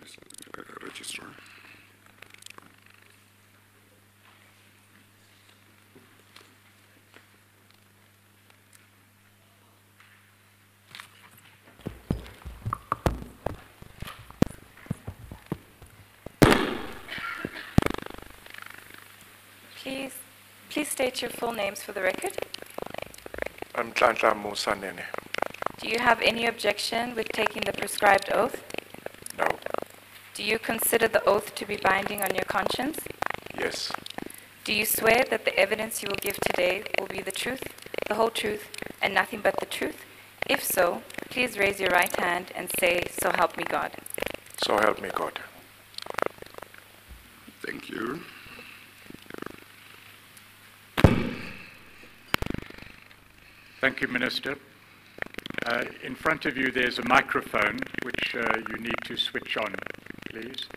Yes, Registrar. Please state your full names for the record. I'm Nene. Do you have any objection with taking the prescribed oath? No. Do you consider the oath to be binding on your conscience? Yes. Do you swear that the evidence you will give today will be the truth, the whole truth, and nothing but the truth? If so, please raise your right hand and say, "So help me God." So help me God. Thank you. Thank you, Minister. In front of you there's a microphone which you need to switch on, please.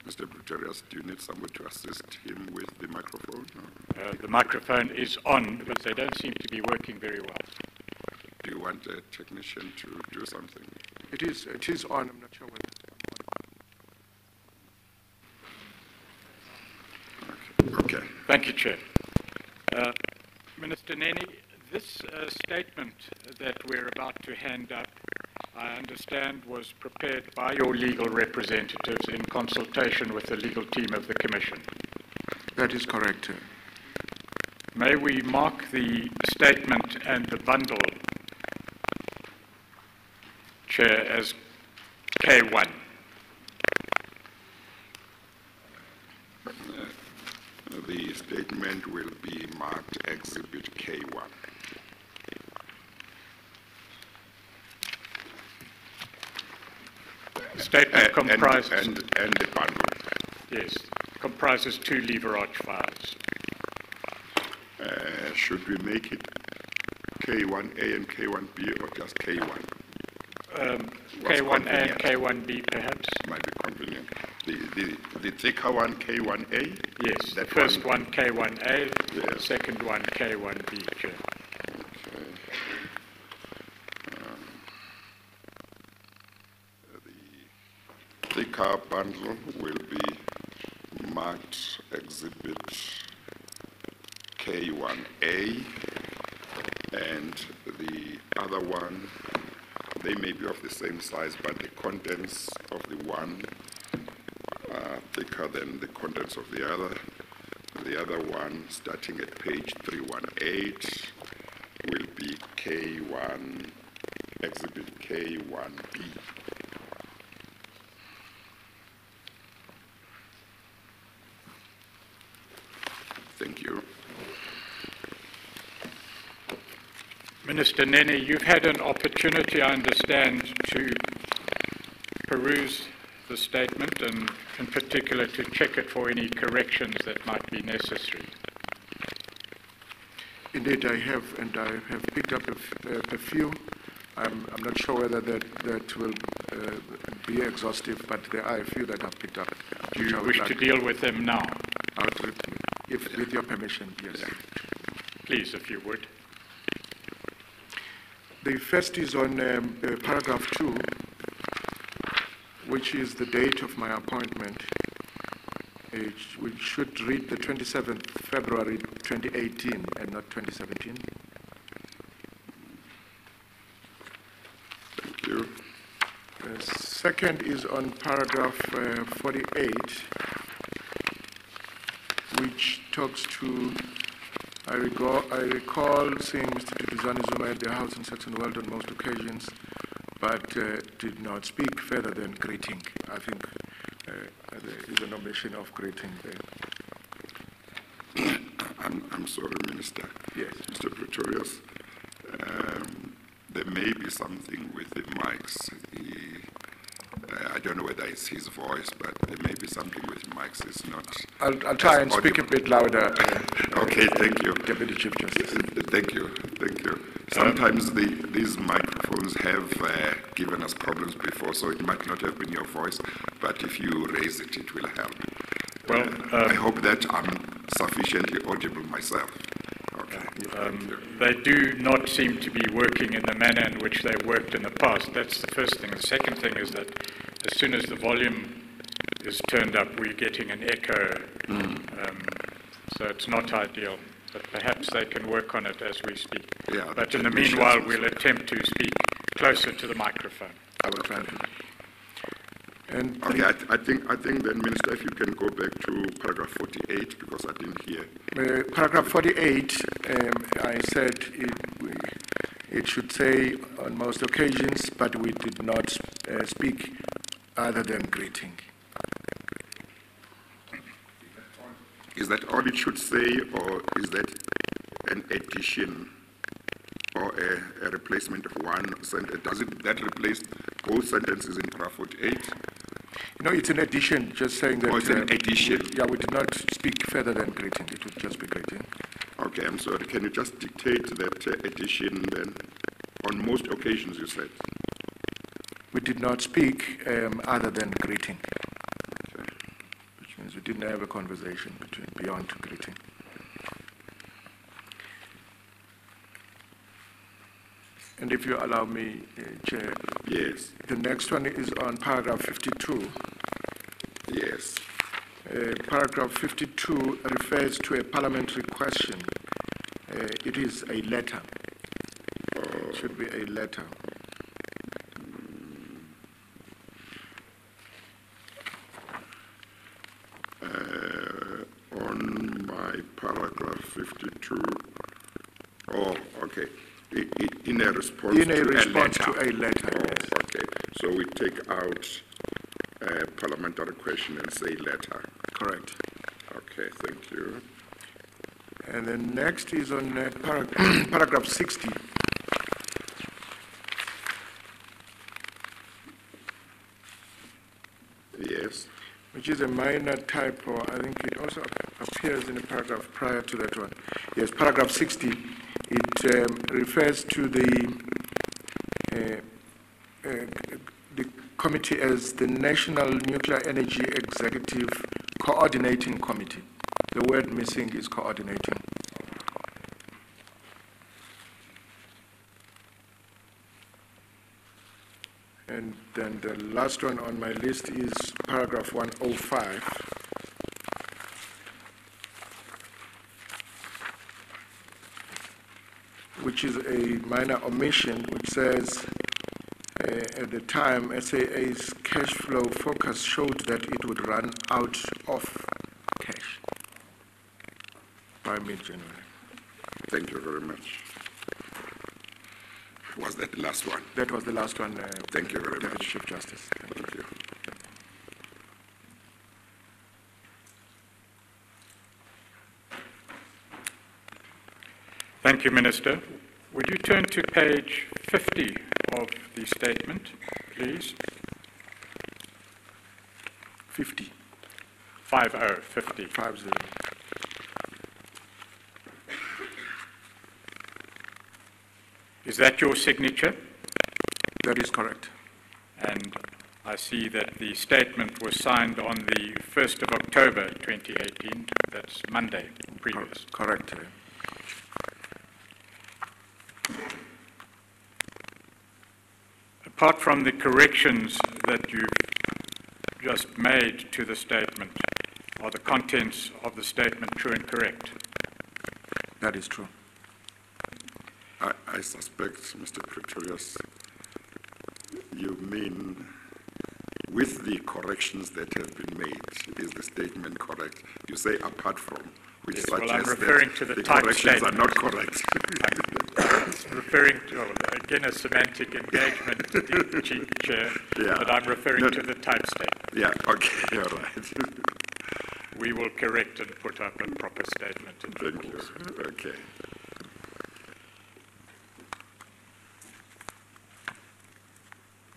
Mr. Pretorius, do you need someone to assist him with the microphone? The microphone is on, but they don't seem to be working very well. Do you want a technician to do something? It is on. I'm not sure whether. Okay. Thank you, Chair. Minister Nene, this statement that we're about to hand up, I understand, was prepared by your legal representatives in consultation with the legal team of the Commission. That is correct. May we mark the statement and the bundle, Chair, as K1? The statement will be marked Exhibit K1. Statement comprises... And the bundle. Yes, comprises 2 lever arch files. Should we make it K1A and K1B or just K1? K1A and K1B, perhaps? Might be convenient. The thicker one, K1A? Yes, the That first one K1A, Yes. the second one K1B, Chair. Okay. The thicker bundle will be marked Exhibit K1A, and the other one, they may be of the same size, but the contents of the one are thicker than the contents of the other. The other one, starting at page 318, will be K1, Exhibit K1B. Thank you. Minister Nene, you've had an opportunity, I understand, to peruse the statement and in particular to check it for any corrections that might be necessary. Indeed, I have, and I have picked up a few. I'm not sure whether that will be exhaustive, but there are a few that I've picked up. Do you wish to deal with them now? With your permission, yes. Please, if you would. The first is on paragraph 2, which is the date of my appointment, which should read the 27th February 2018 and not 2017. Thank you. The second is on paragraph 48, which talks to, I recall seeing Mr. Zuma at the House in Saxon World on most occasions, but did not speak further than greeting. I think there is an omission of greeting there. I'm sorry, Minister. Yes. Mr. Pretorius, there may be something with the mics. I don't know whether it's his voice, but there may be something with mics. It's not. I'll try and speak a bit louder. Okay, thank you. Deputy Chief Justice. Thank you. Sometimes these microphones have given us problems before, so it might not have been your voice, but if you raise it, it will help. Well, I hope that I'm sufficiently audible myself. Okay. Thank you. they do not seem to be working in the manner in which they worked in the past. That's the first thing. The second thing is that as soon as the volume is turned up, we're getting an echo. So it's not ideal. But perhaps they can work on it as we speak. Yeah, But in the meanwhile, we'll attempt to speak closer to the microphone. I will try to. And Okay, I think then, Minister, if you can go back to paragraph 48, because I didn't hear. paragraph 48, I said it should say on most occasions, but we did not speak other than greeting. Is that all it should say, or is that an addition or a replacement of one sentence? Does that replace both sentences in paragraph 48? No, it's an addition, just saying that... Oh, it's an addition. We did not speak further than greeting. It would just be greeting. Okay, I'm sorry. Can you just dictate that addition then? On most occasions, you said. We did not speak other than greeting, Okay. which means we didn't have a conversation beyond greeting. And if you allow me, Chair, Yes, the next one is on paragraph 52. yes. Paragraph 52 refers to a parliamentary question. It is a letter. It should be a letter. On my paragraph 52. Oh, okay. In a response In a to response a letter. to a letter, Oh, yes. okay. So we take out parliamentary question and say letter. Correct. Okay, thank you. And then next is on paragraph 60. Yes. Which is a minor typo. I think it also appears in a paragraph prior to that one. Yes, paragraph 60. It refers to the committee as the National Nuclear Energy Executive Coordinating Committee. The word missing is coordinating. And then the last one on my list is paragraph 105. Which is a minor omission, which says, at the time, SAA's cash flow forecast showed that it would run out of cash by mid-January. Thank you very much. Was that the last one? That was the last one. Thank you very Deputy much. Chief Justice. Thank you. Thank you, Minister. Would you turn to page 50 of the statement, please? 50. 50. 50. Is that your signature? That is correct. And I see that the statement was signed on the 1st of October 2018. That's Monday, previous. Correct. Apart from the corrections that you've just made to the statement, are the contents of the statement true and correct? That is true. I suspect, Mr. Pretorius, you mean with the corrections that have been made, is the statement correct? You say apart from, which Yes, well, I'm suggests referring that to the the type corrections statement. are not correct. Referring to, well, again, a semantic engagement, Chief Chair, Yeah. but I'm referring No. to the type statement. Yeah, okay, all right. We will correct and put up a proper statement in due Thank you. course. Okay.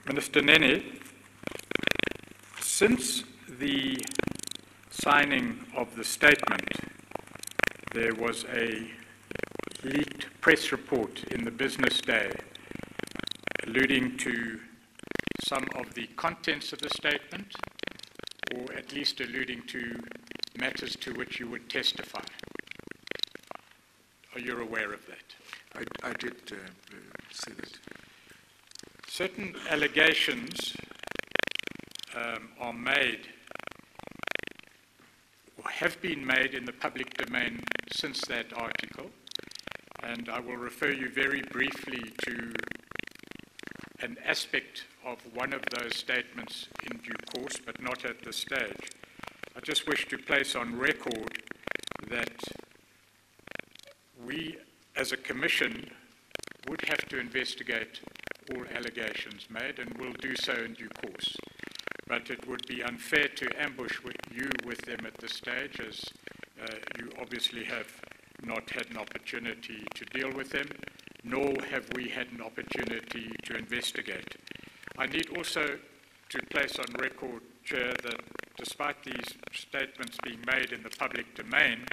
Minister Nene, since the signing of the statement, there was a leaked press report in the Business Day alluding to some of the contents of the statement, or at least alluding to matters to which you would testify. Are you aware of that? I did say that. Certain allegations are made or have been made in the public domain since that article, and I will refer you very briefly to an aspect of one of those statements in due course, but not at this stage. I just wish to place on record that we, as a commission, would have to investigate all allegations made, and will do so in due course. But it would be unfair to ambush you with them at this stage, as you obviously have not had an opportunity to deal with them, nor have we had an opportunity to investigate. I need also to place on record, Chair, that despite these statements being made in the public domain,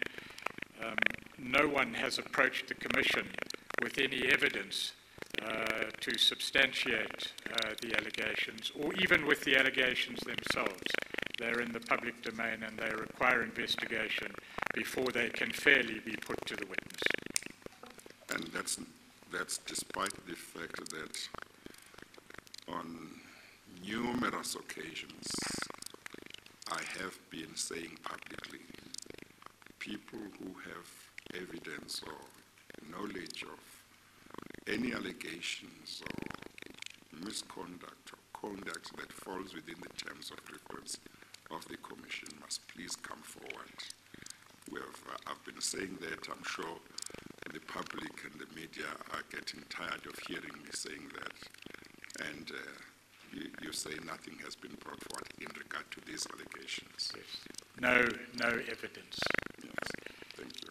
no one has approached the Commission with any evidence to substantiate the allegations, or even with the allegations themselves. They're in the public domain and they require investigation before they can fairly be put to the witness. And that's despite the fact that on numerous occasions I have been saying publicly, people who have evidence or knowledge of any allegations or misconduct or conduct that falls within the terms of reference of the Commission must please come forward. I've been saying that. I'm sure the public and the media are getting tired of hearing me saying that. And you say nothing has been brought forward in regard to these allegations. Yes. No evidence. Yes. Thank you.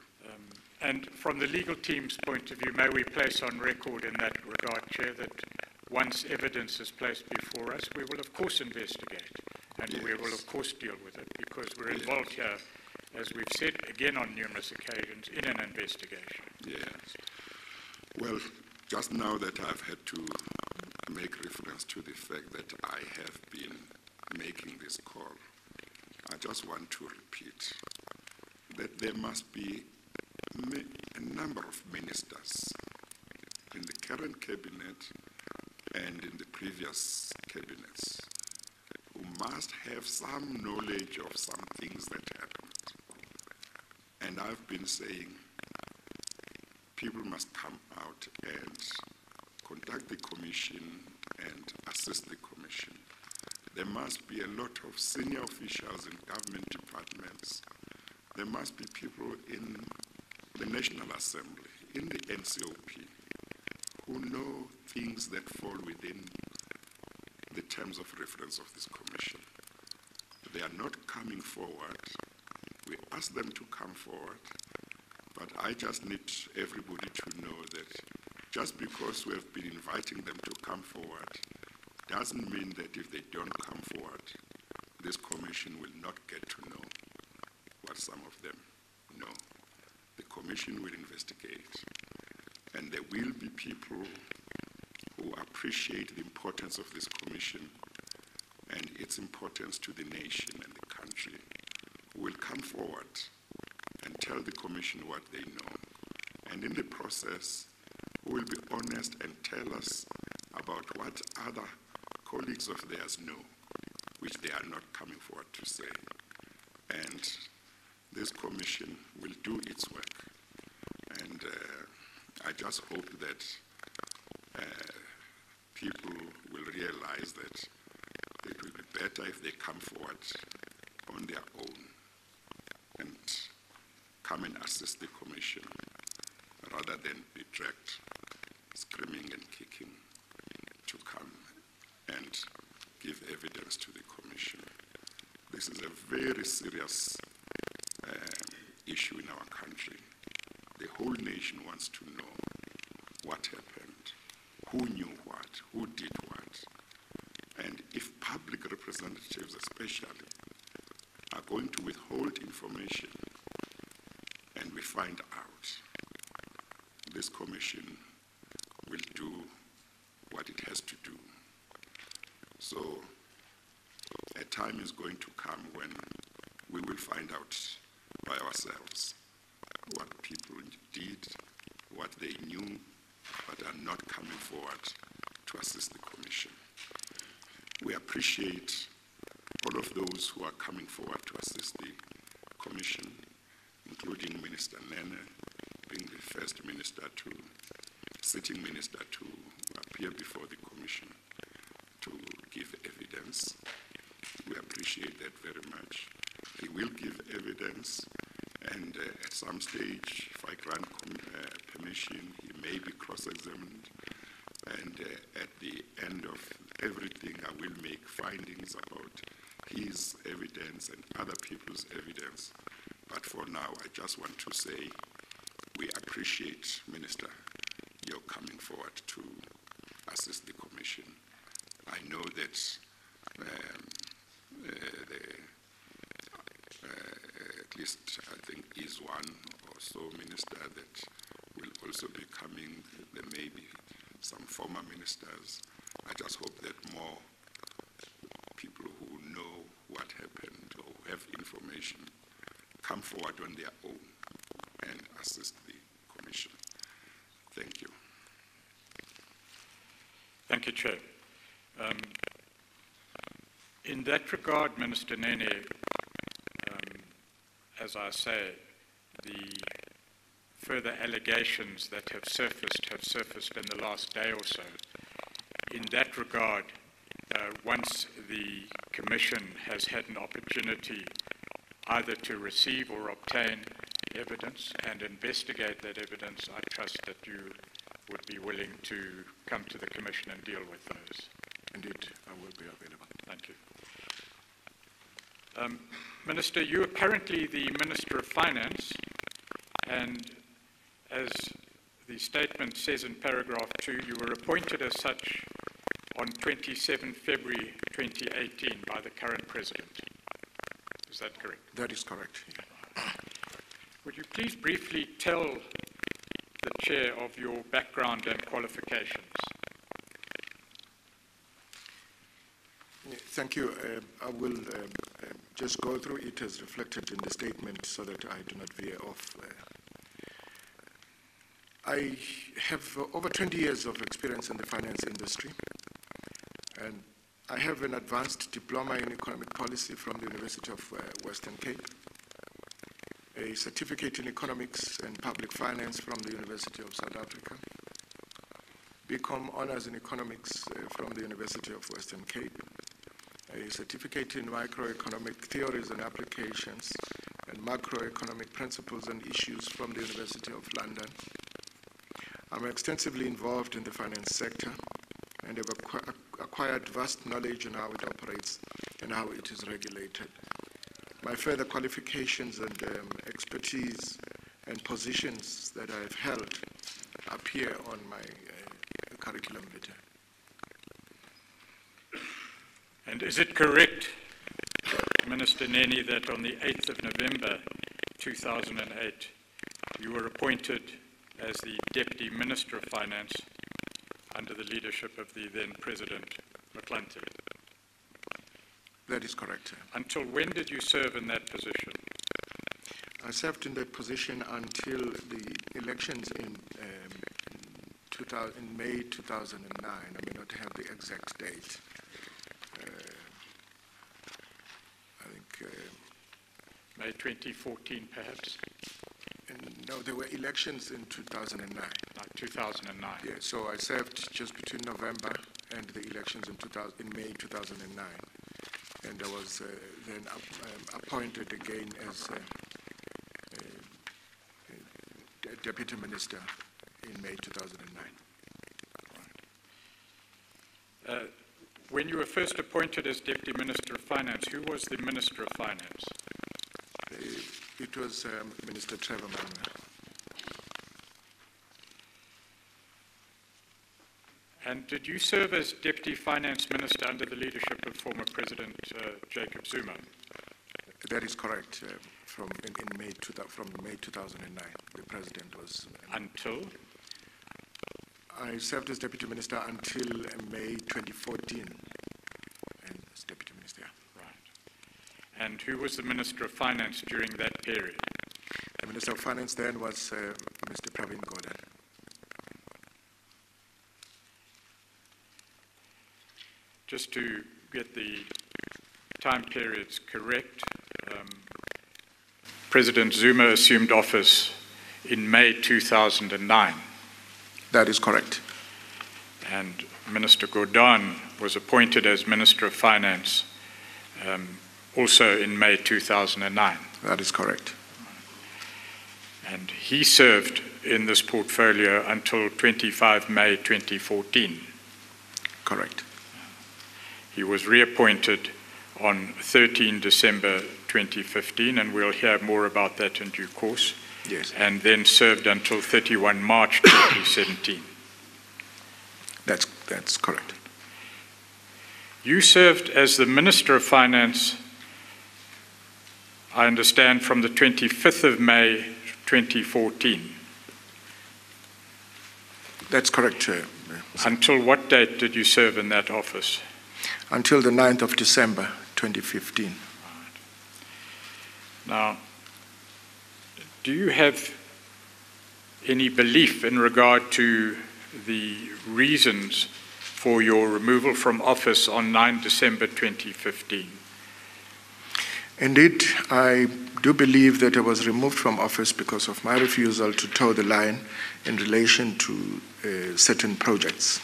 And from the legal team's point of view, may we place on record in that regard, Chair, that once evidence is placed before us, we will of course investigate, and yes, we will of course deal with it, because we're involved here, as we've said again on numerous occasions, in an investigation. Yes. Well, just now that I've had to make reference to the fact that I have been making this call, I just want to repeat that there must be a number of ministers in the current cabinet and in the previous cabinets who must have some knowledge of some things that happened. And I've been saying people must come out and contact the Commission and assist the Commission. There must be a lot of senior officials in government departments. There must be people in the National Assembly, in the NCOP, who know things that fall within the terms of reference of this Commission. They are not coming forward. We ask them to come forward, but I just need everybody to know that just because we have been inviting them to come forward doesn't mean that if they don't come forward, this Commission will not get to know what some of them know. The Commission will investigate, and there will be people who appreciate the importance of this Commission and its importance to the nation and the country, who will come forward and tell the Commission what they know. And in the process, who will be honest and tell us about what other colleagues of theirs know, which they are not coming forward to say. And this Commission will do its work. And I just hope that people will realize that it will be better if they come forward on their own and come and assist the Commission rather than be dragged, screaming and kicking, to come and give evidence to the Commission. This is a very serious issue in our country. The whole nation wants to know what happened, who knew what, who did what. And if public representatives especially are going to withhold information and we find out, this Commission will do what it has to do. So a time is going to come when we will find out ourselves what people did, what they knew, but are not coming forward to assist the Commission. We appreciate all of those who are coming forward to assist the Commission, including Minister Nene, being the first minister to, sitting minister to appear before the Commission to give evidence. We appreciate that very much. He will give evidence, and at some stage, if I grant permission, he may be cross-examined, and at the end of everything, I will make findings about his evidence and other people's evidence. But for now, I just want to say we appreciate, Minister, your coming forward to assist the Commission. I know that at least I think is one or so minister that will also be coming. There may be some former ministers. I just hope that more people who know what happened or have information come forward on their own and assist the Commission. Thank you. Thank you, Chair. In that regard, Minister Nene, as I say, the further allegations that have surfaced in the last day or so. In that regard, once the Commission has had an opportunity either to receive or obtain evidence and investigate that evidence, I trust that you would be willing to come to the Commission and deal with those. Indeed, I will be available. Thank you. Minister, you are currently the Minister of Finance, and as the statement says in paragraph 2, you were appointed as such on 27 February 2018 by the current President. Is that correct? That is correct. Would you please briefly tell the Chair of your background and qualifications? Thank you. I will just go through it as reflected in the statement so that I do not veer off. I have over 20 years of experience in the finance industry, and I have an advanced diploma in economic policy from the University of Western Cape, a certificate in economics and public finance from the University of South Africa, BCom honors in economics from the University of Western Cape, a certificate in microeconomic theories and applications and macroeconomic principles and issues from the University of London. I'm extensively involved in the finance sector and have acquired vast knowledge on how it operates and how it is regulated. My further qualifications and expertise and positions that I've held appear on my curriculum vitae. And is it correct, Minister Nene, that on the 8th of November 2008, you were appointed as the Deputy Minister of Finance under the leadership of the then President McClintock? That is correct. Until when did you serve in that position? I served in that position until the elections in May 2009. I may not have the exact date. I think May 2014, perhaps? no, there were elections in 2009. 2009. Yeah, so I served just between November and the elections in May 2009. And I was then appointed again as Deputy Minister in May 2009. When you were first appointed as Deputy Minister of Finance, who was the Minister of Finance? It was Minister Trevor Manuel. And did you serve as Deputy Finance Minister under the leadership of former President Jacob Zuma? That is correct. From May 2009, the President was... Until? I served as Deputy Minister until May 2014, and as Deputy Minister. Right. And who was the Minister of Finance during that period? Minister of Finance then was Mr. Pravin Gordhan. Just to get the time periods correct, President Zuma assumed office in May 2009. That is correct. And Minister Gordhan was appointed as Minister of Finance also in May 2009. That is correct. And he served in this portfolio until 25 May 2014. Correct. He was reappointed on 13 December 2015, and we'll hear more about that in due course. Yes. And then served until 31 March 2017. That's correct. You served as the Minister of Finance, I understand, from the 25th of May 2014. That's correct, Chair. Until what date did you serve in that office? Until the 9th of December 2015. Now, do you have any belief in regard to the reasons for your removal from office on 9 December 2015? Indeed, I do believe that I was removed from office because of my refusal to toe the line in relation to certain projects.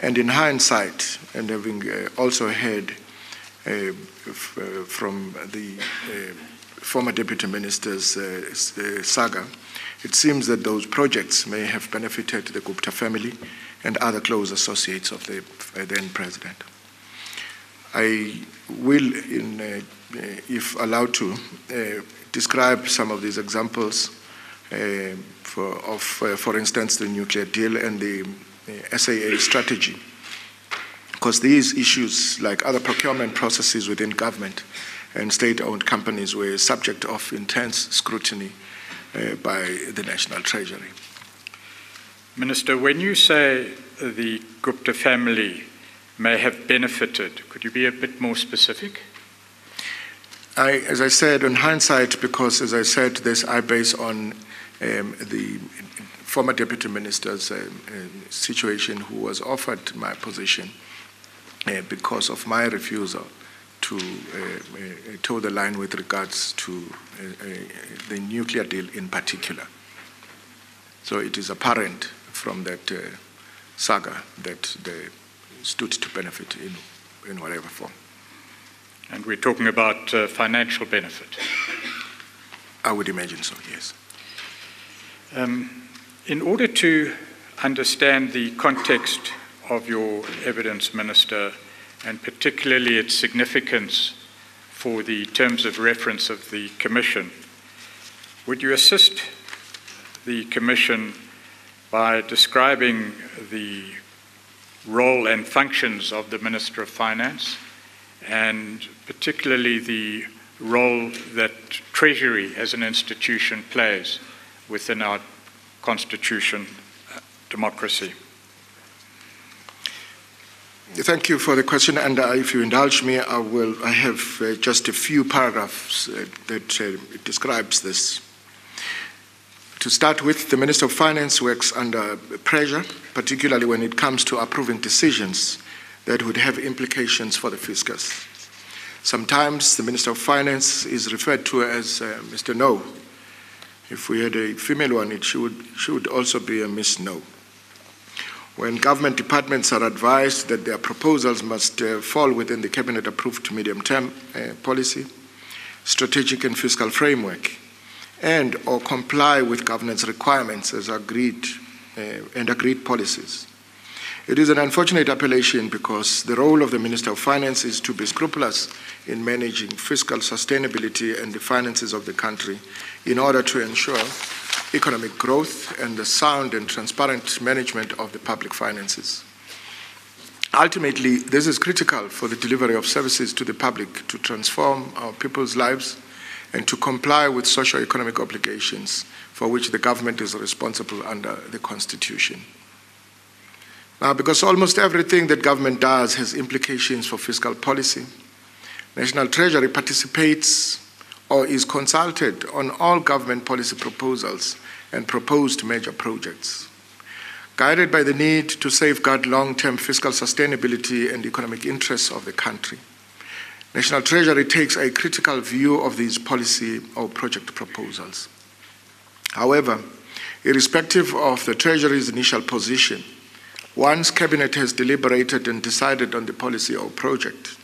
And in hindsight, and having also heard from the former Deputy Minister's saga, it seems that those projects may have benefited the Gupta family and other close associates of the then President. I will, if allowed to, describe some of these examples for instance, the nuclear deal and the SAA strategy, because these issues, like other procurement processes within government and state-owned companies, were subject of intense scrutiny by the National Treasury. Minister, when you say the Gupta family may have benefited, could you be a bit more specific? As I said, in hindsight, because as I said this, I base on the former Deputy Minister's situation, who was offered my position because of my refusal to toe the line with regards to the nuclear deal in particular. So it is apparent from that saga that they stood to benefit in whatever form. And we're talking about financial benefit? I would imagine so, yes. In order to understand the context of your evidence, Minister, and particularly its significance for the terms of reference of the Commission, would you assist the Commission by describing the role and functions of the Minister of Finance, and particularly the role that Treasury as an institution plays within our constitution, democracy? Thank you for the question, and if you indulge me, I have just a few paragraphs that describes this. To start with, the Minister of Finance works under pressure, particularly when it comes to approving decisions that would have implications for the fiscus. Sometimes the Minister of Finance is referred to as Mr. No. If we had a female one, she would also be a Miss No. When government departments are advised that their proposals must fall within the cabinet-approved medium-term policy, strategic and fiscal framework, and or comply with governance requirements as agreed policies. It is an unfortunate appellation because the role of the Minister of Finance is to be scrupulous in managing fiscal sustainability and the finances of the country in order to ensure economic growth and the sound and transparent management of the public finances. Ultimately, this is critical for the delivery of services to the public, to transform our people's lives and to comply with socio-economic obligations for which the government is responsible under the Constitution. Now, because almost everything that government does has implications for fiscal policy, National Treasury participates or is consulted on all government policy proposals and proposed major projects. Guided by the need to safeguard long-term fiscal sustainability and economic interests of the country, National Treasury takes a critical view of these policy or project proposals. However, irrespective of the Treasury's initial position, once Cabinet has deliberated and decided on the policy or project,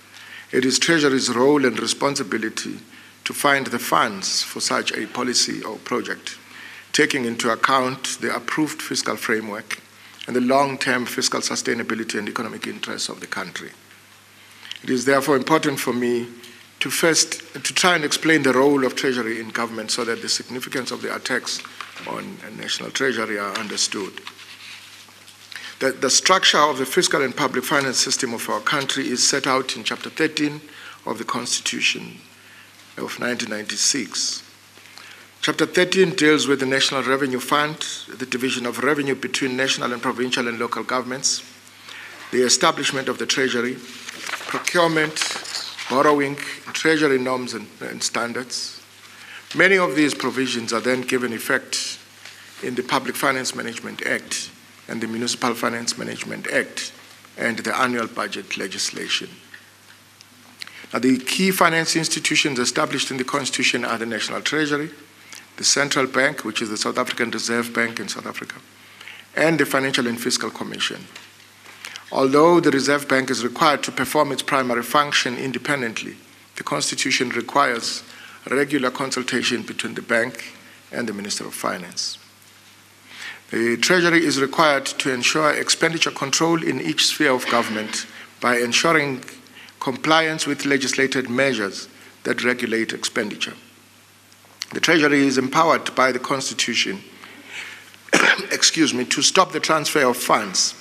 it is Treasury's role and responsibility to find the funds for such a policy or project, taking into account the approved fiscal framework and the long-term fiscal sustainability and economic interests of the country. It is therefore important for me to try and explain the role of Treasury in government so that the significance of the attacks on National Treasury are understood. The structure of the fiscal and public finance system of our country is set out in Chapter 13 of the Constitution of 1996. Chapter 13 deals with the National Revenue Fund, the division of revenue between national and provincial and local governments, the establishment of the Treasury, procurement, borrowing, Treasury norms and standards. Many of these provisions are then given effect in the Public Finance Management Act and the Municipal Finance Management Act and the annual budget legislation. Now, the key finance institutions established in the Constitution are the National Treasury, the Central Bank, which is the South African Reserve Bank in South Africa, and the Financial and Fiscal Commission. Although the Reserve Bank is required to perform its primary function independently, the Constitution requires regular consultation between the bank and the Minister of Finance. The Treasury is required to ensure expenditure control in each sphere of government by ensuring compliance with legislated measures that regulate expenditure. The Treasury is empowered by the Constitution to stop the transfer of funds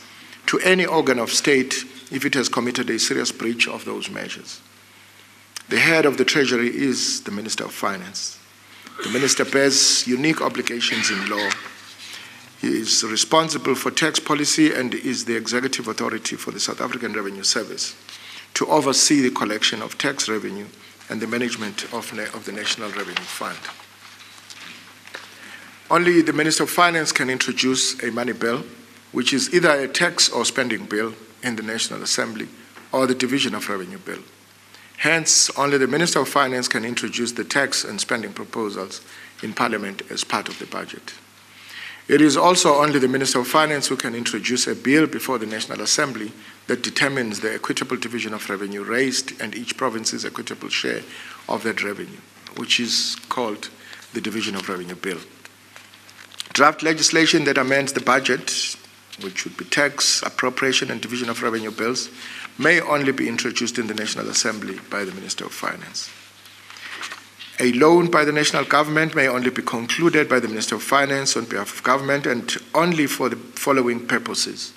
to any organ of state if it has committed a serious breach of those measures. The head of the Treasury is the Minister of Finance. The Minister bears unique obligations in law. He is responsible for tax policy and is the executive authority for the South African Revenue Service to oversee the collection of tax revenue and the management of the National Revenue Fund. Only the Minister of Finance can introduce a money bill, which is either a tax or spending bill in the National Assembly or the Division of Revenue Bill. Hence, only the Minister of Finance can introduce the tax and spending proposals in Parliament as part of the budget. It is also only the Minister of Finance who can introduce a bill before the National Assembly that determines the equitable division of revenue raised and each province's equitable share of that revenue, which is called the Division of Revenue Bill. Draft legislation that amends the budget, which would be tax, appropriation, and division of revenue bills, may only be introduced in the National Assembly by the Minister of Finance. A loan by the national government may only be concluded by the Minister of Finance on behalf of government and only for the following purposes: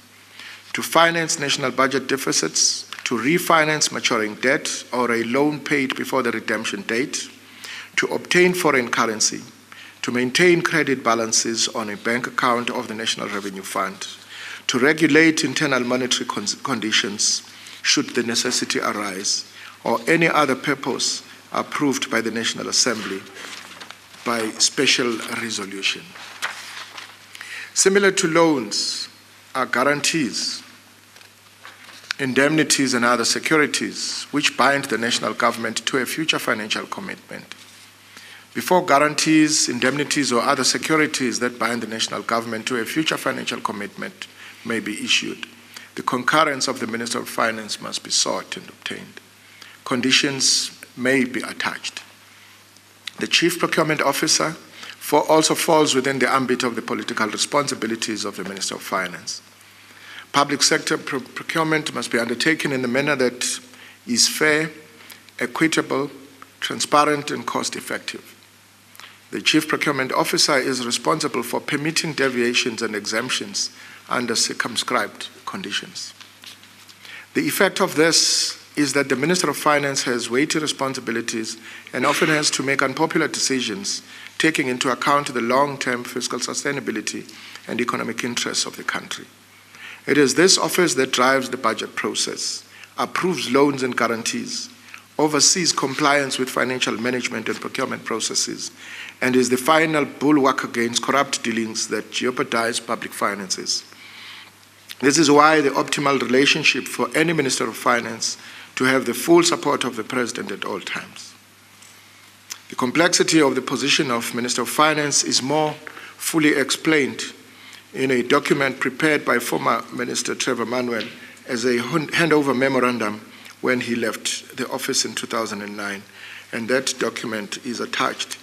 to finance national budget deficits, to refinance maturing debt or a loan paid before the redemption date, to obtain foreign currency, to maintain credit balances on a bank account of the National Revenue Fund, to regulate internal monetary conditions should the necessity arise, or any other purpose approved by the National Assembly by special resolution. Similar to loans are guarantees, indemnities, and other securities which bind the national government to a future financial commitment. Before guarantees, indemnities, or other securities that bind the national government to a future financial commitment may be issued, the concurrence of the Minister of Finance must be sought and obtained. Conditions may be attached. The Chief Procurement Officer also falls within the ambit of the political responsibilities of the Minister of Finance. Public sector procurement must be undertaken in a manner that is fair, equitable, transparent, and cost-effective. The Chief Procurement Officer is responsible for permitting deviations and exemptions under circumscribed conditions. The effect of this is that the Minister of Finance has weighty responsibilities and often has to make unpopular decisions, taking into account the long-term fiscal sustainability and economic interests of the country. It is this office that drives the budget process, approves loans and guarantees, oversees compliance with financial management and procurement processes, and is the final bulwark against corrupt dealings that jeopardize public finances. This is why the optimal relationship for any Minister of Finance to have the full support of the President at all times. The complexity of the position of Minister of Finance is more fully explained in a document prepared by former Minister Trevor Manuel as a handover memorandum when he left the office in 2009, and that document is attached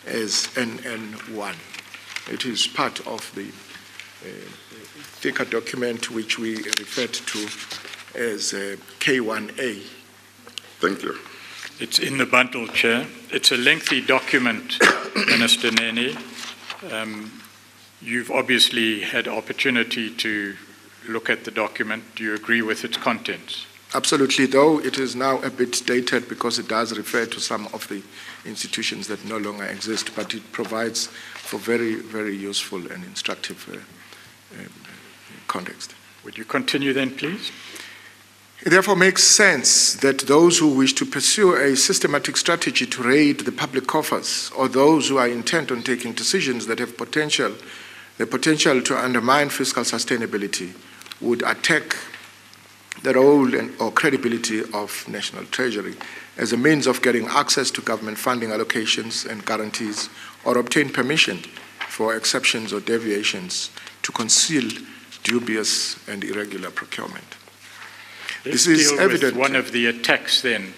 as NN1. It is part of the thicker document which we referred to as K1A. Thank you. It's in the bundle, Chair. It's a lengthy document, Minister Nene. You've obviously had opportunity to look at the document. Do you agree with its contents? Absolutely, though it is now a bit dated because it does refer to some of the institutions that no longer exist, but it provides for very, very useful and instructive context. Would you continue then, please? It therefore makes sense that those who wish to pursue a systematic strategy to raid the public coffers, or those who are intent on taking decisions that have the potential to undermine fiscal sustainability, would attack the role or credibility of National Treasury as a means of getting access to government funding allocations and guarantees, or obtain permission for exceptions or deviations to conceal dubious and irregular procurement. Let's this is deal evident. With one of the attacks then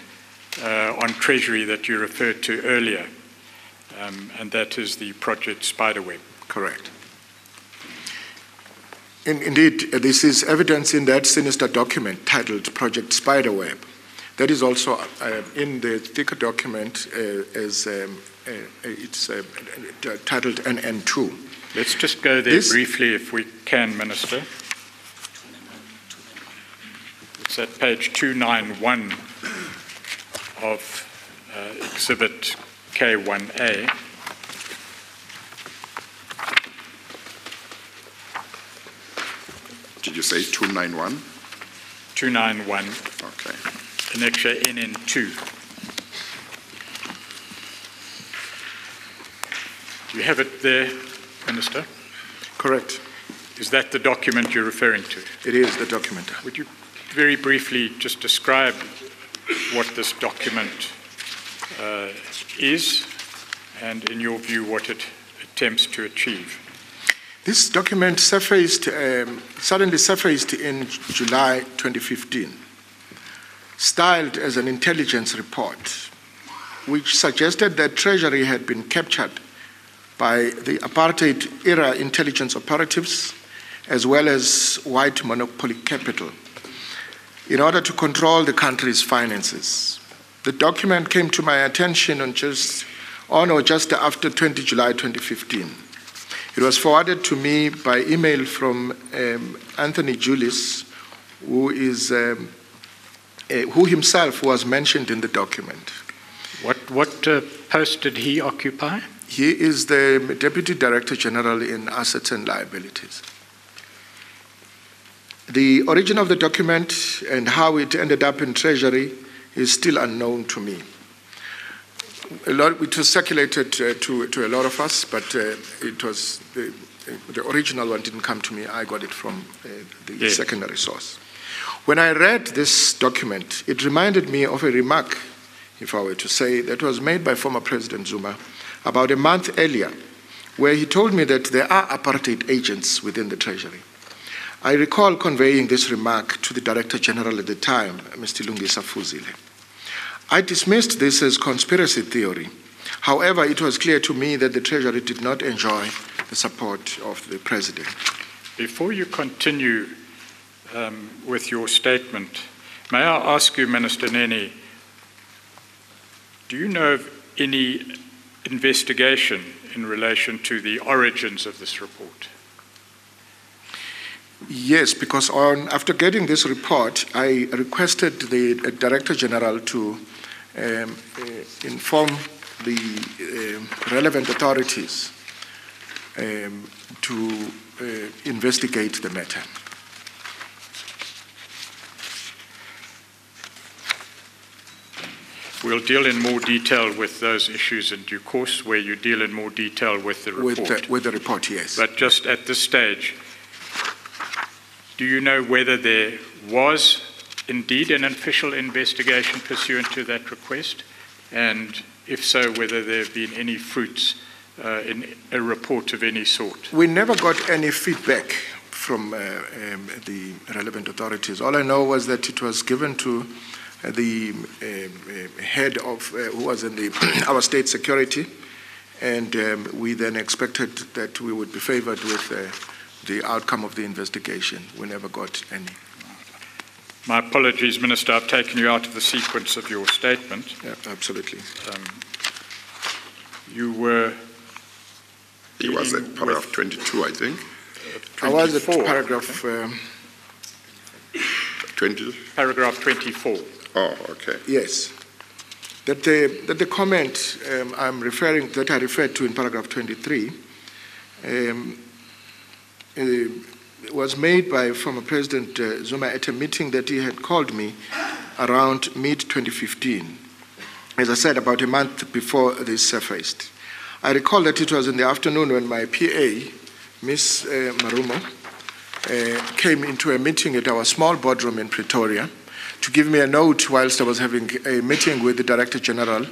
on Treasury that you referred to earlier, and that is the Project Spiderweb. Correct. Indeed, this is evidence in that sinister document titled Project Spiderweb. That is also in the thicker document as it's titled NN2. Let's just go there briefly if we can, Minister. It's at page 291 of Exhibit K1A. Did you say 291? 291. Okay. Annexure NN2. You have it there, Minister? Correct. Is that the document you're referring to? It is the document. Would you very briefly just describe what this document is, and in your view, what it attempts to achieve? This document suddenly surfaced in July 2015, styled as an intelligence report, which suggested that Treasury had been captured by the apartheid-era intelligence operatives, as well as white monopoly capital, in order to control the country's finances. The document came to my attention on or just after 20 July 2015. It was forwarded to me by email from Anthony Julius, who himself was mentioned in the document. What post did he occupy? He is the Deputy Director General in Assets and Liabilities. The origin of the document and how it ended up in Treasury is still unknown to me. It was circulated to a lot of us, but it was the original one didn't come to me. I got it from the secondary source. When I read this document, it reminded me of a remark, if I were to say, that was made by former President Zuma about a month earlier, where he told me that there are apartheid agents within the Treasury. I recall conveying this remark to the Director General at the time, Mr. Lungisa Fuzile. I dismissed this as conspiracy theory. However, it was clear to me that the Treasury did not enjoy the support of the President. Before you continue with your statement, may I ask you, Minister Nene, do you know of any investigation in relation to the origins of this report? Yes, because after getting this report, I requested the Director General to inform the relevant authorities to investigate the matter. We'll deal in more detail with those issues in due course, where you deal in more detail with the report. With the report, yes. But just at this stage, do you know whether there was indeed an official investigation pursuant to that request? And if so, whether there have been any fruits in a report of any sort? We never got any feedback from the relevant authorities. All I know was that it was given to the head of who was in our state security, and we then expected that we would be favored with the outcome of the investigation. We never got any. My apologies, Minister, I've taken you out of the sequence of your statement. Yeah, absolutely. You were... He was at paragraph 22, I think. I was at paragraph... 20? Paragraph 24. Oh, okay. Yes. That the comment I referred to in paragraph 23 was made by former President Zuma at a meeting that he had called me around mid-2015. As I said, about a month before this surfaced. I recall that it was in the afternoon when my PA, Ms. Marumo, came into a meeting at our small boardroom in Pretoria to give me a note whilst I was having a meeting with the Director General,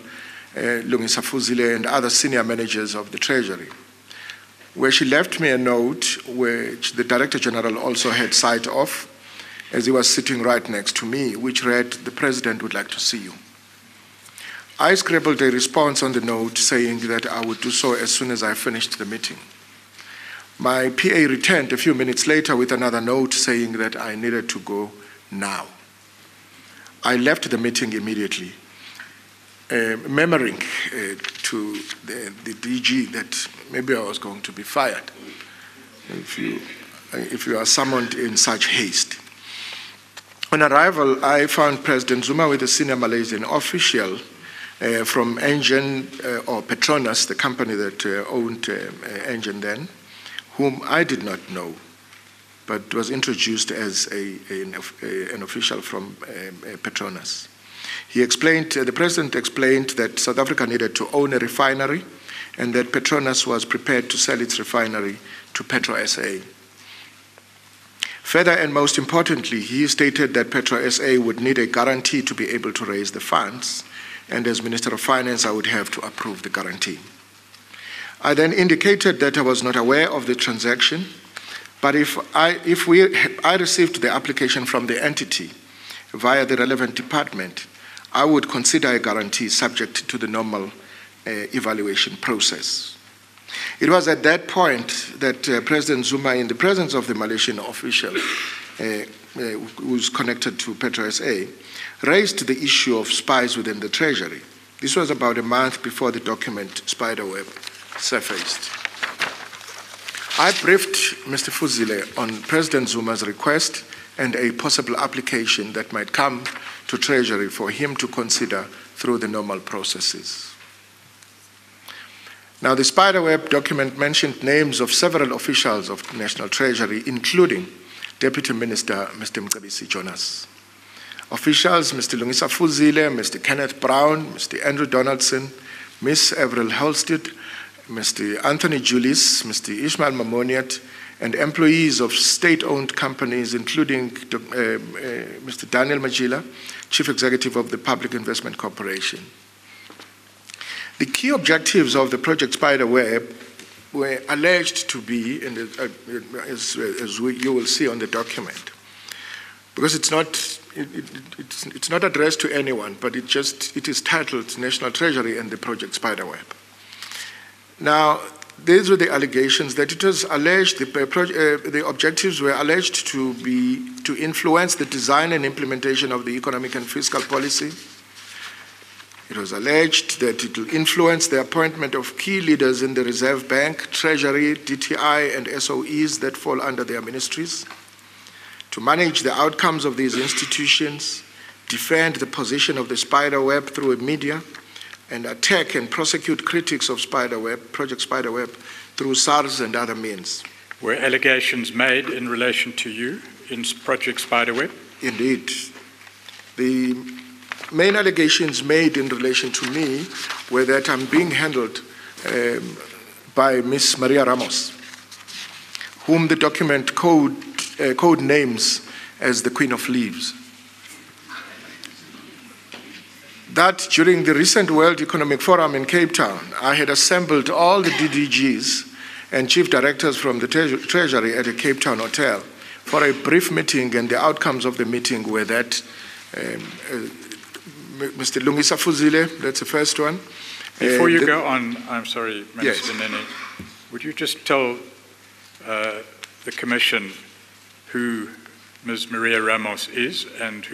Lungisa Fuzile, and other senior managers of the Treasury, where she left me a note which the Director General also had sight of as he was sitting right next to me, which read, "The President would like to see you." I scribbled a response on the note saying that I would do so as soon as I finished the meeting. My PA returned a few minutes later with another note saying that I needed to go now. I left the meeting immediately, murmuring to the DG that maybe I was going to be fired if you are summoned in such haste. On arrival, I found President Zuma with a senior Malaysian official from Engen or Petronas, the company that owned Engen then, whom I did not know, but was introduced as an official from Petronas. The President explained that South Africa needed to own a refinery and that Petronas was prepared to sell its refinery to Petro SA. Further, and most importantly, he stated that Petro SA would need a guarantee to be able to raise the funds, and as Minister of Finance, I would have to approve the guarantee. I then indicated that I was not aware of the transaction, but if I received the application from the entity via the relevant department, I would consider a guarantee subject to the normal evaluation process. It was at that point that President Zuma, in the presence of the Malaysian official who's connected to Petro SA, raised the issue of spies within the Treasury. This was about a month before the document Spiderweb surfaced. I briefed Mr. Fuzile on President Zuma's request and a possible application that might come to Treasury for him to consider through the normal processes. Now, the Spiderweb document mentioned names of several officials of the National Treasury, including Deputy Minister Mr. Mcebisi Jonas. Officials Mr. Lungisa Fuzile, Mr. Kenneth Brown, Mr. Andrew Donaldson, Ms. Avril Halstead, Mr. Anthony Julius, Mr. Ishmael Mamoniat, and employees of state-owned companies, including Mr. Daniel Majila, Chief Executive of the Public Investment Corporation. The key objectives of the Project Spiderweb were alleged to be, as you will see on the document, because it's not addressed to anyone, but it is titled National Treasury and the Project Spiderweb. Now, these were the allegations that it was alleged, the objectives were alleged to be to influence the design and implementation of the economic and fiscal policy. It was alleged that it will influence the appointment of key leaders in the Reserve Bank, Treasury, DTI, and SOEs that fall under their ministries, to manage the outcomes of these institutions, defend the position of the Spiderweb through media, and attack and prosecute critics of Spiderweb, Project Spiderweb, through SARS and other means. Were allegations made in relation to you in Project Spiderweb? Indeed. The main allegations made in relation to me were that I'm being handled by Ms. Maria Ramos, whom the document code names as the Queen of Leaves. That during the recent World Economic Forum in Cape Town, I had assembled all the DDGs and chief directors from the Treasury at a Cape Town hotel for a brief meeting, and the outcomes of the meeting were that Mr. Lungisa Fuzile, that's the first one. Before you go on, I'm sorry, Minister Yes. Nene, would you just tell the Commission who Ms. Maria Ramos is and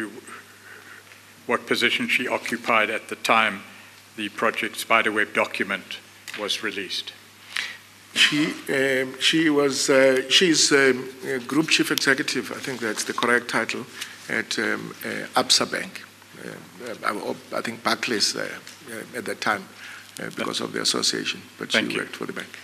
what position she occupied at the time the Project Spiderweb document was released? She's Group Chief Executive, I think that's the correct title, at Absa Bank. I think Barclays at that time because of the association, but she worked for the bank.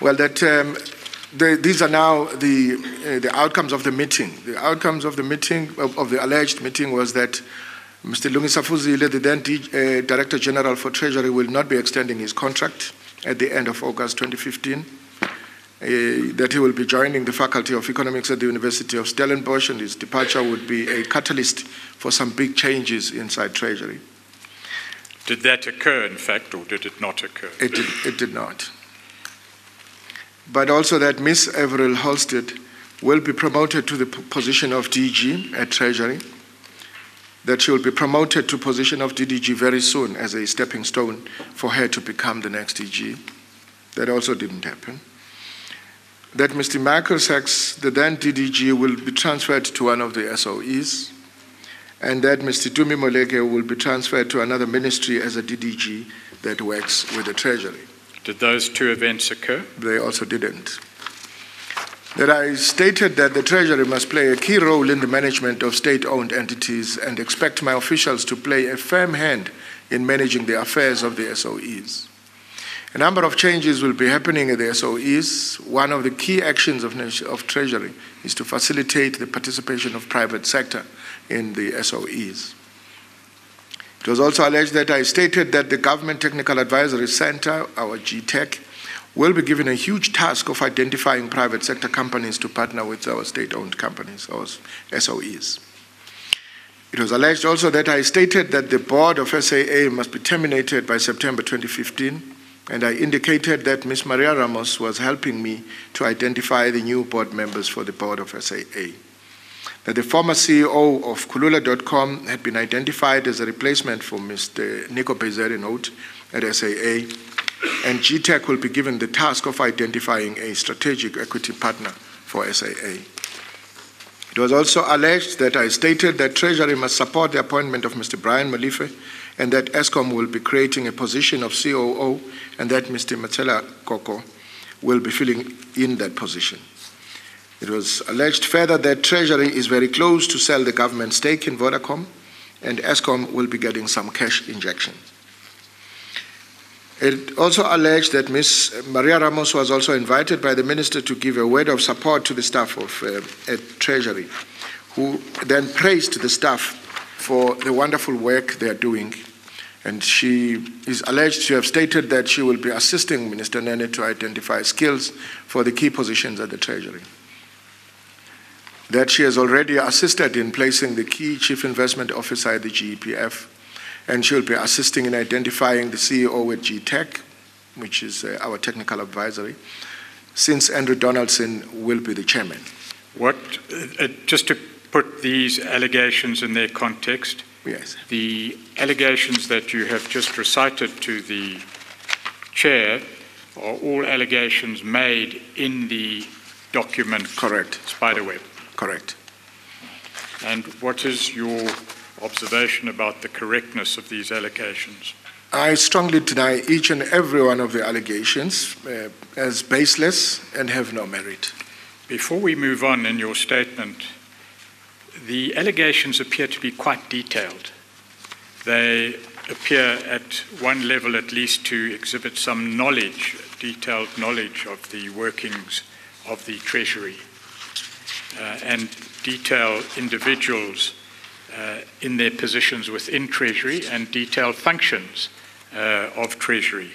Well, these are now the outcomes of the meeting. The outcomes of the meeting, of the alleged meeting, was that Mr. Lungisa Fuzile, the then Director General for Treasury, will not be extending his contract at the end of August 2015, that he will be joining the Faculty of Economics at the University of Stellenbosch, and his departure would be a catalyst for some big changes inside Treasury. Did that occur, in fact, or did it not occur? It did not. But also that Ms. Avril Halstead will be promoted to the position of DG at Treasury, that she will be promoted to position of DDG very soon as a stepping stone for her to become the next DG. That also didn't happen. That Mr. Michael Sachs, the then DDG, will be transferred to one of the SOEs, and that Mr. Tumi Moleke will be transferred to another ministry as a DDG that works with the Treasury. Did those two events occur? They also didn't. That I stated that the Treasury must play a key role in the management of state-owned entities and expect my officials to play a firm hand in managing the affairs of the SOEs. A number of changes will be happening at the SOEs. One of the key actions of Treasury is to facilitate the participation of private sector in the SOEs. It was also alleged that I stated that the Government Technical Advisory Center, our GTEC, will be given a huge task of identifying private sector companies to partner with our state-owned companies, our SOEs. It was alleged also that I stated that the board of SAA must be terminated by September 2015, and I indicated that Ms. Maria Ramos was helping me to identify the new board members for the board of SAA. That the former CEO of Kulula.com had been identified as a replacement for Mr. Nico Bezerinote at SAA, and GTEC will be given the task of identifying a strategic equity partner for SAA. It was also alleged that I stated that Treasury must support the appointment of Mr. Brian Malife, and that Eskom will be creating a position of COO, and that Mr. Matsela Koko will be filling in that position. It was alleged further that Treasury is very close to sell the government stake in Vodacom, and Eskom will be getting some cash injection. It also alleged that Ms. Maria Ramos was also invited by the minister to give a word of support to the staff of at Treasury, who then praised the staff for the wonderful work they are doing. And she is alleged to have stated that she will be assisting Minister Nene to identify skills for the key positions at the Treasury. That she has already assisted in placing the key chief investment officer at the GEPF, and she'll be assisting in identifying the CEO at GTEC, which is our technical advisory, since Andrew Donaldson will be the chairman. Just to put these allegations in their context, yes. The allegations that you have just recited to the chair are all allegations made in the document. Correct. Spiderweb. Correct. And what is your observation about the correctness of these allegations? I strongly deny each and every one of the allegations as baseless and have no merit. Before we move on in your statement, the allegations appear to be quite detailed. They appear at one level at least to exhibit some knowledge, detailed knowledge of the workings of the Treasury and detail individuals in their positions within Treasury and detail functions of Treasury.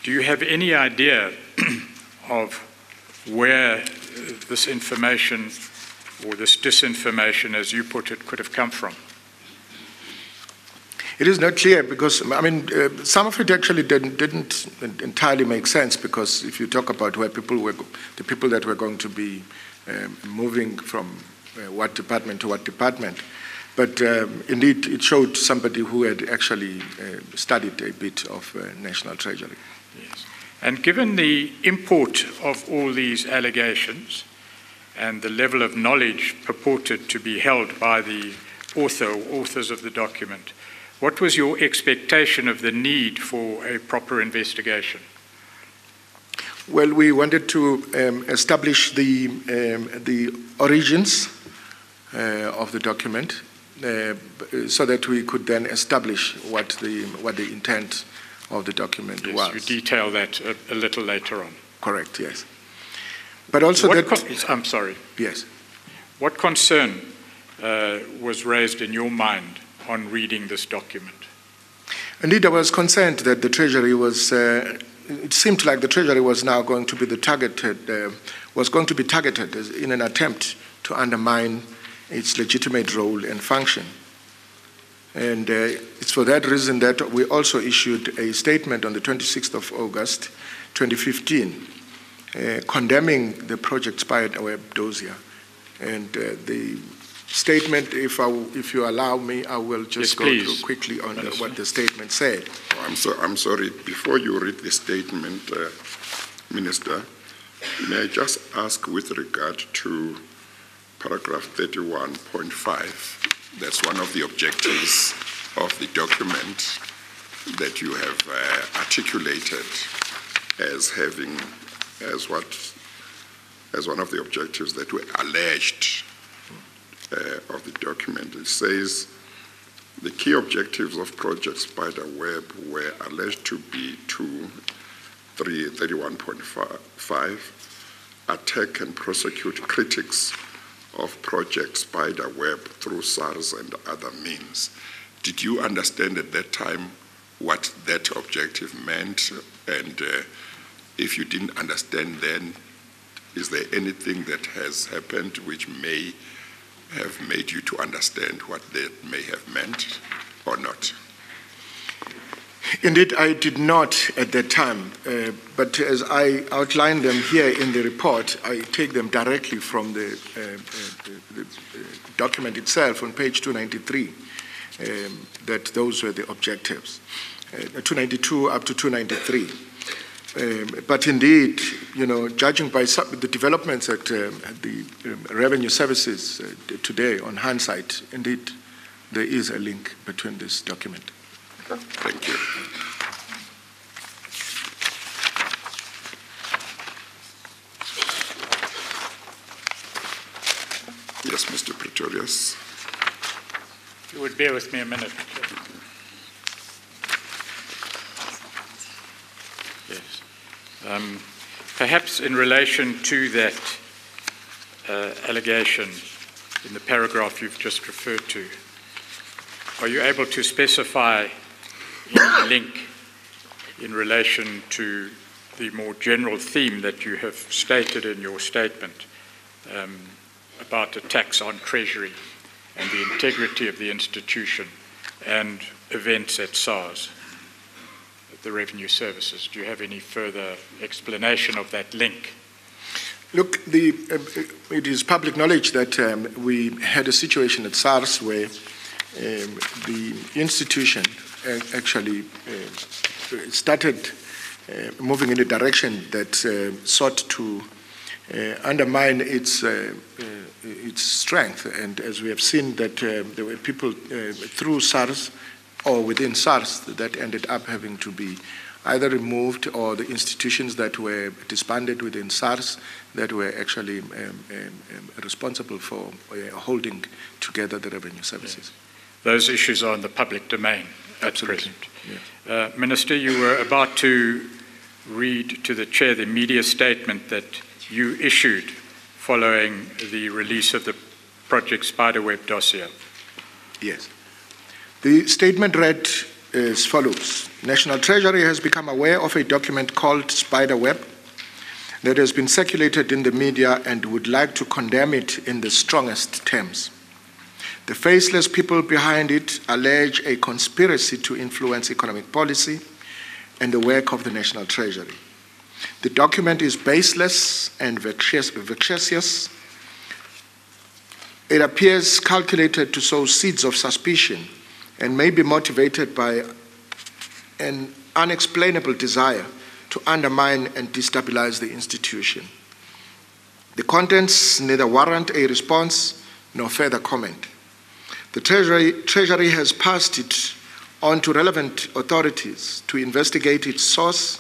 Do you have any idea of where this information or this disinformation, as you put it, could have come from? It is not clear because, I mean, some of it actually didn't entirely make sense, because if you talk about where people were, the people that were going to be moving from what department to what department, but indeed it showed somebody who had actually studied a bit of National Treasury. Yes. And given the import of all these allegations and the level of knowledge purported to be held by the author or authors of the document, what was your expectation of the need for a proper investigation? Well, we wanted to establish the origins of the document so that we could then establish what the intent of the document was. You detail that a little later on. Correct, yes. But also I'm sorry. Yes. What concern was raised in your mind on reading this document? Indeed, I was concerned that the Treasury was, it seemed like the Treasury was now going to be targeted in an attempt to undermine its legitimate role and function. And it's for that reason that we also issued a statement on the 26th of August, 2015, condemning the project Spied Web dossier. And the statement, if you allow me, I will just go through quickly on what the statement said. Oh, I'm sorry. Before you read the statement, Minister, may I just ask with regard to paragraph 31.5, that's one of the objectives of the document that you have articulated as having, as one of the objectives that were alleged of the document. It says the key objectives of Project Spiderweb were alleged to be 31.5, attack and prosecute critics of Project Spiderweb through SARS and other means. Did you understand at that time what that objective meant? And if you didn't understand then, is there anything that has happened which may have made you to understand what that may have meant or not? Indeed, I did not at that time, but as I outline them here in the report, I take them directly from the document itself on page 293, that those were the objectives, 292 up to 293. But indeed, you know, judging by the developments at the revenue services today on hindsight, indeed, there is a link between this document. Thank you. Yes, Mr. Pretorius. If you would bear with me a minute. Yes. Perhaps in relation to that allegation in the paragraph you've just referred to, are you able to specify any link in relation to the more general theme that you have stated in your statement about attacks on Treasury and the integrity of the institution and events at SARS, at the Revenue Services? Do you have any further explanation of that link? Look, it is public knowledge that we had a situation at SARS where the institution actually started moving in a direction that sought to undermine its strength. And as we have seen that there were people through SARS or within SARS that ended up having to be either removed, or the institutions that were disbanded within SARS that were actually responsible for holding together the revenue services. Yes. Those issues are in the public domain at Absolutely. present. Yes. Minister, you were about to read to the Chair the media statement that you issued following the release of the Project Spiderweb dossier? Yes. The statement read as follows. National Treasury has become aware of a document called Spiderweb that has been circulated in the media and would like to condemn it in the strongest terms. The faceless people behind it allege a conspiracy to influence economic policy and the work of the National Treasury. The document is baseless and vexatious. It appears calculated to sow seeds of suspicion and may be motivated by an unexplainable desire to undermine and destabilize the institution. The contents neither warrant a response nor further comment. The Treasury has passed it on to relevant authorities to investigate its source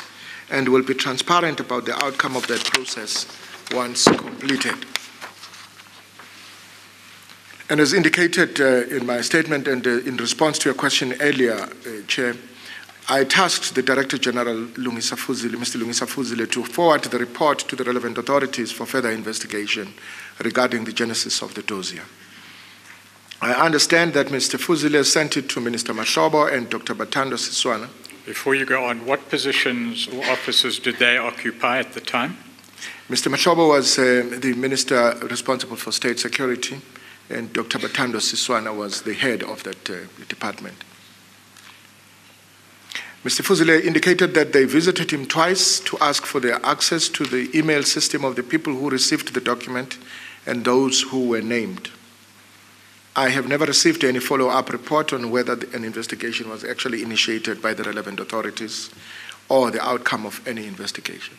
and will be transparent about the outcome of that process once completed. And as indicated in my statement and in response to your question earlier, Chair, I tasked the Director General, Mr. Lungisa Fuzile, to forward the report to the relevant authorities for further investigation regarding the genesis of the dossier. I understand that Mr. Fuzile sent it to Minister Mashobo and Dr. Batando Siswana. Before you go on, what positions or offices did they occupy at the time? Mr. Mashobo was the Minister responsible for State Security, and Dr. Batando Siswana was the head of that department. Mr. Fuzile indicated that they visited him twice to ask for their access to the email system of the people who received the document and those who were named. I have never received any follow-up report on whether an investigation was actually initiated by the relevant authorities or the outcome of any investigation.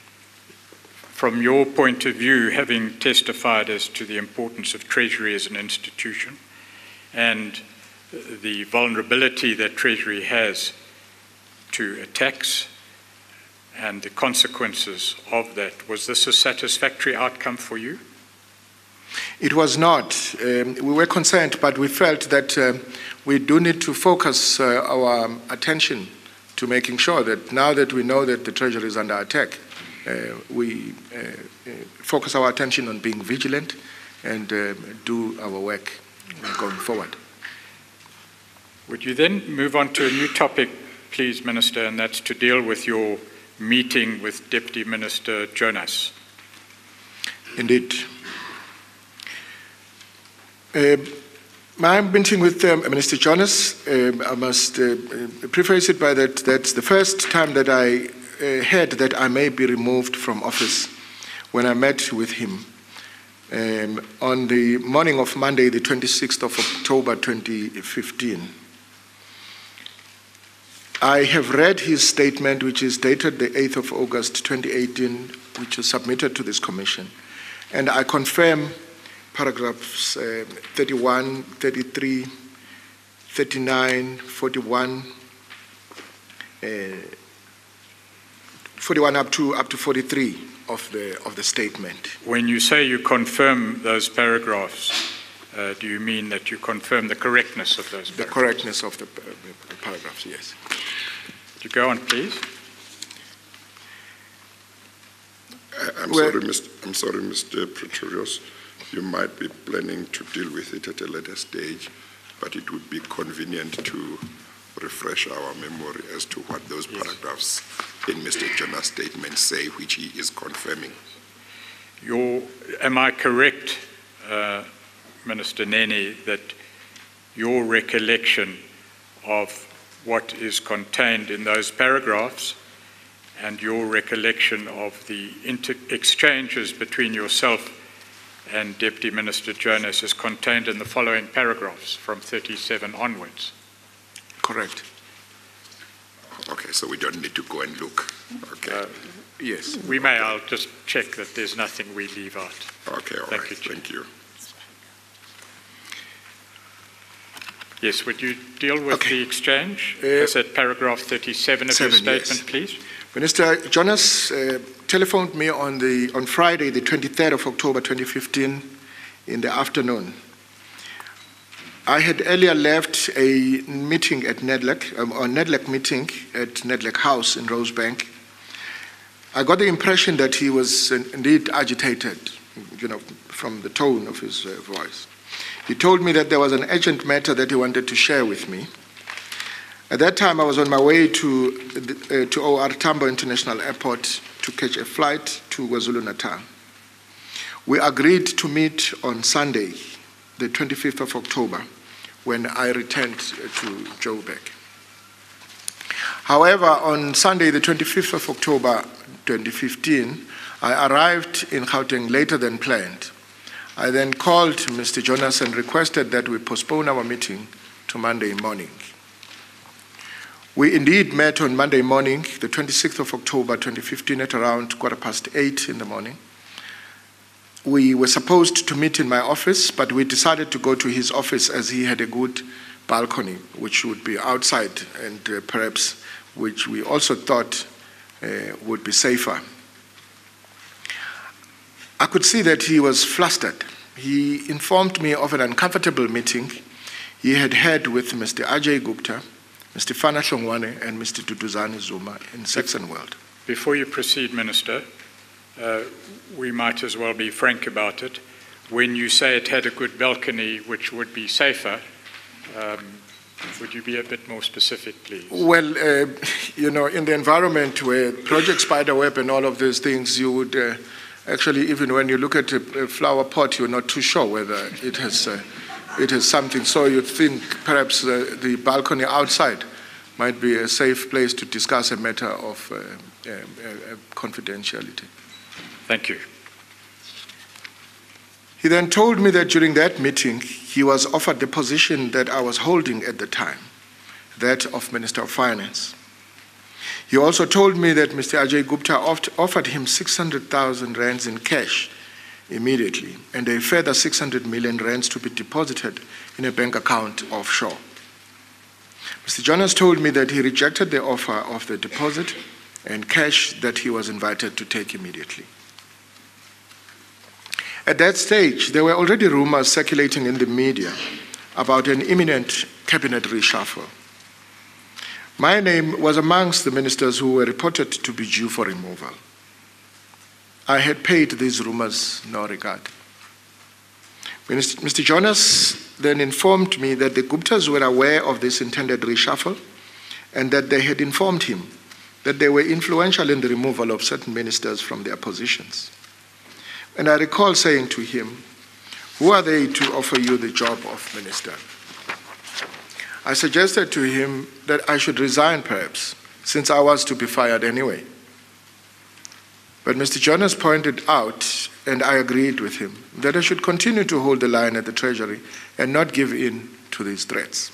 From your point of view, having testified as to the importance of Treasury as an institution and the vulnerability that Treasury has to attacks and the consequences of that, was this a satisfactory outcome for you? It was not. We were concerned, but we felt that we do need to focus our attention to making sure that now that we know that the Treasury is under attack, we focus our attention on being vigilant and do our work going forward. Would you then move on to a new topic, please, Minister, and that's to deal with your meeting with Deputy Minister Jonas? Indeed. My meeting with Minister Jonas, I must preface it by that that's the first time that I heard that I may be removed from office when I met with him on the morning of Monday, the 26th of October 2015. I have read his statement, which is dated the 8th of August 2018, which was submitted to this commission, and I confirm paragraphs 31, 33, 39, 41, 41 up to 43 of the statement. When you say you confirm those paragraphs, do you mean that you confirm the correctness of those paragraphs? The correctness of the paragraphs, yes. Would you go on, please? I'm sorry, Mr. Pretorius. You might be planning to deal with it at a later stage, but it would be convenient to refresh our memory as to what those paragraphs in Mr. Jonas' statement say, which he is confirming. Am I correct, Minister Nene, that your recollection of what is contained in those paragraphs and your recollection of the exchanges between yourself and Deputy Minister Jonas is contained in the following paragraphs from 37 onwards? Correct. Okay, so we don't need to go and look. Okay. Yes. We may. I'll just check that there's nothing we leave out. Okay, all right. Thank you. Yes, would you deal with the exchange? Is that paragraph 37 of your statement, yes. Please? Minister Jonas telephoned me on Friday, the 23rd of October 2015, in the afternoon. I had earlier left a meeting at NEDLAC meeting at NEDLAC House in Rosebank. I got the impression that he was indeed agitated, from the tone of his voice. He told me that there was an urgent matter that he wanted to share with me. At that time, I was on my way to OR Tambo International Airport to catch a flight to KwaZulu-Natal. We agreed to meet on Sunday, the 25th of October, when I returned to Joburg. However, on Sunday, the 25th of October 2015, I arrived in Gauteng later than planned. I then called Mr. Jonas and requested that we postpone our meeting to Monday morning. We indeed met on Monday morning, the 26th of October 2015, at around 8:15 in the morning. We were supposed to meet in my office, but we decided to go to his office as he had a good balcony, which would be outside and perhaps which we also thought would be safer. I could see that he was flustered. He informed me of an uncomfortable meeting he had had with Mr. Ajay Gupta, Mr. Fana Hlongwane, and Mr. Duduzane Zuma in Saxonwold. Before you proceed, Minister, we might as well be frank about it. When you say it had a good balcony, which would be safer, would you be a bit more specific, please? Well, you know, in the environment where Project Spiderweb and all of these things, you would actually, even when you look at a flower pot, you're not too sure whether it has something. So you think perhaps the balcony outside might be a safe place to discuss a matter of confidentiality. Thank you. He then told me that during that meeting, he was offered the position that I was holding at the time, that of Minister of Finance. He also told me that Mr. Ajay Gupta offered him 600,000 rands in cash immediately, and a further 600 million rands to be deposited in a bank account offshore. Mr. Jonas told me that he rejected the offer of the deposit and cash that he was invited to take immediately. At that stage, there were already rumors circulating in the media about an imminent cabinet reshuffle. My name was amongst the ministers who were reported to be due for removal. I had paid these rumors no regard. Mr. Jonas then informed me that the Guptas were aware of this intended reshuffle and that they had informed him that they were influential in the removal of certain ministers from their positions. And I recall saying to him, "Who are they to offer you the job of minister?" I suggested to him that I should resign perhaps, since I was to be fired anyway. But Mr. Jonas pointed out, and I agreed with him, that I should continue to hold the line at the Treasury and not give in to these threats.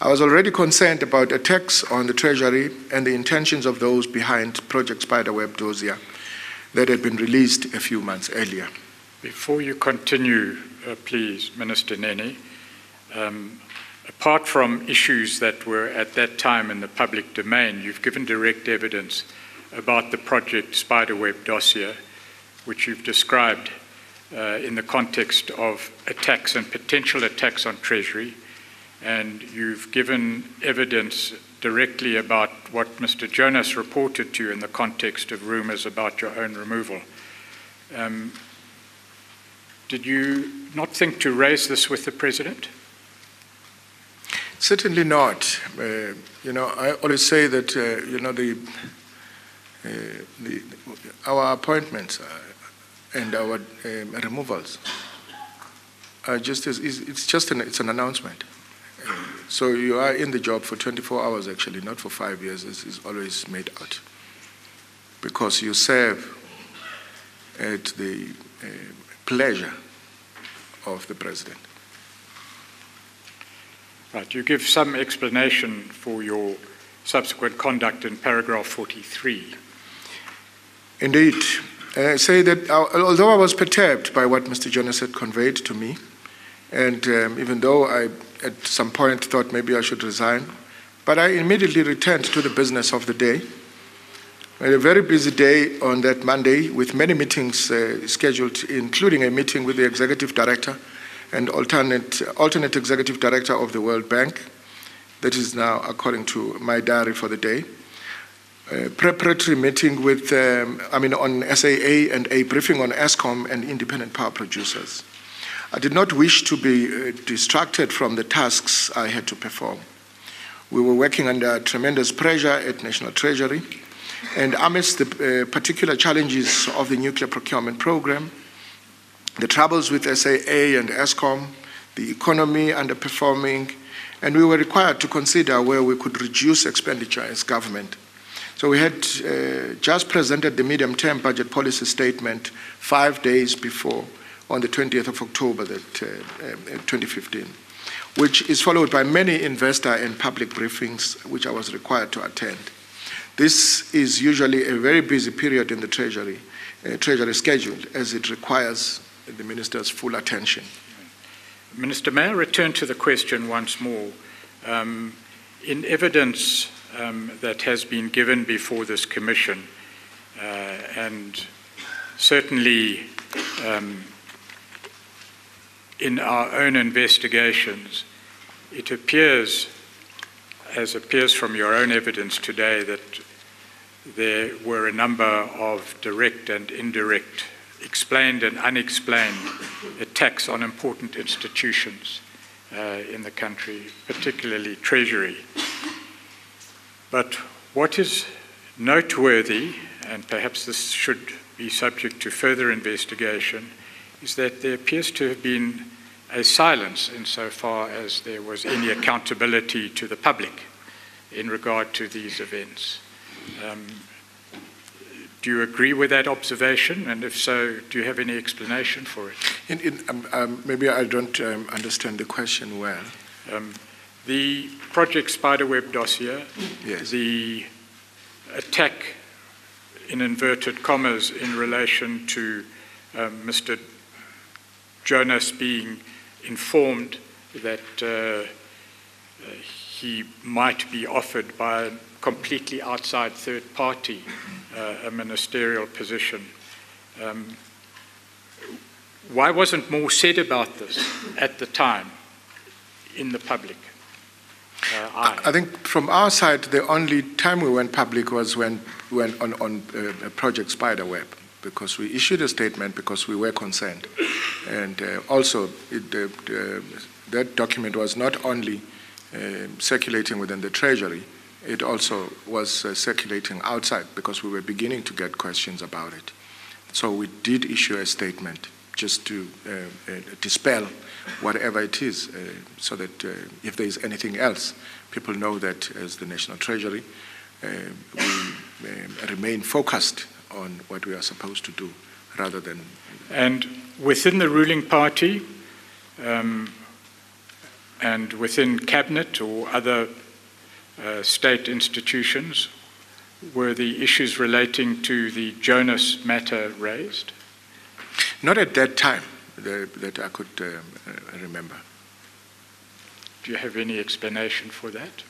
I was already concerned about attacks on the Treasury and the intentions of those behind Project Spiderweb dossier that had been released a few months earlier. Before you continue, please, Minister Nene, apart from issues that were at that time in the public domain, you've given direct evidence about the Project Spiderweb dossier, which you've described in the context of attacks and potential attacks on Treasury, and you've given evidence directly about what Mr. Jonas reported to you in the context of rumors about your own removal. Did you not think to raise this with the President? Certainly not. You know, I always say that you know, our appointments and our removals are just it's an announcement. So you are in the job for 24 hours, actually, not for 5 years. This is always made out, because you serve at the pleasure of the President. Right. You give some explanation for your subsequent conduct in paragraph 43. Indeed. I say that although I was perturbed by what Mr. Jonas had conveyed to me, and even though I at some point thought maybe I should resign, but I immediately returned to the business of the day. I had a very busy day on that Monday with many meetings scheduled, including a meeting with the Executive Director and alternate Executive Director of the World Bank. That is now according to my diary for the day. A preparatory meeting with, on SAA and a briefing on ESCOM and independent power producers. I did not wish to be distracted from the tasks I had to perform. We were working under tremendous pressure at National Treasury, and amidst the particular challenges of the nuclear procurement program, the troubles with SAA and ESCOM, the economy underperforming, and we were required to consider where we could reduce expenditure as government. So we had just presented the medium-term budget policy statement 5 days before, on the 20th of October 2015, which is followed by many investor and public briefings which I was required to attend. This is usually a very busy period in the Treasury schedule, as it requires the Minister's full attention. Minister, may I return to the question once more? In evidence that has been given before this Commission, and certainly in our own investigations, it appears, as appears from your own evidence today, that there were a number of direct and indirect, explained and unexplained attacks on important institutions in the country, particularly Treasury. But what is noteworthy, and perhaps this should be subject to further investigation, is that there appears to have been a silence insofar as there was any accountability to the public in regard to these events. Do you agree with that observation? And if so, do you have any explanation for it? Maybe I don't understand the question well. The Project Spiderweb dossier, Yes. the attack, in inverted commas, in relation to Mr. Jonas being informed that he might be offered by a completely outside third party a ministerial position. Why wasn't more said about this at the time in the public? I think from our side, the only time we went public was when on Project Spiderweb, because we issued a statement because we were concerned. And also, that document was not only circulating within the Treasury, it also was circulating outside because we were beginning to get questions about it. So we did issue a statement just to dispel whatever it is, so that if there is anything else, people know that as the National Treasury, we remain focused on what we are supposed to do rather than... And within the ruling party and within cabinet or other state institutions, were the issues relating to the Jonas matter raised? Not at that time that I could remember. Do you have any explanation for that?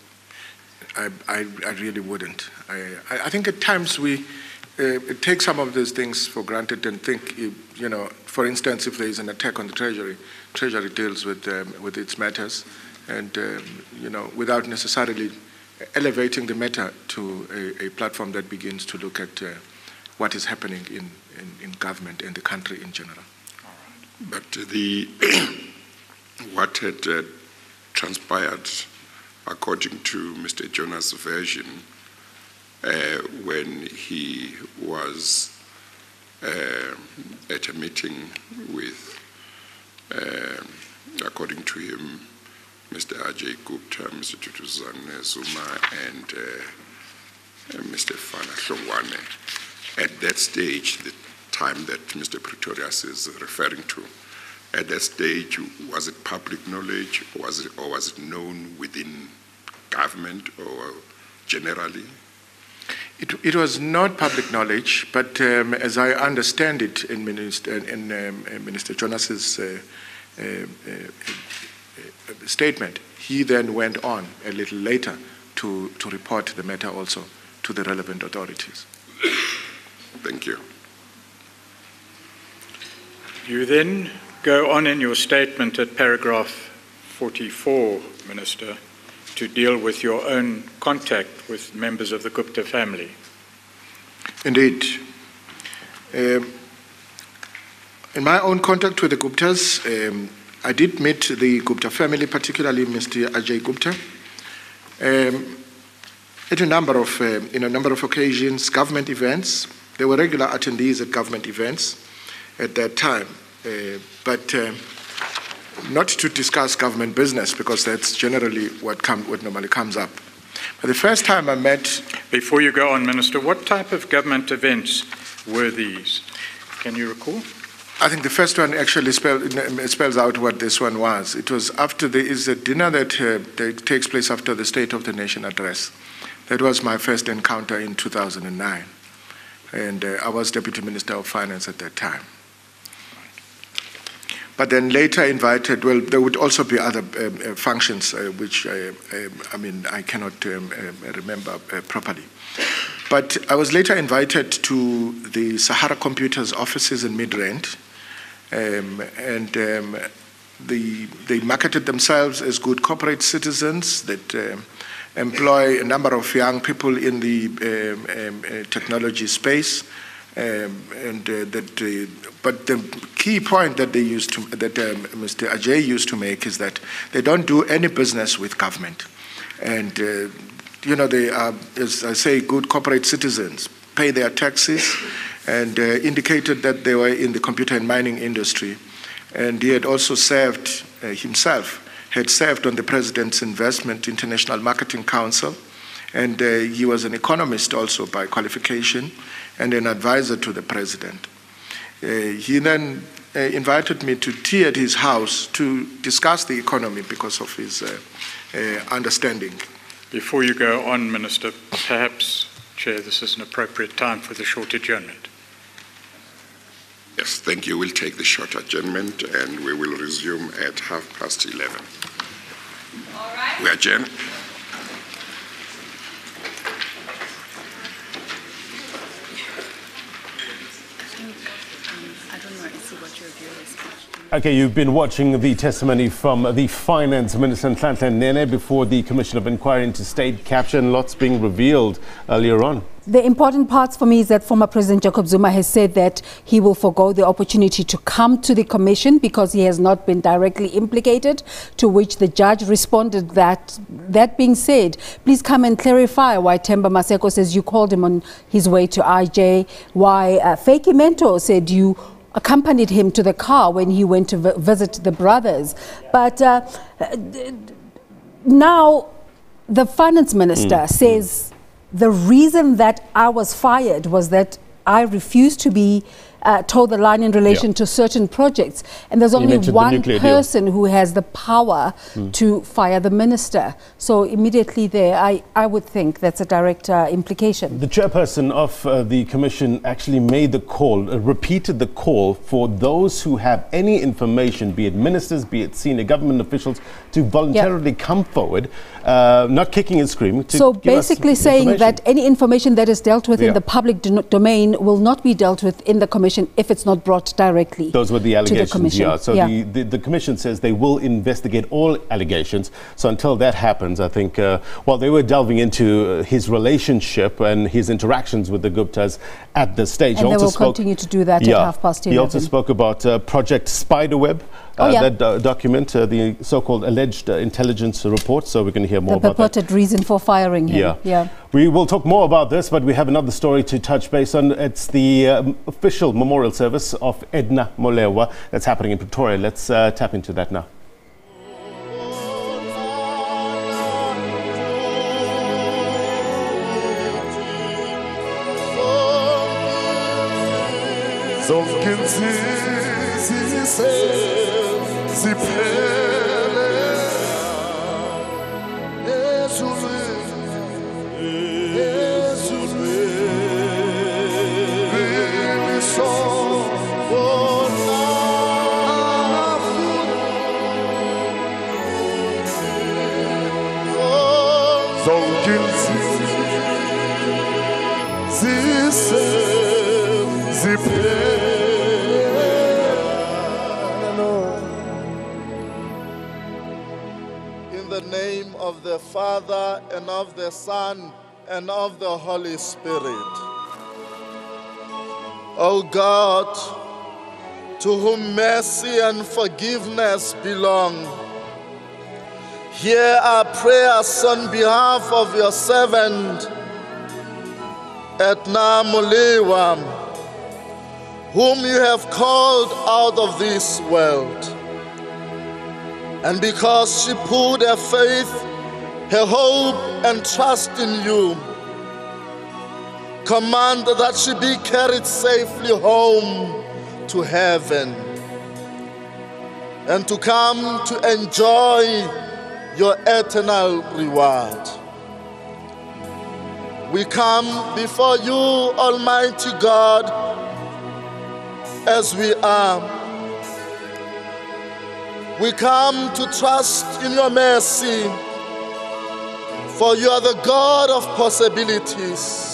I really wouldn't. I think at times we take some of these things for granted and think, for instance, if there is an attack on the Treasury deals with its matters, and without necessarily elevating the matter to a platform that begins to look at what is happening in government and the country in general. But what had transpired, according to Mr. Jonas' version, when he was at a meeting with, according to him, Mr. Ajay Gupta, Mr. Zuma, and Mr. Van Rooyen. At that stage, the time that Mr. Pretorius is referring to, at that stage, was it public knowledge, or was it known within government or generally? It was not public knowledge, but as I understand it in Minister Jonas's statement, he then went on a little later to report the matter also to the relevant authorities. Thank you. You then go on in your statement at paragraph 44, Minister, to deal with your own contact with members of the Gupta family. Indeed. In my own contact with the Guptas, I did meet the Gupta family, particularly Mr. Ajay Gupta. At a number of occasions, government events. They were regular attendees at government events at that time, but not to discuss government business, because that's generally what normally comes up. But the first time I met... Before you go on, Minister, what type of government events were these? Can you recall? I think the first one actually spells out what this one was. It was after is a dinner that takes place after the State of the Nation address. That was my first encounter in 2009. And I was Deputy Minister of Finance at that time. But then later invited, well, there would also be other functions, which I cannot remember properly. But I was later invited to the Sahara Computers offices in Midrand, and they marketed themselves as good corporate citizens that employ a number of young people in the technology space. But the key point that Mr. Ajay used to make is that they don't do any business with government. And, they are, as I say, good corporate citizens, pay their taxes, and indicated that they were in the computer and mining industry. And he had also served, had served on the President's Investment International Marketing Council, and he was an economist also by qualification and an advisor to the President. He then invited me to tea at his house to discuss the economy because of his understanding. Before you go on, Minister, perhaps, Chair, this is an appropriate time for the short adjournment. Yes, thank you. We'll take the short adjournment and we will resume at 11:30. All right. We adjourn. Okay, you've been watching the testimony from the Finance Minister Nene before the Commission of Inquiry into State Capture, and lots being revealed earlier on. The important parts for me is that former President Jacob Zuma has said that he will forgo the opportunity to come to the Commission because he has not been directly implicated, to which the judge responded that being said, please come and clarify why Themba Maseko says you called him on his way to IJ, why Feki Mentor said you accompanied him to the car when he went to visit the brothers. But now the Finance Minister says the reason that I was fired was that I refused to be told the line in relation to certain projects. And there's only one person who has the power to fire the minister. So immediately there, I would think that's a direct implication. The chairperson of the commission actually made the call, repeated the call for those who have any information, be it ministers, be it senior government officials, to voluntarily come forward, not kicking and screaming. So basically saying that any information that is dealt with in the public domain will not be dealt with in the commission if it's not brought directly. Those were the allegations, to the commission. So the commission says they will investigate all allegations. So until that happens, I think, while they were delving into his relationship and his interactions with the Guptas at this stage. And they will continue to do that at 11:30. He also spoke about Project Spiderweb, that document, the so-called alleged intelligence report. So we're going to hear more about that. The purported reason for firing him. We will talk more about this, but we have another story to touch base on. It's the official memorial service of Edna Molewa that's happening in Pretoria. Let's tap into that now. In the name of the Father, and of the Son, and of the Holy Spirit. O God, to whom mercy and forgiveness belong. Hear our prayers on behalf of your servant, Edna Molewa, whom you have called out of this world. And because she put her faith, her hope, and trust in you, command that she be carried safely home to heaven and to come to enjoy your eternal reward. We come before you, Almighty God, as we are. We come to trust in your mercy, for you are the God of possibilities.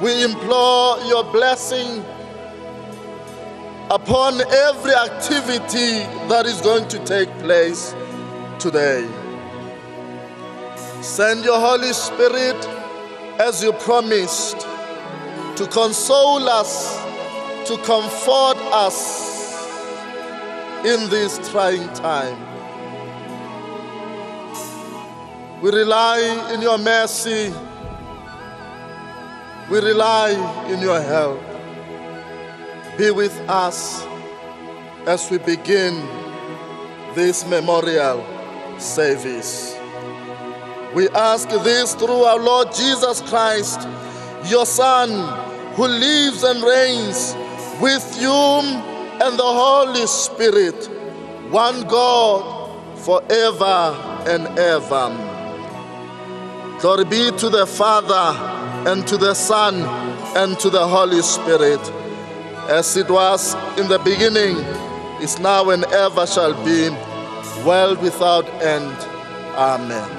We implore your blessing upon every activity that is going to take place today. Send your Holy Spirit, as you promised, to console us, to comfort us in this trying time. We rely in your mercy. We rely in your help. Be with us as we begin this memorial service. We ask this through our Lord Jesus Christ, your Son, who lives and reigns with you and the Holy Spirit, one God, forever and ever. Glory be to the Father, and to the Son, and to the Holy Spirit, as it was in the beginning, is now, and ever shall be, world without end. Amen.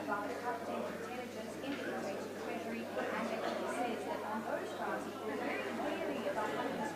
about corrupting intelligence in the Treasury, and it says that on those grounds, very clearly about how this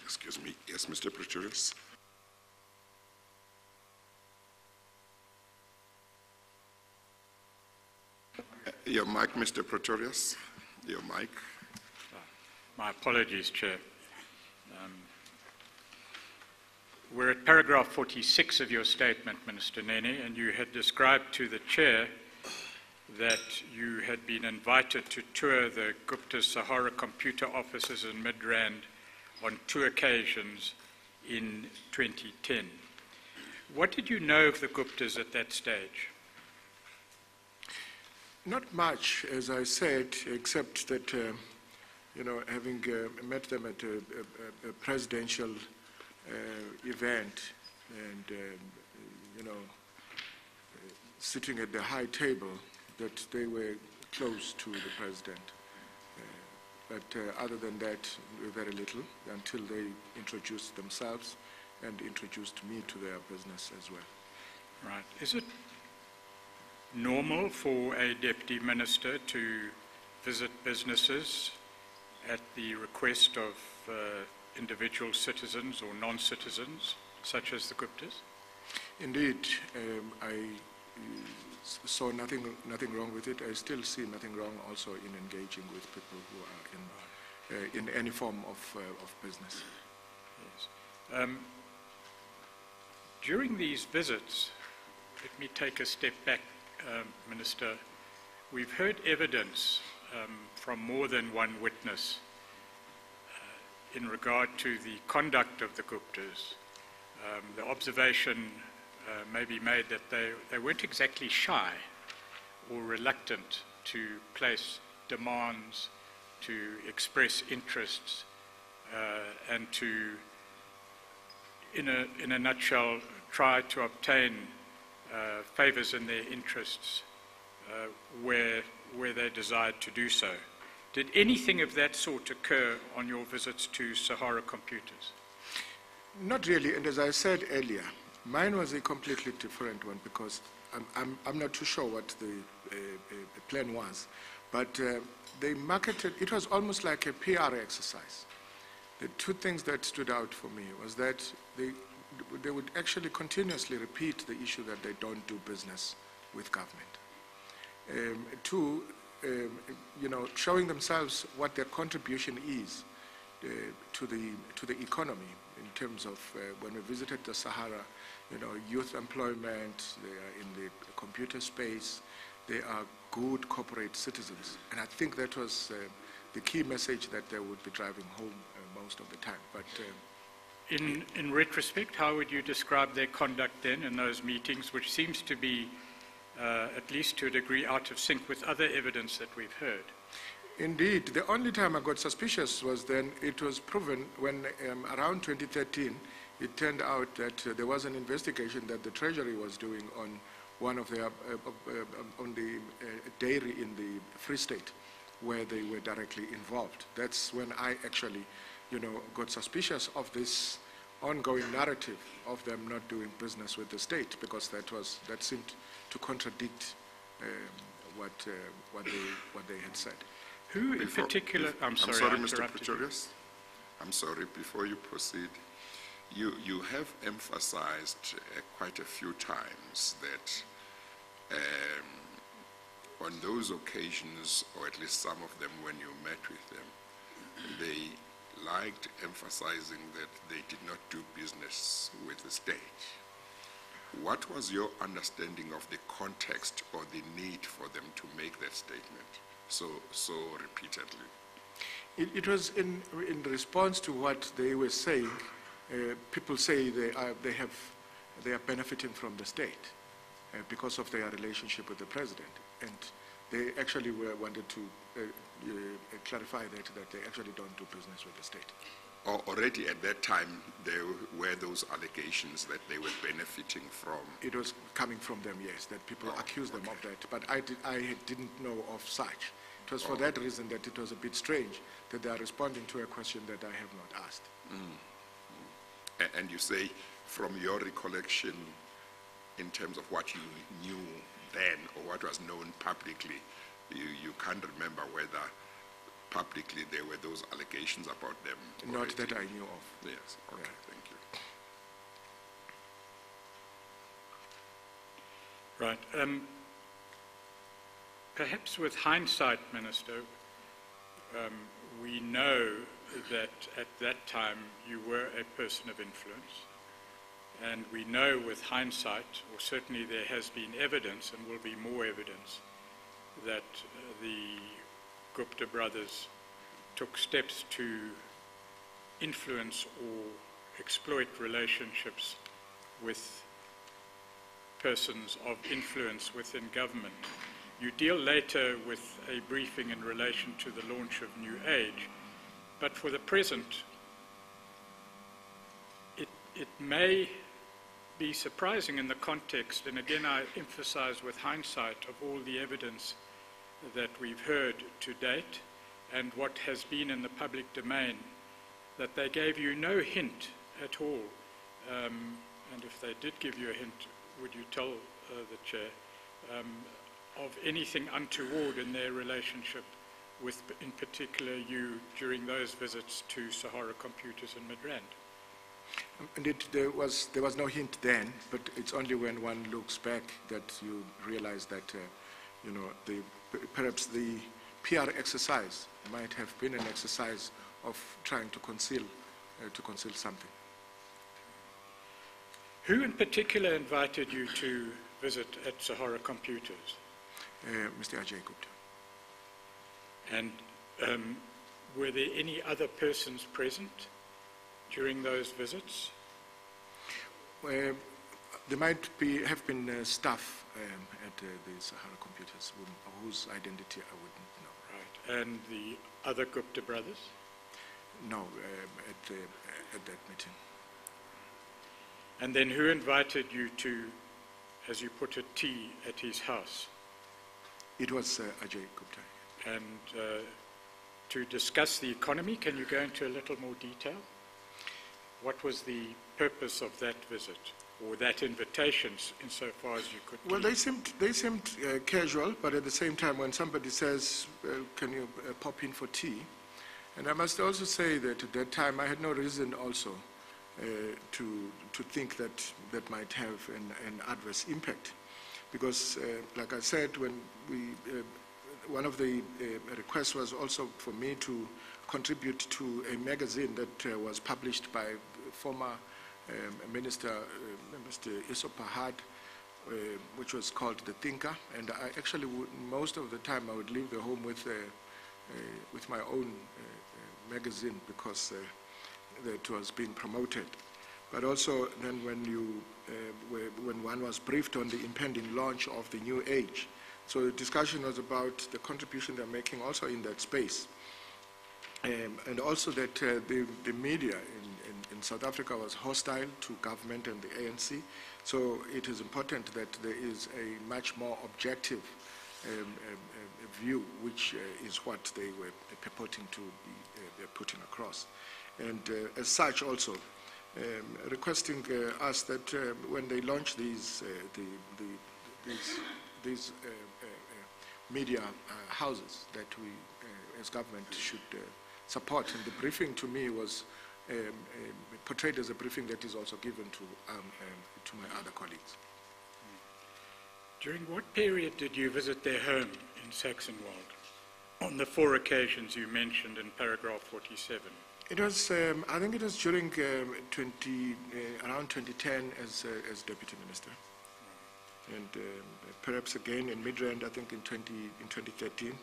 Excuse me. Yes, Mr. Pretorius. Your mic, Mr. Pretorius. Your mic. My apologies, Chair. We're at paragraph 46 of your statement, Minister Nene, and you had described to the Chair that you had been invited to tour the Gupta Sahara computer offices in Midrand on 2 occasions in 2010. What did you know of the Guptas at that stage? Not much, as I said, except that, having met them at a presidential event and, sitting at the high table, that they were close to the president. But other than that, very little, until they introduced themselves and introduced me to their business as well. Right. Is it normal for a deputy minister to visit businesses at the request of individual citizens or non-citizens, such as the Guptas? Indeed, I saw nothing wrong with it. I still see nothing wrong also in engaging with people who are in any form of business. Yes. During these visits, let me take a step back, Minister. We've heard evidence from more than one witness in regard to the conduct of the Guptas. The observation may be made that they weren't exactly shy or reluctant to place demands, to express interests, and to, in a nutshell, try to obtain favors in their interests where they desired to do so. Did anything of that sort occur on your visits to Sahara Computers? Not really, and as I said earlier, mine was a completely different one because I'm not too sure what the plan was, but they marketed, it was almost like a PR exercise. The two things that stood out for me was that they would actually continuously repeat the issue that they don't do business with government. Two, showing themselves what their contribution is to the economy in terms of when we visited the Sahara, youth employment, they are in the computer space, they are good corporate citizens. And I think that was the key message that they would be driving home most of the time. But in retrospect, how would you describe their conduct then in those meetings, which seems to be, at least to a degree, out of sync with other evidence that we've heard? Indeed, the only time I got suspicious was then it was proven when around 2013, it turned out that there was an investigation that the Treasury was doing on one of their, on the dairy in the Free State, where they were directly involved. That's when I actually, got suspicious of this ongoing narrative of them not doing business with the state, because that seemed to contradict what they had said. Who in particular? I'm sorry, Mr. Pretorius. I'm sorry. Before you proceed, you have emphasized quite a few times that on those occasions, or at least some of them when you met with them, they liked emphasizing that they did not do business with the state. What was your understanding of the context or the need for them to make that statement so repeatedly? It was in response to what they were saying. People say they are benefiting from the state because of their relationship with the president, and they actually wanted to clarify that they actually don't do business with the state. Already at that time, there were those allegations that they were benefiting from. It was coming from them, yes, that people accused them of that, but I didn't know of such. It was for that reason that it was a bit strange that they are responding to a question that I have not asked. And you say, from your recollection, in terms of what you knew then or what was known publicly, you can't remember whether publicly there were those allegations about them? Not that I knew of. Yes, okay, Yeah. thank you. Right. Perhaps with hindsight, Minister, we know that at that time you were a person of influence, and we know with hindsight, or certainly there has been evidence and will be more evidence, that the Gupta brothers took steps to influence or exploit relationships with persons of influence within government. You deal later with a briefing in relation to the launch of New Age, but for the present, it may be surprising in the context, and again I emphasize with hindsight, of all the evidence that we've heard to date and what has been in the public domain, that they gave you no hint at all. And if they did give you a hint, would you tell the Chair, of anything untoward in their relationship with, in particular, you during those visits to Sahara Computers in Midrand? Indeed, there was no hint then, but it's only when one looks back that you realize that, perhaps the PR exercise might have been an exercise of trying to conceal something. Who in particular invited you to visit at Sahara Computers? Mr. Ajay Gupta. And were there any other persons present during those visits? There might have been staff at the Sahara Computers whose identity I wouldn't know. Right. And the other Gupta brothers? No, at that meeting. And then who invited you to, as you put it, tea at his house? It was Ajay Gupta. And to discuss the economy, can you go into a little more detail? What was the purpose of that visit, or that invitation, insofar as you could? Well, they seemed casual, but at the same time, when somebody says, "Can you pop in for tea?" and I must also say that at that time I had no reason also to think that might have an adverse impact, because, like I said, when one of the requests was also for me to contribute to a magazine that was published by former Minister Mr. Isopahad, which was called The Thinker, and I actually would, most of the time I would leave the home with my own magazine, because that was being promoted. But also then when one was briefed on the impending launch of the New Age, So the discussion was about the contribution they're making also in that space. And also that the media in South Africa was hostile to government and the ANC. So it is important that there is a much more objective view, which is what they were purporting to be putting across. And as such also, requesting us that when they launch these media houses that we as government should support. And the briefing to me was portrayed as a briefing that is also given to my other colleagues. During what period did you visit their home in Saxonwold? On the 4 occasions you mentioned in paragraph 47. It was, I think it was during around 2010 as Deputy Minister. And perhaps again in Midrand, I think in 2013.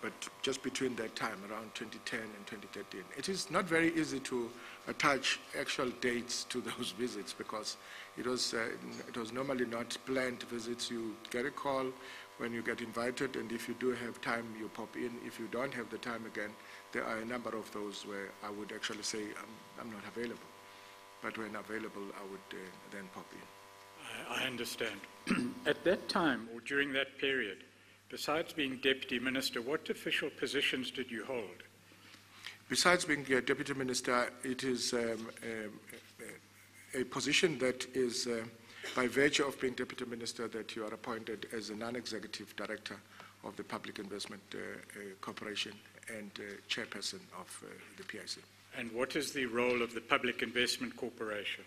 But just between that time, around 2010 and 2013. It is not very easy to attach actual dates to those visits because it was normally not planned visits. You get a call when you get invited, and if you do have time, you pop in. If you don't have the time again, there are a number of those where I would actually say, I'm not available. But when available, I would then pop in. I understand. At that time, or during that period, besides being Deputy Minister, what official positions did you hold? Besides being Deputy Minister, it is a position that is, by virtue of being Deputy Minister, that you are appointed as a non-executive director of the Public Investment Corporation and chairperson of the PIC. And what is the role of the Public Investment Corporation?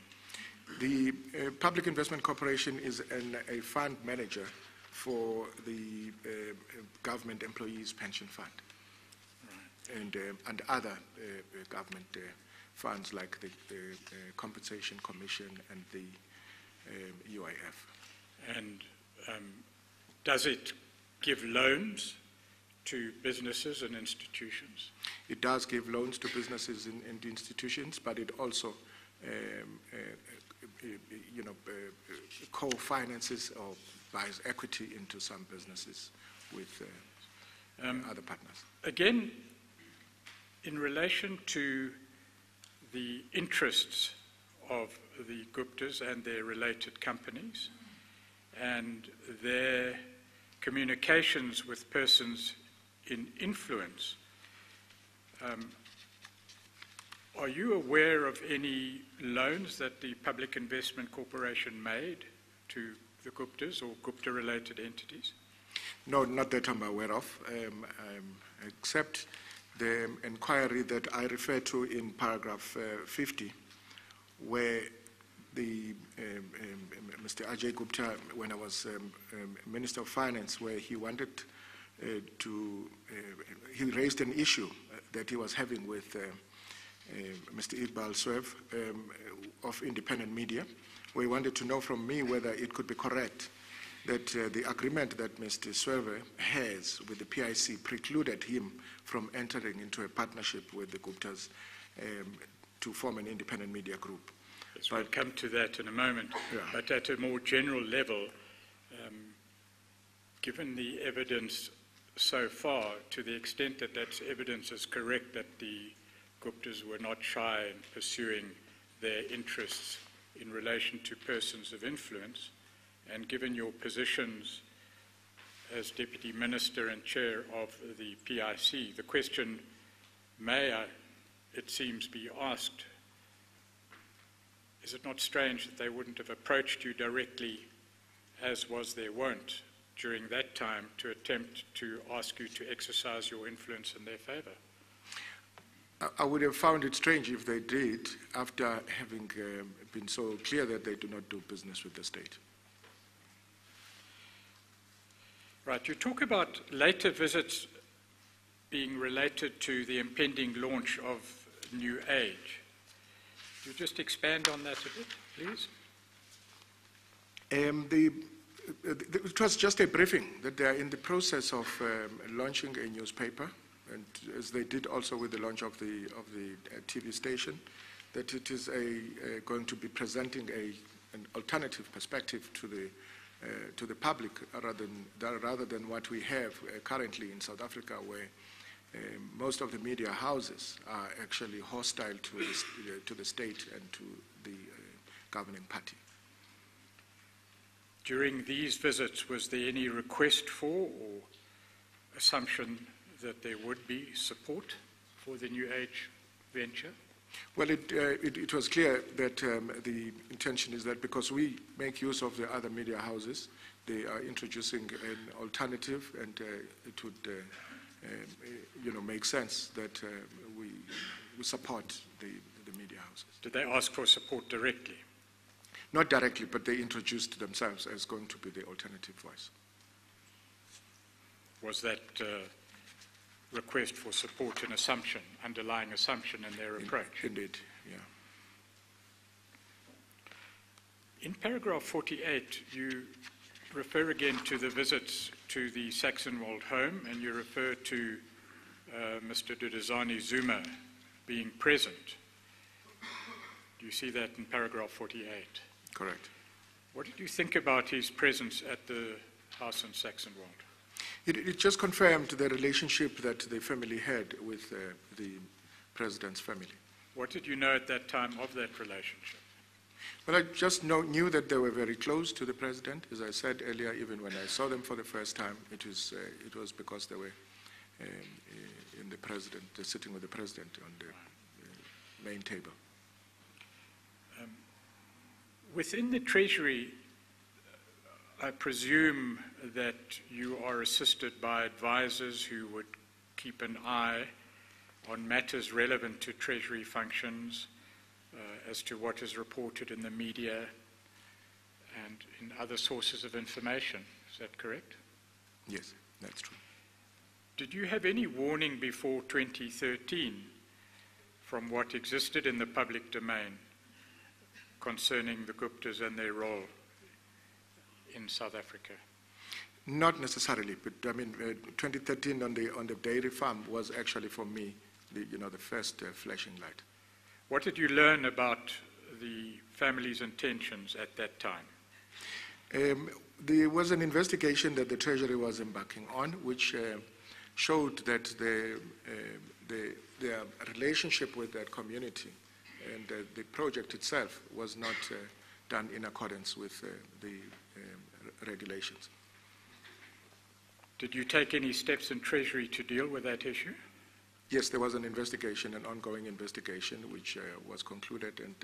The Public Investment Corporation is a fund manager for the government employees pension fund, right. And other government funds like the Compensation Commission and the UIF. And does it give loans to businesses and institutions? It does give loans to businesses and institutions, but it also co-finances or buys equity into some businesses with other partners. Again, in relation to the interests of the Guptas and their related companies and their communications with persons in influence, are you aware of any loans that the Public Investment Corporation made to the Guptas or Gupta-related entities? No, not that I'm aware of, except the inquiry that I refer to in paragraph 50, where the Mr. Ajay Gupta, when I was Minister of Finance, where he wanted he raised an issue that he was having with Mr. Iqbal Swev of Independent Media, where he wanted to know from me whether it could be correct that the agreement that Mr. Swev has with the PIC precluded him from entering into a partnership with the Guptas to form an independent media group. Yes, we'll come to that in a moment. Yeah. But at a more general level, given the evidence so far, to the extent that that evidence is correct, that the Guptas were not shy in pursuing their interests in relation to persons of influence, and given your positions as Deputy Minister and Chair of the PIC, the question may, it seems, be asked, is it not strange that they wouldn't have approached you directly, as was their wont during that time, to attempt to ask you to exercise your influence in their favor? I would have found it strange if they did, after having been so clear that they do not do business with the state. Right, you talk about later visits being related to the impending launch of New Age. Could you just expand on that a bit, please? It was just a briefing that they are in the process of launching a newspaper, and as they did also with the launch of the TV station, that it is going to be presenting an alternative perspective to the to the public rather than what we have currently in South Africa, where most of the media houses are actually hostile to the state and to the governing party. During these visits, was there any request for or assumption that there would be support for the New Age venture? Well, it was clear that the intention is that because we make use of the other media houses, they are introducing an alternative, and it would make sense that we support the media houses. Did they ask for support directly? Not directly, but they introduced themselves as going to be the alternative voice. Was that request for support an assumption, underlying assumption in their approach? Indeed, yeah. In paragraph 48, you refer again to the visits to the Saxonwold home, and you refer to Mr. Duduzane Zuma being present. Do you see that in paragraph 48? Correct. What did you think about his presence at the house in Saxonwold? It just confirmed the relationship that the family had with the president's family. What did you know at that time of that relationship? Well, I just knew that they were very close to the president. As I said earlier, even when I saw them for the first time, it was because they were sitting with the president on the main table. Within the Treasury, I presume that you are assisted by advisors who would keep an eye on matters relevant to Treasury functions as to what is reported in the media and in other sources of information. Is that correct? Yes, that's true. Did you have any warning before 2013 from what existed in the public domain concerning the Guptas and their role in South Africa? Not necessarily, but I mean, 2013 on the dairy farm was actually for me, the first flashing light. What did you learn about the family's intentions at that time? There was an investigation that the Treasury was embarking on, which showed that their relationship with that community and the project itself was not done in accordance with the regulations. Did you take any steps in Treasury to deal with that issue? Yes, there was an investigation, an ongoing investigation, which was concluded and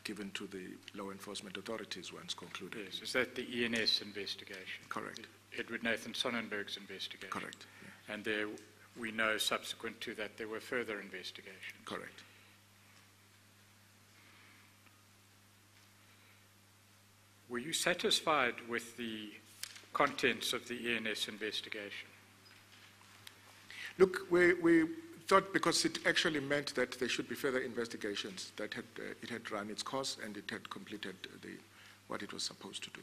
given to the law enforcement authorities once concluded. Yes, is that the ENS investigation? Correct. Edward Nathan Sonnenberg's investigation? Correct. Yeah. And there, we know subsequent to that there were further investigations? Correct. Were you satisfied with the contents of the ENS investigation? Look, we thought, because it actually meant that there should be further investigations, that it had run its course and it had completed what it was supposed to do.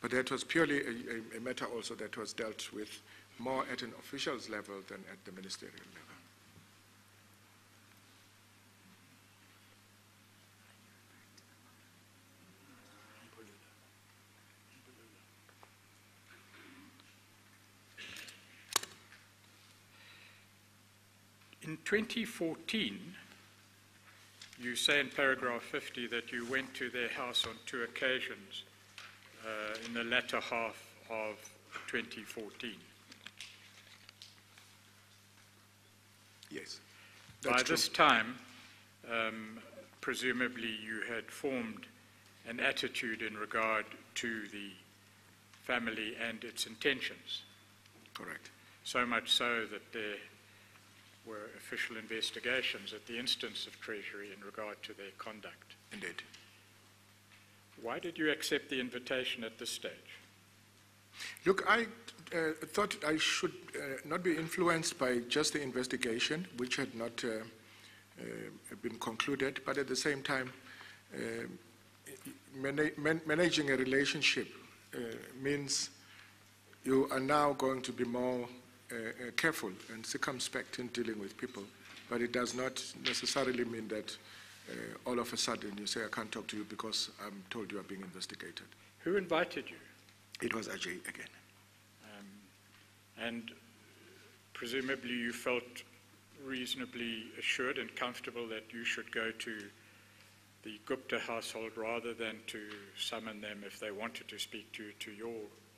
But that was purely a matter also that was dealt with more at an official's level than at the ministerial level. In 2014, you say in paragraph 50 that you went to their house on 2 occasions in the latter half of 2014. Yes. By this time, presumably you had formed an attitude in regard to the family and its intentions. Correct. So much so that there were official investigations at the instance of Treasury in regard to their conduct. Indeed. Why did you accept the invitation at this stage? Look, I thought I should not be influenced by just the investigation, which had not been concluded, but at the same time, managing a relationship means you are now going to be more careful and circumspect in dealing with people, but it does not necessarily mean that all of a sudden you say, I can't talk to you because I'm told you are being investigated. Who invited you? It was Ajay again. And presumably you felt reasonably assured and comfortable that you should go to the Gupta household rather than to summon them if they wanted to speak to your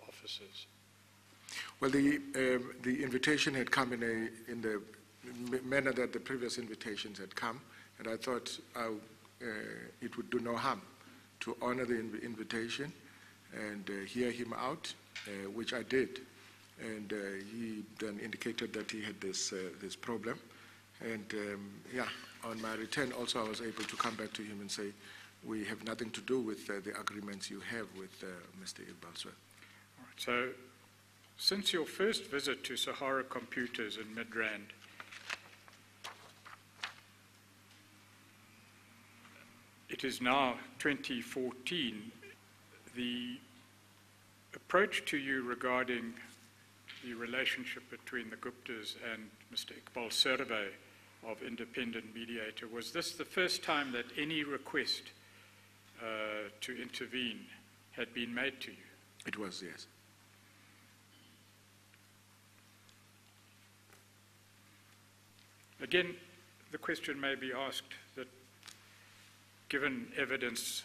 officers. Well, the invitation had come in the manner that the previous invitations had come, and I thought it would do no harm to honor the invitation and hear him out, which I did. And he then indicated that he had this problem. And on my return also I was able to come back to him and say, we have nothing to do with the agreements you have with Mr. Iqbal Swet. All right, so since your first visit to Sahara Computers in Midrand, it is now 2014, the approach to you regarding the relationship between the Guptas and Mr. Iqbal Survey of independent mediator, was this the first time that any request to intervene had been made to you? It was, yes. Again, the question may be asked that given evidence,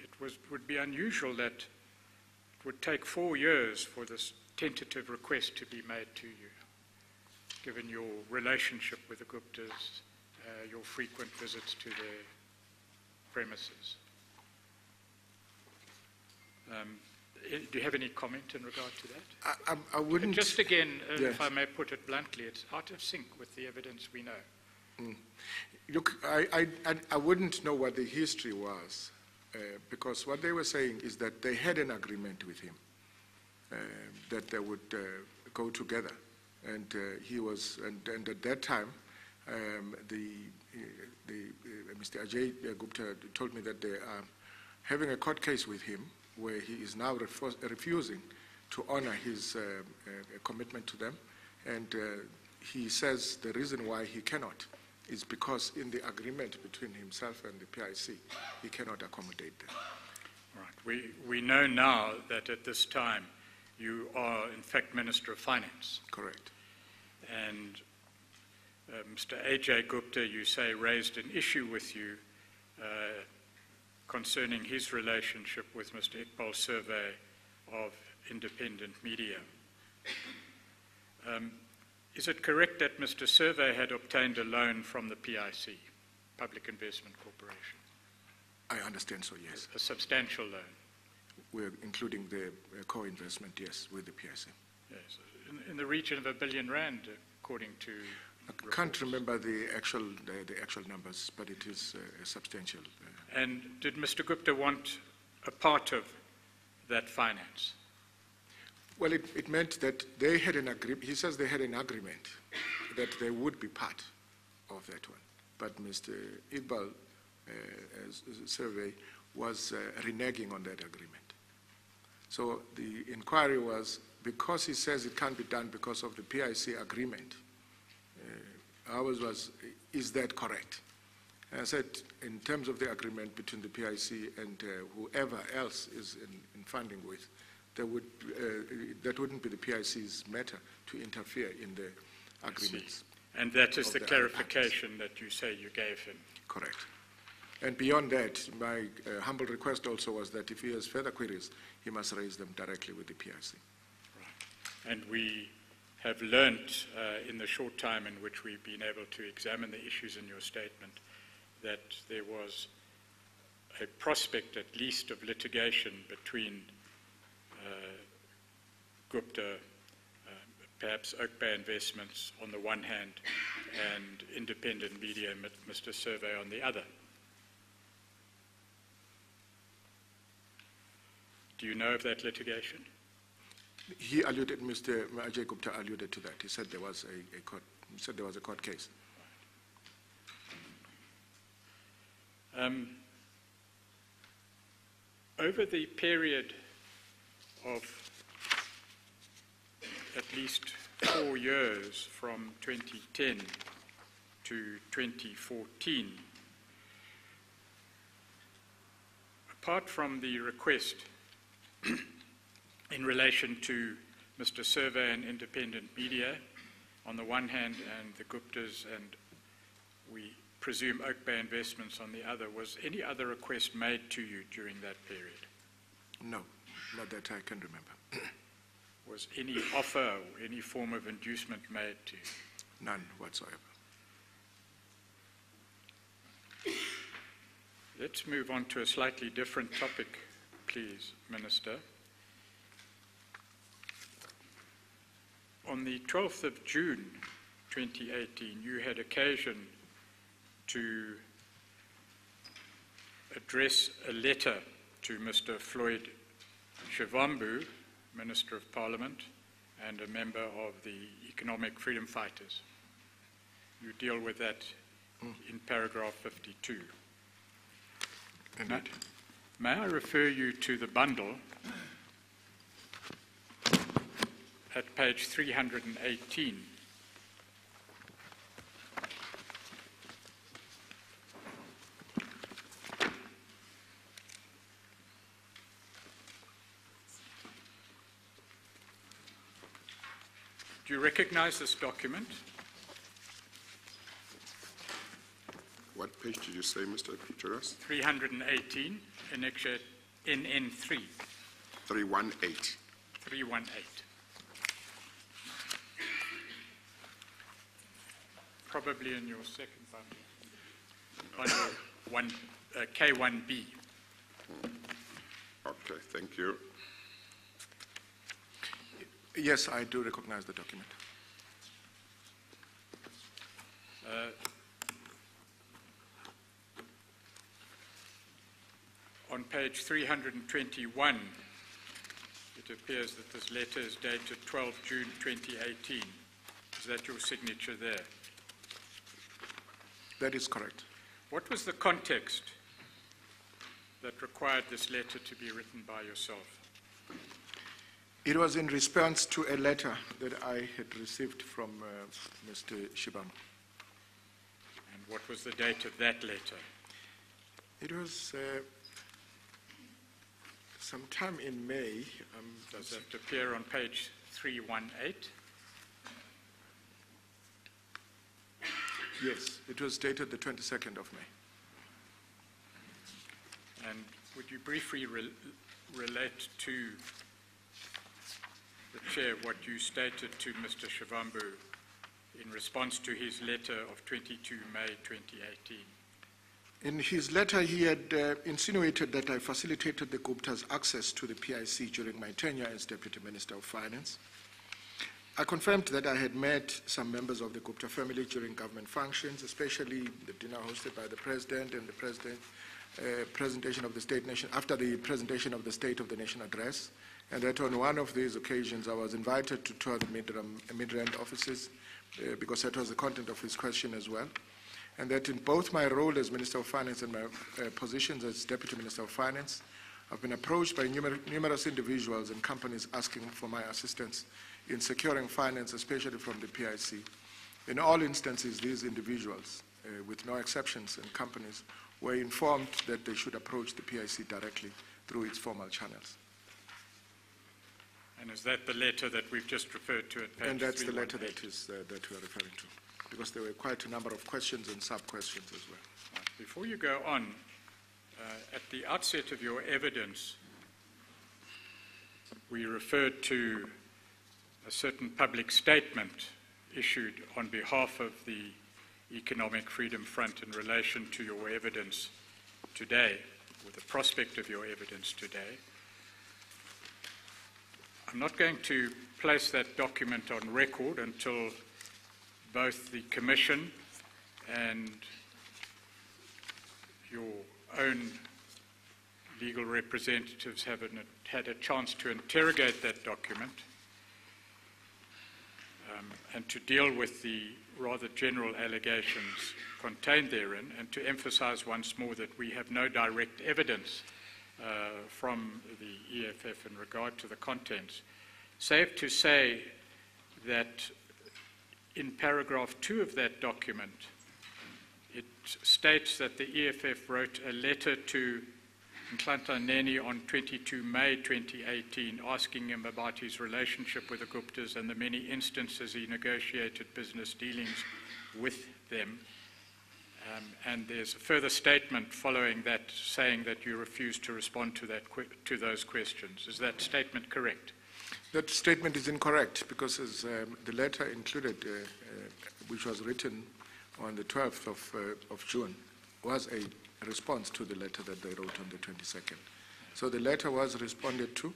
it would be unusual that it would take 4 years for this tentative request to be made to you, given your relationship with the Guptas, your frequent visits to their premises. Do you have any comment in regard to that? I wouldn't... Just again, yes. if I may put it bluntly, it's out of sync with the evidence we know. Look, I wouldn't know what the history was, because what they were saying is that they had an agreement with him, that they would go together. And he was, and at that time, Mr. Ajay Gupta told me that they are having a court case with him where he is now refusing to honor his commitment to them. And he says the reason why he cannot is because in the agreement between himself and the PIC, he cannot accommodate them. Right. We know now that at this time you are, in fact, Minister of Finance. Correct. And Mr. Ajay Gupta, you say, raised an issue with you concerning his relationship with Mr. Iqbal Survey of independent media. Is it correct that Mr. Survey had obtained a loan from the PIC, Public Investment Corporation? I understand so, yes. A substantial loan? We're including the co-investment, yes, with the PIC. Yes, in the region of R1 billion, according to... I can't remember the actual numbers, but it is substantial. And did Mr. Gupta want a part of that finance? Well, it meant that they had an agreement. He says they had an agreement that they would be part of that one. But Mr. Iqbal Survey was reneging on that agreement. So the inquiry was, because he says it can't be done because of the PIC agreement, ours was, is that correct? And I said, in terms of the agreement between the PIC and whoever else is in funding with, that wouldn't be the PIC's matter to interfere in the agreements. And that is the clarification that you say you gave him? Correct. And beyond that, my humble request also was that if he has further queries, he must raise them directly with the PIC. Right. And we have learnt in the short time in which we've been able to examine the issues in your statement that there was a prospect, at least, of litigation between Gupta, perhaps Oak Bay Investments on the one hand, and independent media, Mr. Survey, on the other. Do you know of that litigation? He alluded, Mr. Ajay Gupta alluded to that. He said there was a court. He said there was a court case. Over the period of at least 4 years, from 2010 to 2014, apart from the request in relation to Mr. Survey and Independent Media on the one hand and the Guptas and we presume Oak Bay Investments on the other, was any other request made to you during that period? No, not that I can remember. Was any offer or any form of inducement made to you? None whatsoever. Let's move on to a slightly different topic, please, Minister. On the 12th of June 2018, you had occasion to address a letter to Mr. Floyd Shivambu, Minister of Parliament and a member of the Economic Freedom Fighters. You deal with that in paragraph 52. Indeed. May I refer you to the bundle at page 318. Do you recognize this document? What page did you say, Mr. Juras? 318, annexure NN3. 318. 318. Probably in your second bundle. Bundle K1B. Okay, thank you. Yes, I do recognize the document. On page 321, it appears that this letter is dated 12 June 2018. Is that your signature there? That is correct. What was the context that required this letter to be written by yourself? It was in response to a letter that I had received from Mr. Shibam. And what was the date of that letter? It was sometime in May. Does that appear on page 318? Yes, it was dated the 22nd of May. And would you briefly relate to the Chair what you stated to Mr. Shivambu in response to his letter of 22 May 2018? In his letter, he had insinuated that I facilitated the Guptas' access to the PIC during my tenure as Deputy Minister of Finance. I confirmed that I had met some members of the Gupta family during government functions, especially the dinner hosted by the President and the presentation of the State Nation, after the presentation of the State of the Nation address, and that on one of these occasions I was invited to tour the mid-rand offices because that was the content of his question as well, and that in both my role as Minister of Finance and my positions as Deputy Minister of Finance, I've been approached by numerous individuals and companies asking for my assistance in securing finance, especially from the PIC. In all instances, these individuals, with no exceptions, and companies were informed that they should approach the PIC directly through its formal channels. And is that the letter that we've just referred to at page 318? And that's the letter that we are referring to, because there were quite a number of questions and sub-questions as well. Right. Before you go on, at the outset of your evidence, we referred to a certain public statement issued on behalf of the Economic Freedom Front in relation to your evidence today, or the prospect of your evidence today. I'm not going to place that document on record until both the Commission and your own legal representatives have had a chance to interrogate that document and to deal with the rather general allegations contained therein, and to emphasize once more that we have no direct evidence from the EFF in regard to the contents. Safe to say that in paragraph 2 of that document, it states that the EFF wrote a letter to Nhlanhla Nene on 22 May 2018, asking him about his relationship with the Guptas and the many instances he negotiated business dealings with them. And there's a further statement following that saying that you refused to respond to those questions. Is that statement correct? That statement is incorrect because as, the letter included, which was written on the 12th of June, was a response to the letter that they wrote on the 22nd. So the letter was responded to.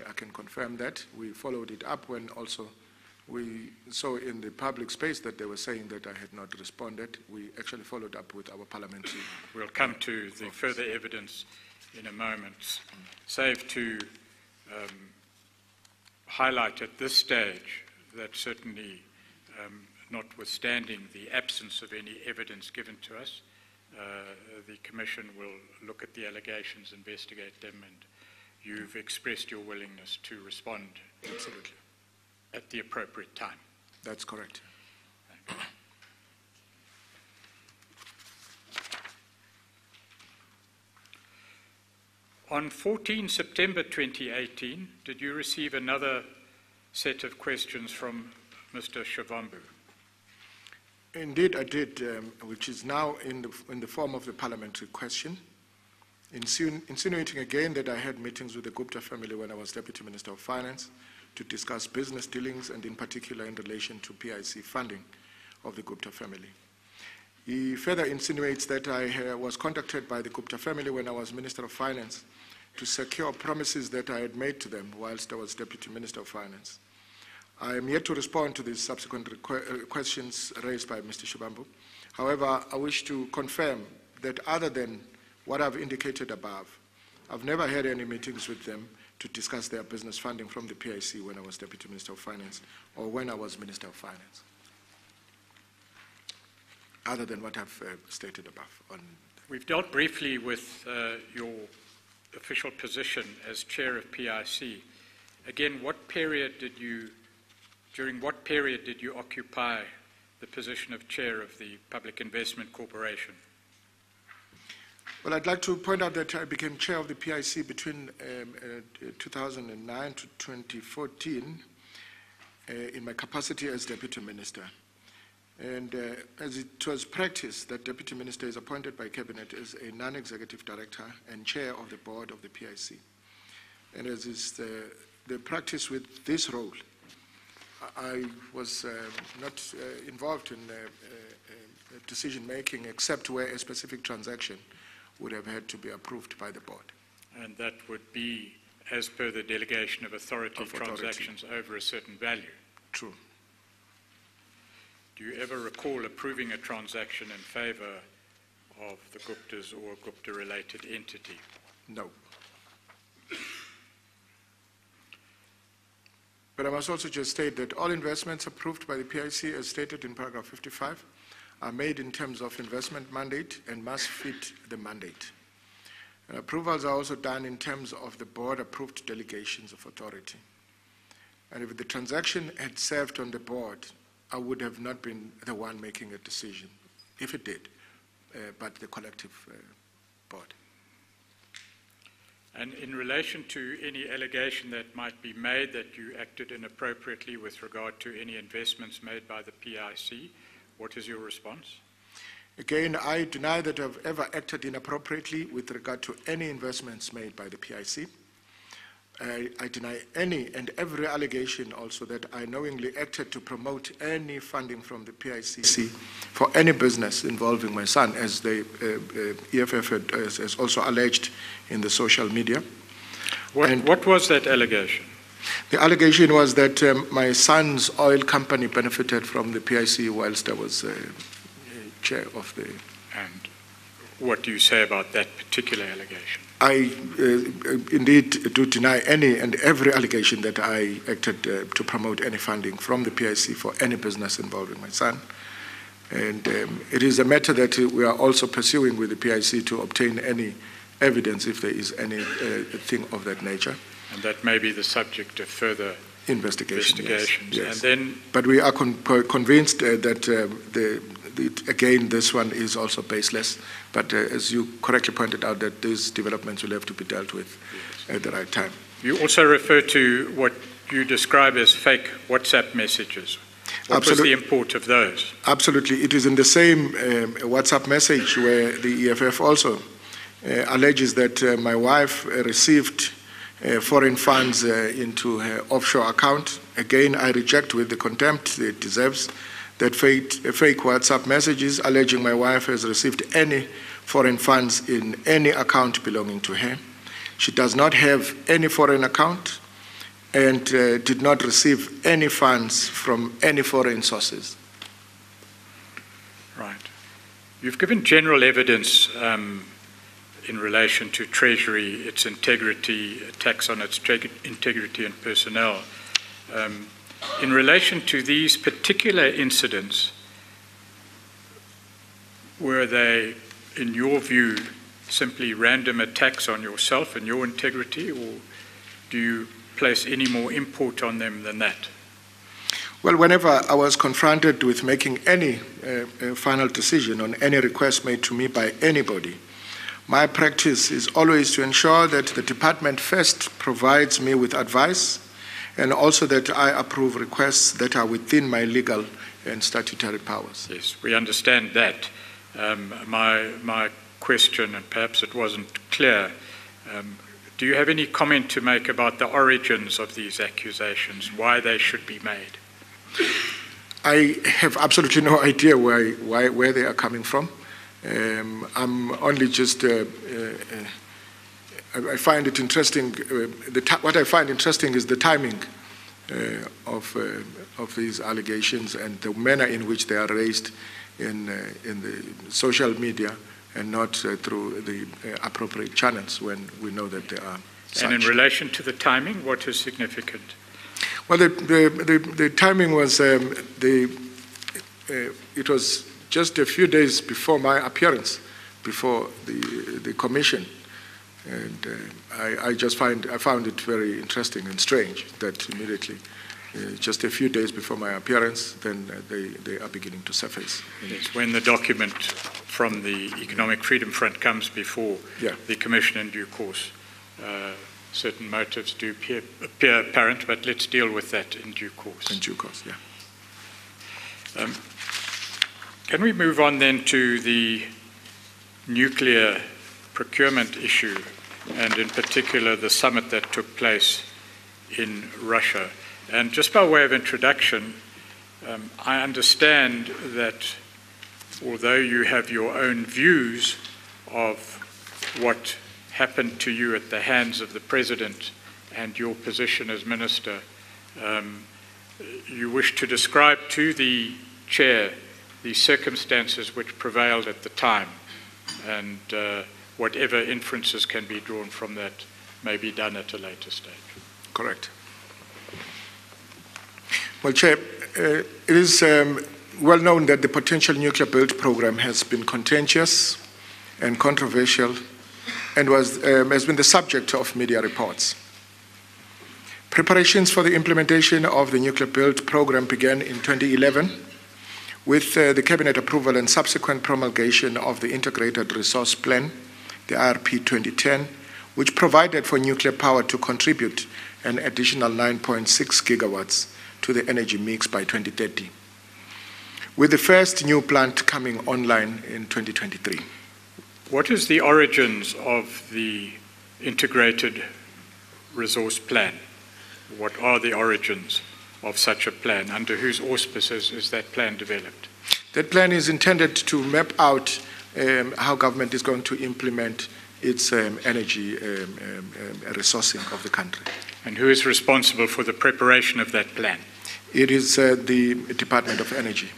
I can confirm that. We followed it up when also we saw in the public space that they were saying that I had not responded. We actually followed up with our parliamentary. We'll come to the further evidence in a moment. Save to highlight at this stage that certainly, notwithstanding the absence of any evidence given to us, the Commission will look at the allegations, investigate them, and you've expressed your willingness to respond Absolutely. At the appropriate time. That's correct. On 14 September 2018, did you receive another set of questions from Mr. Shavambu? Indeed, I did, which is now in the form of the parliamentary question, insinuating again that I had meetings with the Gupta family when I was Deputy Minister of Finance to discuss business dealings and in particular in relation to PIC funding of the Gupta family. He further insinuates that I was contacted by the Gupta family when I was Minister of Finance to secure promises that I had made to them whilst I was Deputy Minister of Finance. I am yet to respond to the subsequent questions raised by Mr. Shavambu. However, I wish to confirm that other than what I've indicated above, I've never had any meetings with them to discuss their business funding from the PIC when I was Deputy Minister of Finance or when I was Minister of Finance, other than what I've stated above. We've dealt briefly with your official position as Chair of PIC. Again, during what period did you occupy the position of Chair of the Public Investment Corporation? Well, I'd like to point out that I became Chair of the PIC between 2009 to 2014 in my capacity as Deputy Minister. And as it was practice that Deputy Minister is appointed by Cabinet as a non-executive director and Chair of the Board of the PIC. And as is the practice with this role, I was not involved in decision-making except where a specific transaction would have had to be approved by the board. And that would be as per the delegation of authority transactions over a certain value? True. Do you ever recall approving a transaction in favor of the Guptas or a Gupta-related entity? No. But I must also just state that all investments approved by the PIC, as stated in paragraph 55, are made in terms of investment mandate and must fit the mandate. And approvals are also done in terms of the board-approved delegations of authority. And if the transaction had served on the board, I would have not been the one making a decision, if it did, but the collective board. And in relation to any allegation that might be made that you acted inappropriately with regard to any investments made by the PIC, what is your response? Again, I deny that I've ever acted inappropriately with regard to any investments made by the PIC. I deny any and every allegation also that I knowingly acted to promote any funding from the PIC for any business involving my son, as the EFF has also alleged in the social media. What was that allegation? The allegation was that my son's oil company benefited from the PIC whilst I was chair of the... And what do you say about that particular allegation? I indeed do deny any and every allegation that I acted to promote any funding from the PIC for any business involving my son. And it is a matter that we are also pursuing with the PIC to obtain any evidence if there is any thing of that nature. And that may be the subject of further investigations. Yes. And then, but we are convinced that again, this one is also baseless. But as you correctly pointed out, that these developments will have to be dealt with at the right time. You also refer to what you describe as fake WhatsApp messages. What was the import of those? Absolutely. It is in the same WhatsApp message where the EFF also alleges that my wife received foreign funds into her offshore account. Again, I reject with the contempt it deserves that fake WhatsApp messages alleging my wife has received any foreign funds in any account belonging to her. She does not have any foreign account and did not receive any funds from any foreign sources. Right. You've given general evidence in relation to Treasury, its integrity, attacks on its integrity and personnel. In relation to these particular incidents, were they, in your view, simply random attacks on yourself and your integrity, or do you place any more import on them than that? Well, whenever I was confronted with making any final decision on any request made to me by anybody, my practice is always to ensure that the department first provides me with advice and also that I approve requests that are within my legal and statutory powers. Yes, we understand that. My question, and perhaps it wasn't clear, do you have any comment to make about the origins of these accusations, why they should be made? I have absolutely no idea where they are coming from. I'm only just, I find it interesting, what I find interesting is the timing of these allegations and the manner in which they are raised in the social media and not through the appropriate channels when we know that they are such. And in relation to the timing, what is significant? Well, the timing was, it was just a few days before my appearance before the commission. And I found it very interesting and strange that immediately, just a few days before my appearance, then they are beginning to surface. Yes, when the document from the Economic Freedom Front comes before the commission in due course, certain motives do appear apparent, but let's deal with that in due course. In due course, yeah. Can we move on then to the nuclear procurement issue, and in particular the summit that took place in Russia? And just by way of introduction, I understand that although you have your own views of what happened to you at the hands of the President and your position as Minister, you wish to describe to the Chair the circumstances which prevailed at the time, and whatever inferences can be drawn from that may be done at a later stage. Correct. Well, Chair, it is well known that the potential nuclear build program has been contentious and controversial and has been the subject of media reports. Preparations for the implementation of the nuclear build program began in 2011 with the Cabinet approval and subsequent promulgation of the Integrated Resource Plan, the IRP 2010, which provided for nuclear power to contribute an additional 9.6 gigawatts to the energy mix by 2030, with the first new plant coming online in 2023. What is the origins of the Integrated Resource Plan? What are the origins of such a plan? Under whose auspices is that plan developed? That plan is intended to map out how government is going to implement its energy resourcing of the country. And who is responsible for the preparation of that plan? It is the Department of Energy.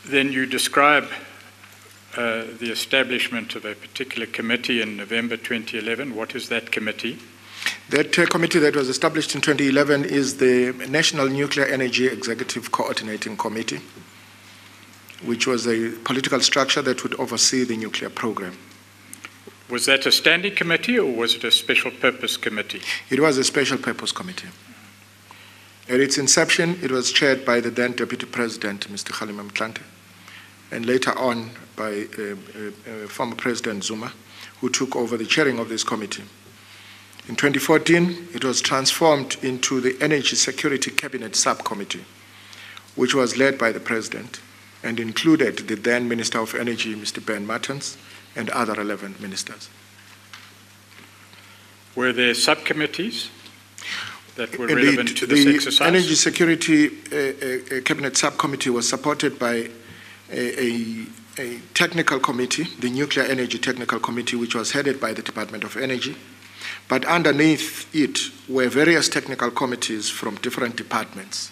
Then you describe the establishment of a particular committee in November 2011. What is that committee? That committee that was established in 2011 is the National Nuclear Energy Executive Coordinating Committee, which was a political structure that would oversee the nuclear program. Was that a standing committee or was it a special purpose committee? It was a special purpose committee. At its inception, it was chaired by the then Deputy President, Mr. Kgalema Motlanthe, and later on by former President Zuma, who took over the chairing of this committee. In 2014, it was transformed into the Energy Security Cabinet Subcommittee, which was led by the President and included the then Minister of Energy, Mr. Ben Martens, and other relevant ministers. Were there subcommittees that were relevant to this exercise? The Energy Security Cabinet Subcommittee was supported by a technical committee, the Nuclear Energy Technical Committee, which was headed by the Department of Energy. But underneath it were various technical committees from different departments.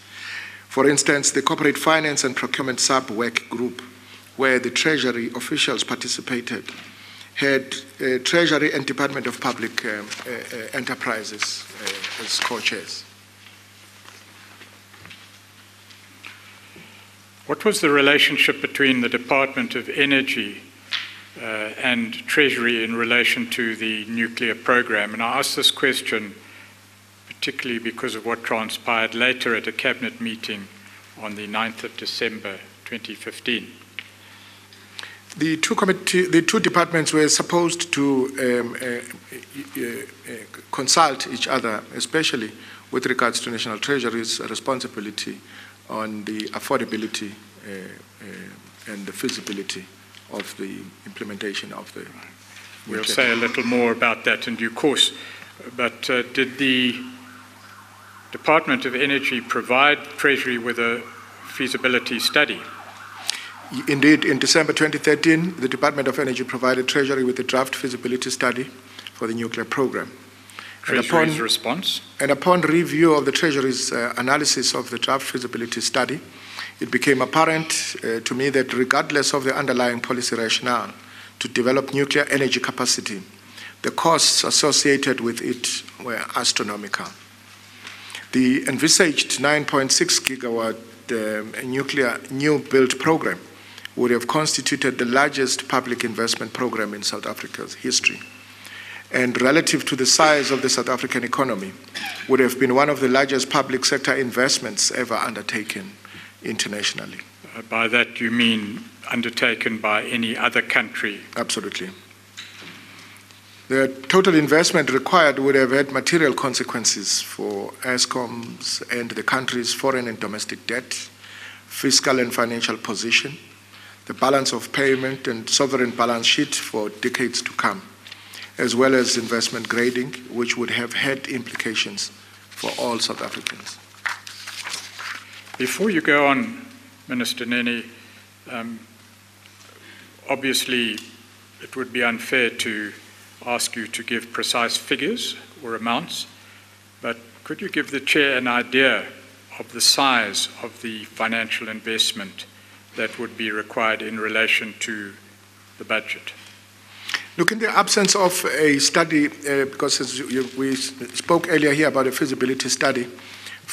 For instance, the Corporate Finance and Procurement Sub-Work Group, where the Treasury officials participated, had Treasury and Department of Public Enterprises as co-chairs. What was the relationship between the Department of Energy and Treasury in relation to the nuclear program? And I ask this question particularly because of what transpired later at a cabinet meeting on the 9th of December 2015. The two departments were supposed to consult each other, especially with regards to National Treasury's responsibility on the affordability and the feasibility of the implementation of the. We'll say a little more about that in due course. But did the Department of Energy provide Treasury with a feasibility study? Indeed, in December 2013, the Department of Energy provided Treasury with a draft feasibility study for the nuclear program. Treasury's response? And upon review of the Treasury's analysis of the draft feasibility study, it became apparent to me that regardless of the underlying policy rationale to develop nuclear energy capacity, the costs associated with it were astronomical. The envisaged 9.6 gigawatt nuclear new build program would have constituted the largest public investment program in South Africa's history, and relative to the size of the South African economy, would have been one of the largest public sector investments ever undertaken internationally. By that you mean undertaken by any other country? Absolutely. The total investment required would have had material consequences for Eskom's and the country's foreign and domestic debt, fiscal and financial position, the balance of payment and sovereign balance sheet for decades to come, as well as investment grading, which would have had implications for all South Africans. Before you go on, Minister Nene, obviously it would be unfair to ask you to give precise figures or amounts, but could you give the Chair an idea of the size of the financial investment that would be required in relation to the budget? Look, in the absence of a study, because as we spoke earlier here about a feasibility study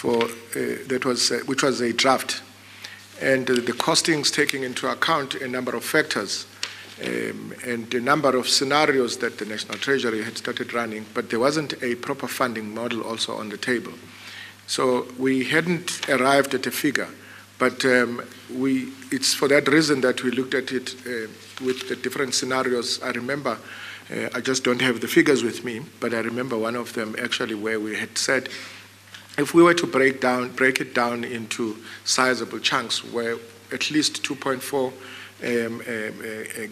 which was a draft, and the costings taking into account a number of factors and a number of scenarios that the National Treasury had started running, but there wasn't a proper funding model also on the table. So we hadn't arrived at a figure, but it's for that reason that we looked at it with the different scenarios. I remember, I just don't have the figures with me, but I remember one of them actually where we had said, if we were to break it down into sizable chunks where at least 2.4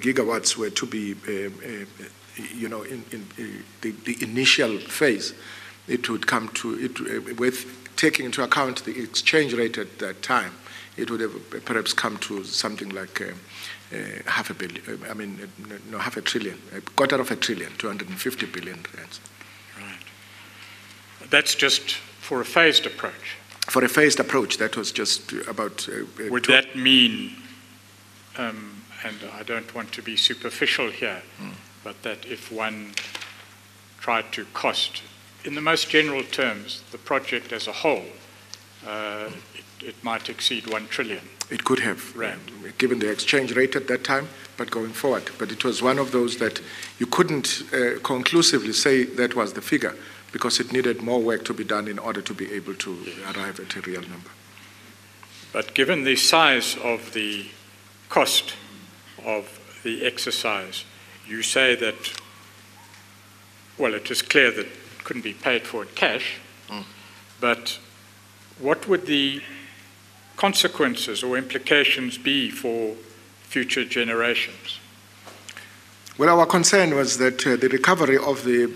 gigawatts were to be, in the initial phase, it would come to it with taking into account the exchange rate at that time. It would have perhaps come to something like half a trillion, a quarter of a trillion, 250 billion rands. Right. That's just for a phased approach. For a phased approach, that was just about. Would that mean, and I don't want to be superficial here, but that if one tried to cost, in the most general terms, the project as a whole, it might exceed 1 trillion. It could have, rand, given the exchange rate at that time, but going forward. But it was one of those that you couldn't conclusively say that was the figure, because it needed more work to be done in order to be able to arrive at a real number. But given the size of the cost of the exercise, you say that, well, it is clear that it couldn't be paid for in cash, but what would the consequences or implications be for future generations? Well, our concern was that the recovery of the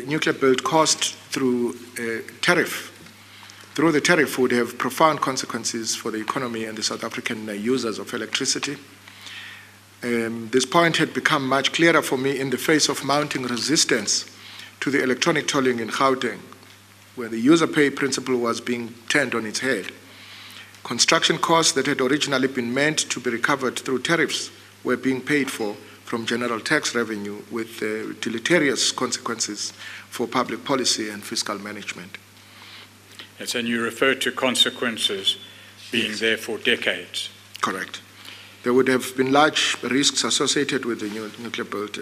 nuclear build cost through the tariff would have profound consequences for the economy and the South African users of electricity. This point had become much clearer for me in the face of mounting resistance to the electronic tolling in Gauteng, where the user pay principle was being turned on its head. Construction costs that had originally been meant to be recovered through tariffs were being paid for from general tax revenue, with deleterious consequences for public policy and fiscal management. Yes, and you refer to consequences being there for decades. Correct. There would have been large risks associated with the nuclear build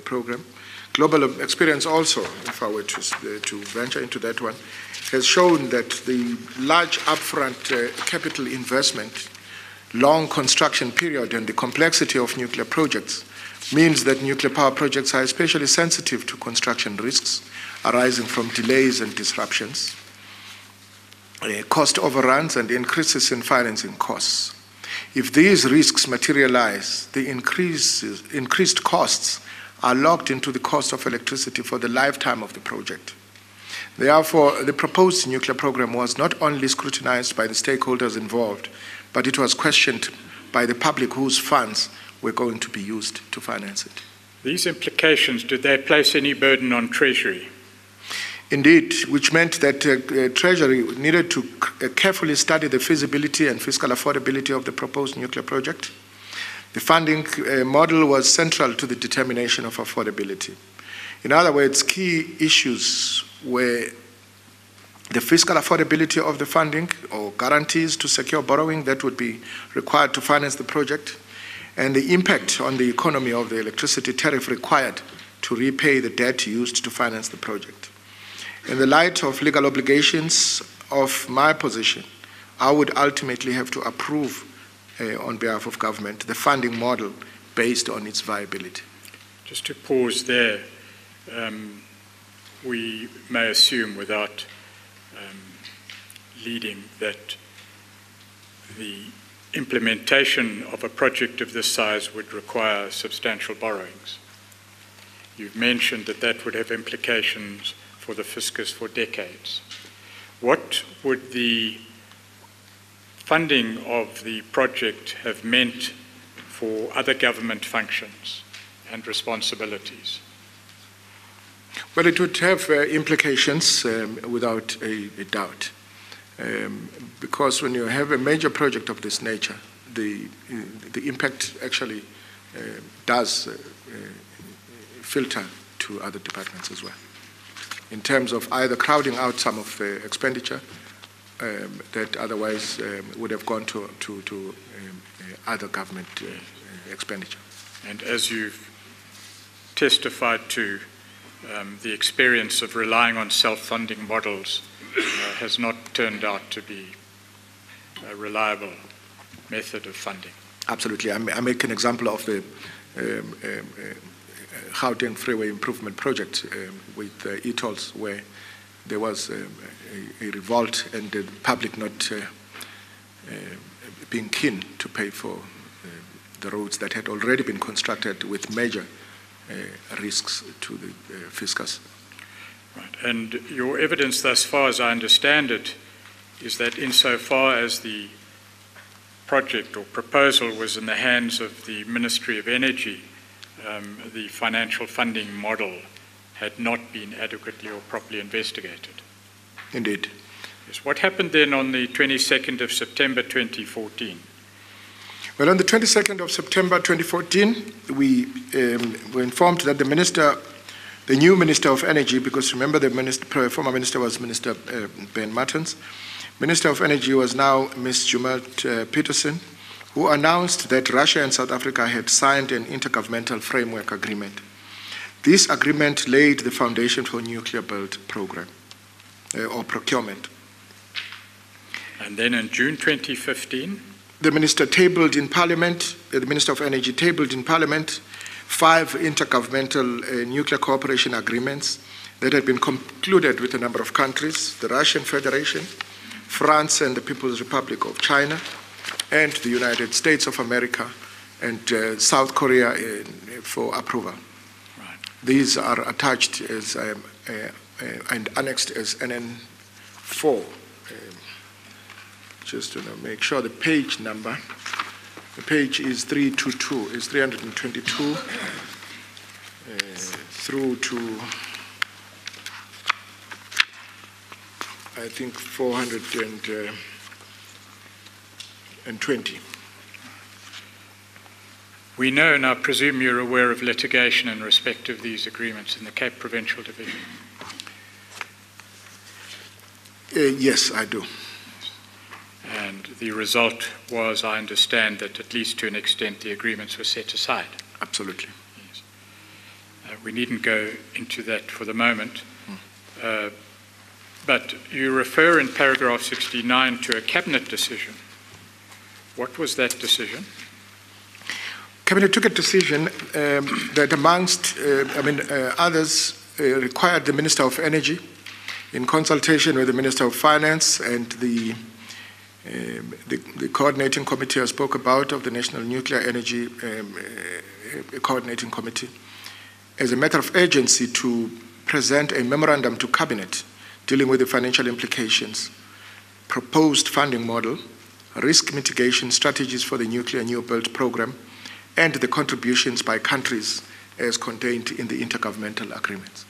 program. Global experience also, if I were to venture into that one, has shown that the large upfront capital investment, long construction period, and the complexity of nuclear projects means that nuclear power projects are especially sensitive to construction risks arising from delays and disruptions, cost overruns, and increases in financing costs. If these risks materialize, the increased costs are locked into the cost of electricity for the lifetime of the project. Therefore, the proposed nuclear program was not only scrutinized by the stakeholders involved, but it was questioned by the public whose funds were going to be used to finance it. These implications, did they place any burden on Treasury? Indeed, which meant that Treasury needed to carefully study the feasibility and fiscal affordability of the proposed nuclear project. The funding model was central to the determination of affordability. In other words, key issues were the fiscal affordability of the funding, or guarantees to secure borrowing that would be required to finance the project, and the impact on the economy of the electricity tariff required to repay the debt used to finance the project. In the light of legal obligations of my position, I would ultimately have to approve, on behalf of government, the funding model based on its viability. Just to pause there, we may assume without leading that the implementation of a project of this size would require substantial borrowings. You've mentioned that that would have implications for the fiscus for decades. What would the funding of the project have meant for other government functions and responsibilities? Well, it would have implications without a doubt. Because when you have a major project of this nature, the impact actually does filter to other departments as well, in terms of either crowding out some of the expenditure that otherwise would have gone to other government expenditure. And as you've testified to, the experience of relying on self-funding models has not turned out to be a reliable method of funding. Absolutely. I make an example of the Gauteng Freeway Improvement Project with e-tolls, where there was a revolt and the public not being keen to pay for the roads that had already been constructed with major risks to the fiscus. Right. And your evidence thus far, as I understand it, is that insofar as the project or proposal was in the hands of the Ministry of Energy, the financial funding model had not been adequately or properly investigated. Indeed. Yes. What happened then on the 22nd of September 2014? Well, on the 22nd of September 2014, we were informed that the new Minister of Energy, because remember the former minister was Minister Ben Martens, Minister of Energy was now Ms. Zuma Peterson, who announced that Russia and South Africa had signed an intergovernmental framework agreement. This agreement laid the foundation for nuclear build program or procurement. And then in June 2015, the Minister tabled in Parliament, the Minister of Energy tabled in Parliament 5 intergovernmental nuclear cooperation agreements that had been concluded with a number of countries: the Russian Federation, France and the People's Republic of China, and the United States of America and South Korea for approval. Right. These are attached as and annexed as NN4. Just to make sure the page number. The page is 322, is 322 through to, I think, 420. we know, and I presume you're aware of litigation in respect of these agreements in the Cape Provincial Division. Yes, I do. And the result was, I understand, that at least to an extent the agreements were set aside. Absolutely. Yes. We needn't go into that for the moment. But you refer in paragraph 69 to a cabinet decision. What was that decision? Cabinet took a decision that amongst, others required the Minister of Energy, in consultation with the Minister of Finance and the coordinating committee I spoke about of the National Nuclear Energy Coordinating Committee, as a matter of urgency to present a memorandum to Cabinet dealing with the financial implications, proposed funding model, risk mitigation strategies for the nuclear new build program, and the contributions by countries as contained in the intergovernmental agreements.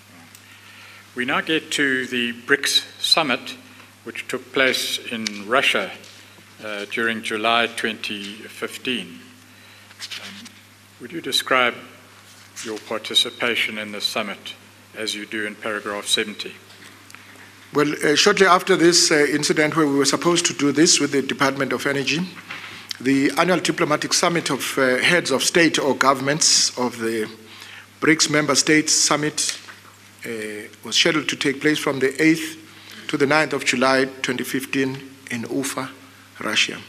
We now get to the Brics Summit, which took place in Russia during July 2015. Would you describe your participation in the summit as you do in paragraph 70? Well, shortly after this incident where we were supposed to do this with the Department of Energy, the annual diplomatic summit of heads of state or governments of the BRICS member states summit was scheduled to take place from the 8th to the 9th of July 2015 in Ufa, Russia.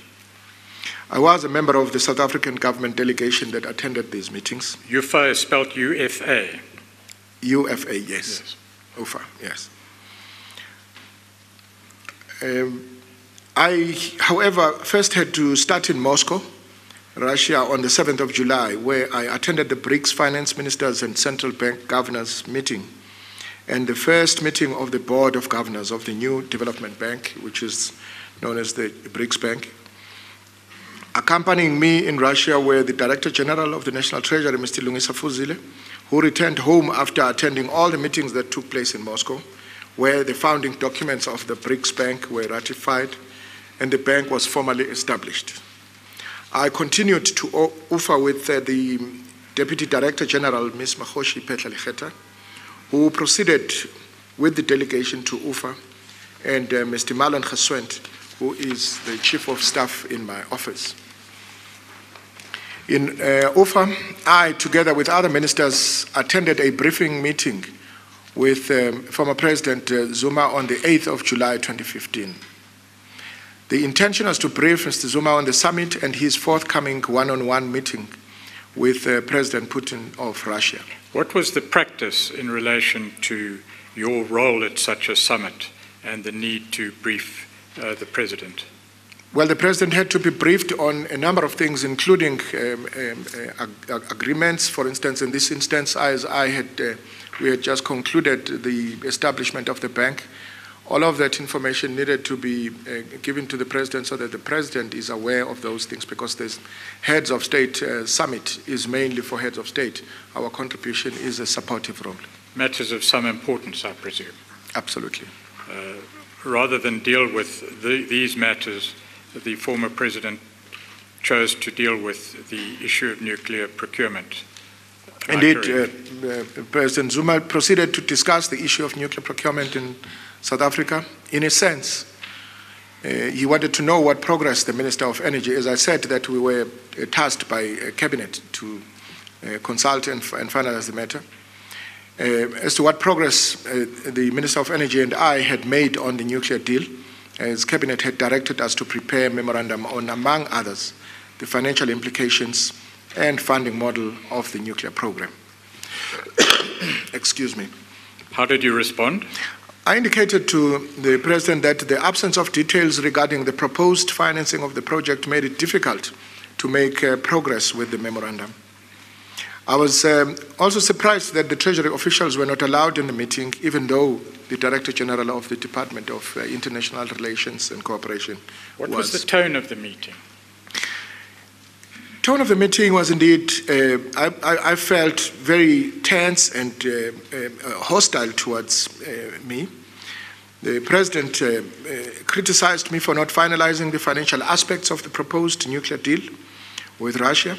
I was a member of the South African government delegation that attended these meetings. UFA is spelled UFA. UFA, yes. Ufa, yes. I, however, first had to start in Moscow, Russia, on the 7th of July, where I attended the BRICS finance ministers and central bank governors meeting, and the first meeting of the board of governors of the new development bank, which is known as the BRICS Bank. Accompanying me in Russia were the Director General of the National Treasury, Mr. Lungisa Fuzile, who returned home after attending all the meetings that took place in Moscow, where the founding documents of the BRICS Bank were ratified and the bank was formally established. I continued to Ufa with the Deputy Director General, Ms. Mahoshi Petlaliheta, who proceeded with the delegation to Ufa, and Mr. Marlon Geswent, who is the Chief of Staff in my office. In Ufa, I, together with other ministers, attended a briefing meeting with former President Zuma on the 8th of July 2015. The intention was to brief Mr. Zuma on the summit and his forthcoming one-on-one meeting with President Putin of Russia. What was the practice in relation to your role at such a summit and the need to brief the President? Well, the President had to be briefed on a number of things, including agreements. For instance, in this instance, we had just concluded the establishment of the bank. All of that information needed to be given to the President so that the President is aware of those things, because this heads of state summit is mainly for heads of state. Our contribution is a supportive role. Matters of some importance, I presume. Absolutely. Rather than deal with these matters, the former President chose to deal with the issue of nuclear procurement. Indeed, President Zuma proceeded to discuss the issue of nuclear procurement in South Africa. In a sense, he wanted to know what progress the Minister of Energy, as I said, that we were tasked by Cabinet to consult and finalize the matter. as to what progress the Minister of Energy and I had made on the nuclear deal, as Cabinet had directed us to prepare a memorandum on, among others, the financial implications and funding model of the nuclear program. Excuse me. How did you respond? I indicated to the President that the absence of details regarding the proposed financing of the project made it difficult to make progress with the memorandum. I was also surprised that the Treasury officials were not allowed in the meeting, even though the Director General of the Department of International Relations and Cooperation What was the tone of the meeting? Tone of the meeting was indeed, I felt very tense and hostile towards me. The President criticized me for not finalizing the financial aspects of the proposed nuclear deal with Russia.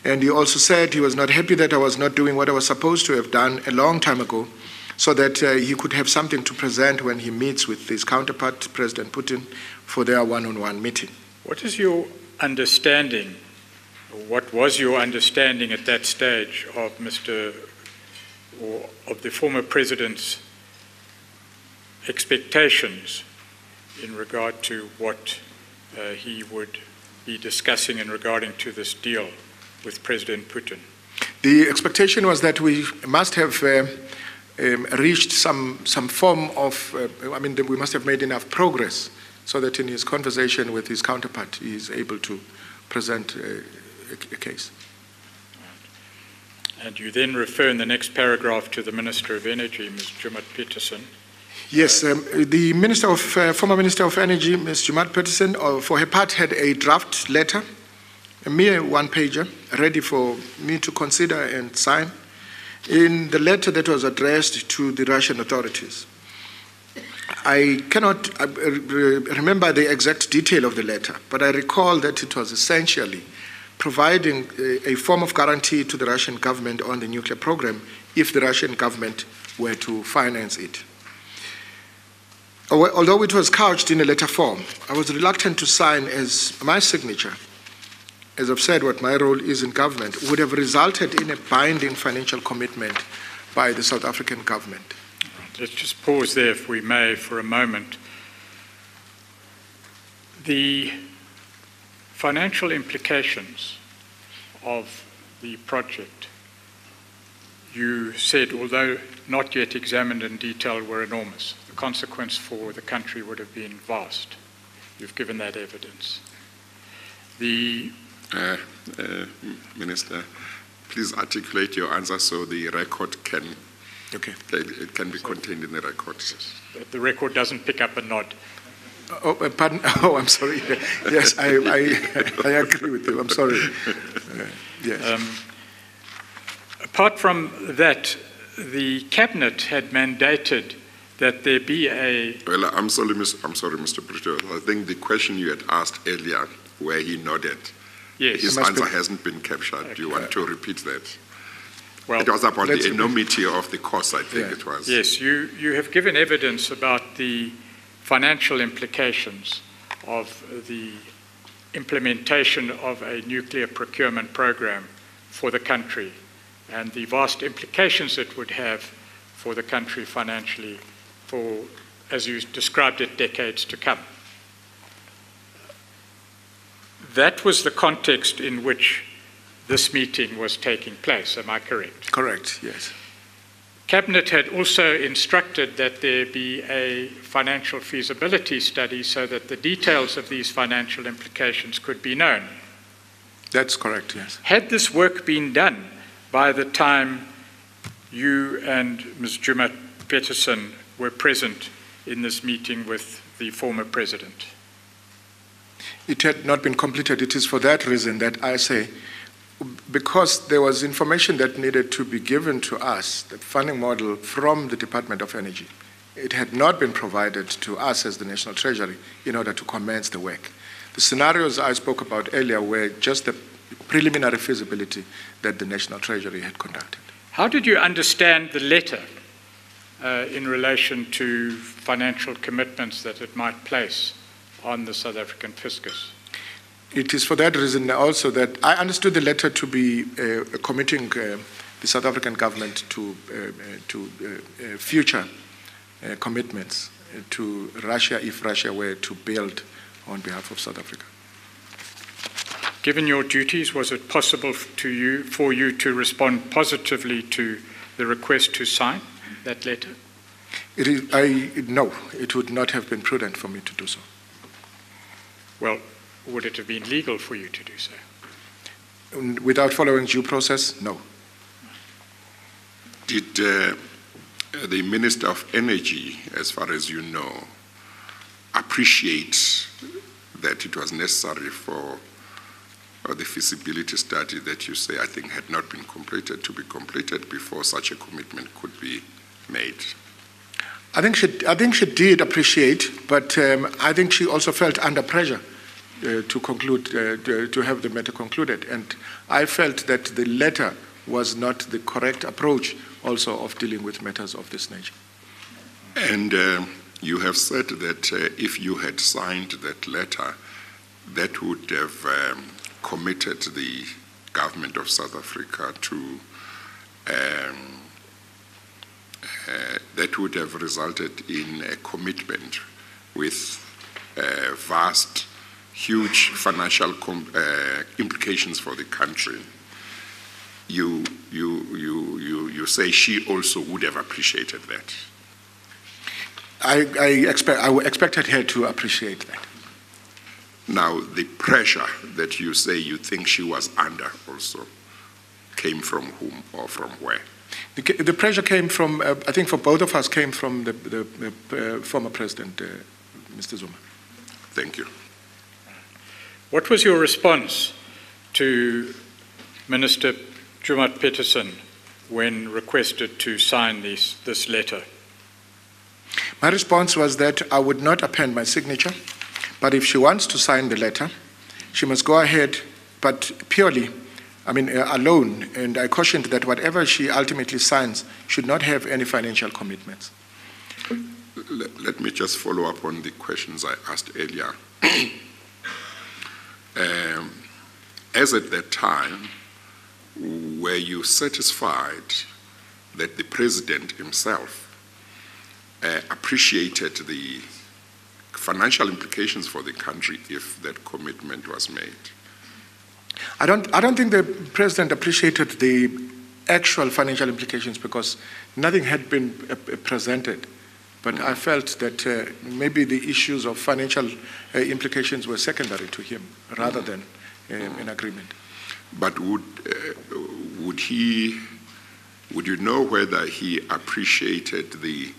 And he also said he was not happy that I was not doing what I was supposed to have done a long time ago, so that he could have something to present when he meets with his counterpart, President Putin, for their one-on-one meeting. What is your understanding, or what was your understanding at that stage of of the former President's expectations in regard to what he would be discussing in regarding to this deal with President Putin? The expectation was that we must have reached some form of, we must have made enough progress so that in his conversation with his counterpart, he is able to present a case. Right. And you then refer in the next paragraph to the Minister of Energy, Ms. Zuma Peterson. Yes, the former Minister of Energy, Ms. Zuma Peterson, for her part, had a draft letter, a mere one-pager, ready for me to consider and sign, in the letter that was addressed to the Russian authorities. I cannot remember the exact detail of the letter, but I recall that it was essentially providing a form of guarantee to the Russian government on the nuclear program if the Russian government were to finance it. Although it was couched in a letter form, I was reluctant to sign as my signature. As I've said, what my role is in government would have resulted in a binding financial commitment by the South African government. Let's just pause there, if we may, for a moment. The financial implications of the project, you said, although not yet examined in detail, were enormous. The consequence for the country would have been vast. You've given that evidence. Minister, please articulate your answer so the record can, it can be contained in the record. The record doesn't pick up a nod. Oh, pardon? Oh, I'm sorry. Yes, I agree with you. I'm sorry. Yes. Apart from that, the Cabinet had mandated that there be a... Well, I'm sorry, Mr. President. I think the question you had asked earlier, where he nodded, yes, his answer hasn't been captured. Okay. Do you want to repeat that? Well, it was about the enormity of the cost, I think it was. Yes, you have given evidence about the financial implications of the implementation of a nuclear procurement program for the country and the vast implications it would have for the country financially for, as you described it, decades to come. That was the context in which this meeting was taking place, am I correct? Correct, yes. Cabinet had also instructed that there be a financial feasibility study so that the details of these financial implications could be known. That's correct, yes. Had this work been done by the time you and Ms. Zuma Peterson were present in this meeting with the former president? It had not been completed. It is for that reason that I say, because there was information that needed to be given to us, the funding model from the Department of Energy, it had not been provided to us as the National Treasury in order to commence the work. The scenarios I spoke about earlier were just the preliminary feasibility that the National Treasury had conducted. How did you understand the letter in relation to financial commitments that it might place on the South African fiscus? It is for that reason also that I understood the letter to be committing the South African government to future commitments to Russia if Russia were to build on behalf of South Africa. Given your duties, was it possible for you to respond positively to the request to sign that letter? No, it would not have been prudent for me to do so. Well, would it have been legal for you to do so? Without following due process, no. Did the Minister of Energy, as far as you know, appreciate that it was necessary for the feasibility study that you say, I think, had not been completed to be completed before such a commitment could be made? I think she did appreciate, but I think she also felt under pressure to conclude, to have the matter concluded. And I felt that the letter was not the correct approach also of dealing with matters of this nature. And you have said that if you had signed that letter, that would have committed the government of South Africa to, that would have resulted in a commitment with vast, huge financial implications for the country. You say she also would have appreciated that. I expected her to appreciate that. Now, the pressure that you say you think she was under also came from whom or from where? The pressure came from, I think for both of us, came from the former president, Mr. Zuma. Thank you. What was your response to Minister Jumat Peterson when requested to sign this letter? My response was that I would not append my signature, but if she wants to sign the letter, she must go ahead, but purely, alone. And I cautioned that whatever she ultimately signs should not have any financial commitments. Let me just follow up on the questions I asked earlier. As at that time, were you satisfied that the president himself appreciated the financial implications for the country if that commitment was made? I don't think the president appreciated the actual financial implications because nothing had been presented. But I felt that maybe the issues of financial implications were secondary to him rather than an agreement. But would you know whether he appreciated the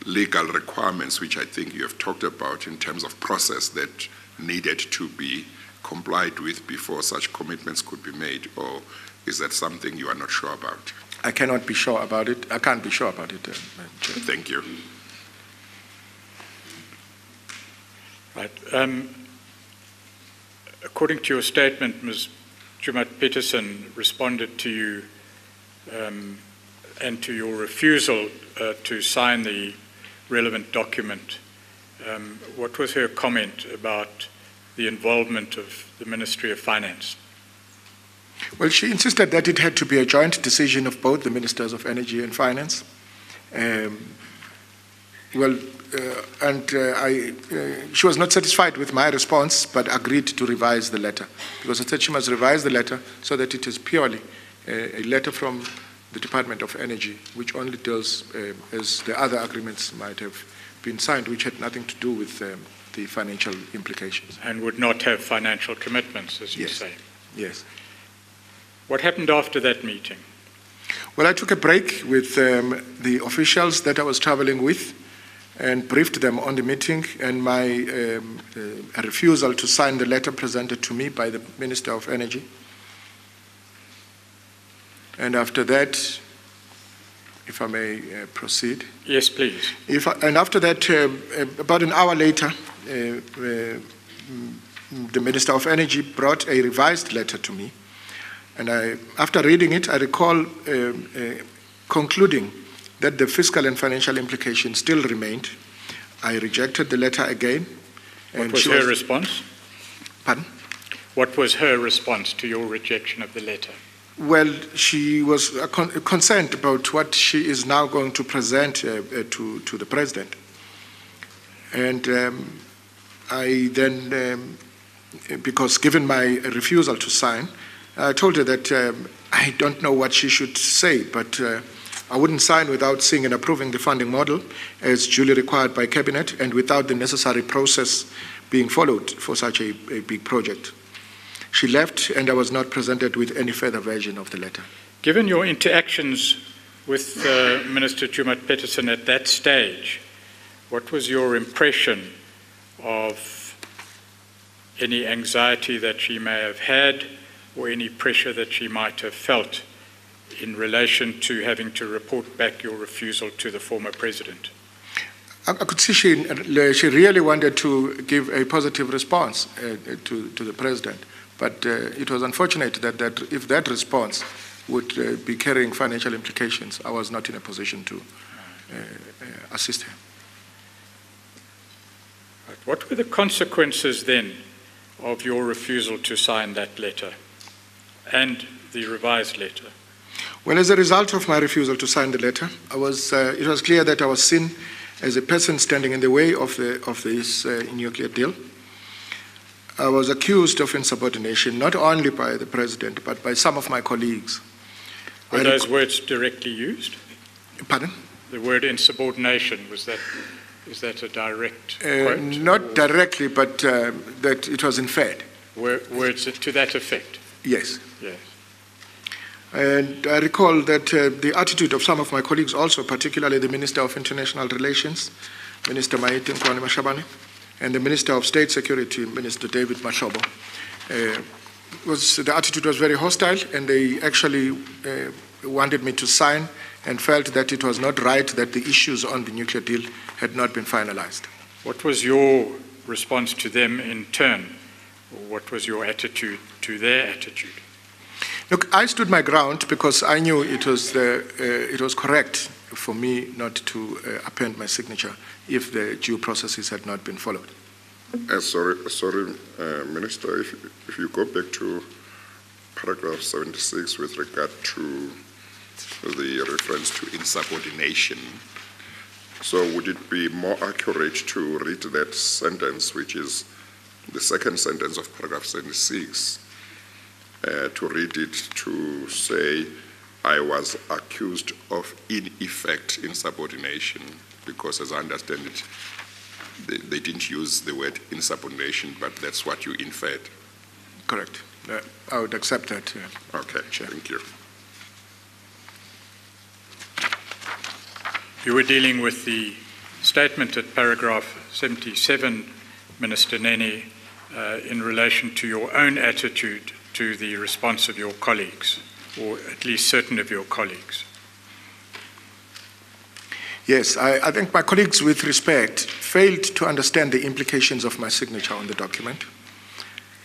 legal requirements, which I think you have talked about in terms of process that needed to be complied with before such commitments could be made, or is that something you are not sure about? I cannot be sure about it. I can't be sure about it. Thank you. Right. According to your statement, Ms. Jumat Peterson responded to you and to your refusal to sign the relevant document. What was her comment about the involvement of the Ministry of Finance? Well, she insisted that it had to be a joint decision of both the Ministers of Energy and Finance. She was not satisfied with my response, but agreed to revise the letter. Because I said she must revise the letter so that it is purely a letter from the Department of Energy, which only deals, as the other agreements might have been signed, which had nothing to do with the financial implications. And would not have financial commitments, as you say. Yes. What happened after that meeting? Well, I took a break with the officials that I was traveling with and briefed them on the meeting and my refusal to sign the letter presented to me by the Minister of Energy. And after that, if I may proceed. Yes, please. And after that, about an hour later, the Minister of Energy brought a revised letter to me. And after reading it, I recall concluding that the fiscal and financial implications still remained. I rejected the letter again. What was her response? Pardon? What was her response to your rejection of the letter? Well, she was concerned about what she is now going to present to the president. And I then, because given my refusal to sign, I told her that I don't know what she should say, but I wouldn't sign without seeing and approving the funding model as duly required by Cabinet and without the necessary process being followed for such a big project. She left, and I was not presented with any further version of the letter. Given your interactions with Minister Zuma Peterson at that stage, what was your impression of any anxiety that she may have had or any pressure that she might have felt in relation to having to report back your refusal to the former president? I could see she really wanted to give a positive response to the president. But it was unfortunate that if that response would be carrying financial implications, I was not in a position to assist her. What were the consequences then of your refusal to sign that letter and the revised letter? Well, as a result of my refusal to sign the letter, it was clear that I was seen as a person standing in the way of this nuclear deal. I was accused of insubordination, not only by the president, but by some of my colleagues. Were those words directly used? Pardon? The word insubordination, is that a direct quote? Not directly, but that it was inferred. Words to that effect? Yes. Yes. And I recall that the attitude of some of my colleagues also, particularly the Minister of International Relations, Minister Maite Nkoane-Mashabane, and the Minister of State Security, Minister David Mashobo, the attitude was very hostile, and they actually wanted me to sign and felt that it was not right that the issues on the nuclear deal had not been finalized. What was your response to them in turn? Or what was your attitude to their attitude? Look, I stood my ground because I knew it was correct for me not to append my signature if the due processes had not been followed. Sorry, Minister, if you go back to paragraph 76 with regard to the reference to insubordination, so would it be more accurate to read that sentence, which is the second sentence of paragraph 76, to read it to say, I was accused of, in effect, insubordination, because as I understand it, they didn't use the word insubordination, but that's what you inferred. Correct. I would accept that. Okay, sure. Thank you. You were dealing with the statement at paragraph 77, Minister Nene, in relation to your own attitude to the response of your colleagues, or at least certain of your colleagues. Yes, I think my colleagues, with respect, failed to understand the implications of my signature on the document.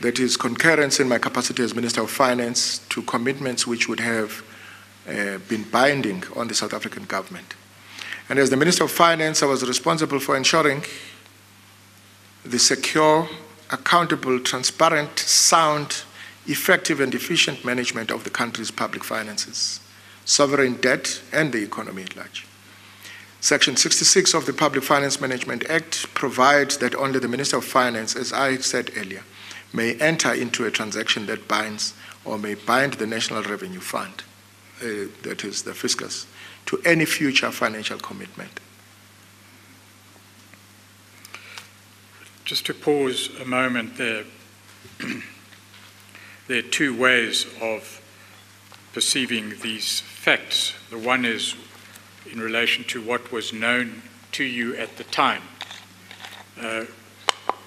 That is, concurrence in my capacity as Minister of Finance to commitments which would have been binding on the South African government. And as the Minister of Finance, I was responsible for ensuring the secure, accountable, transparent, sound, effective and efficient management of the country's public finances, sovereign debt, and the economy at large. Section 66 of the Public Finance Management Act provides that only the Minister of Finance, as I said earlier, may enter into a transaction that binds or may bind the National Revenue Fund, that is the fiscus, to any future financial commitment. Just to pause a moment there, there are two ways of perceiving these facts. The one is in relation to what was known to you at the time.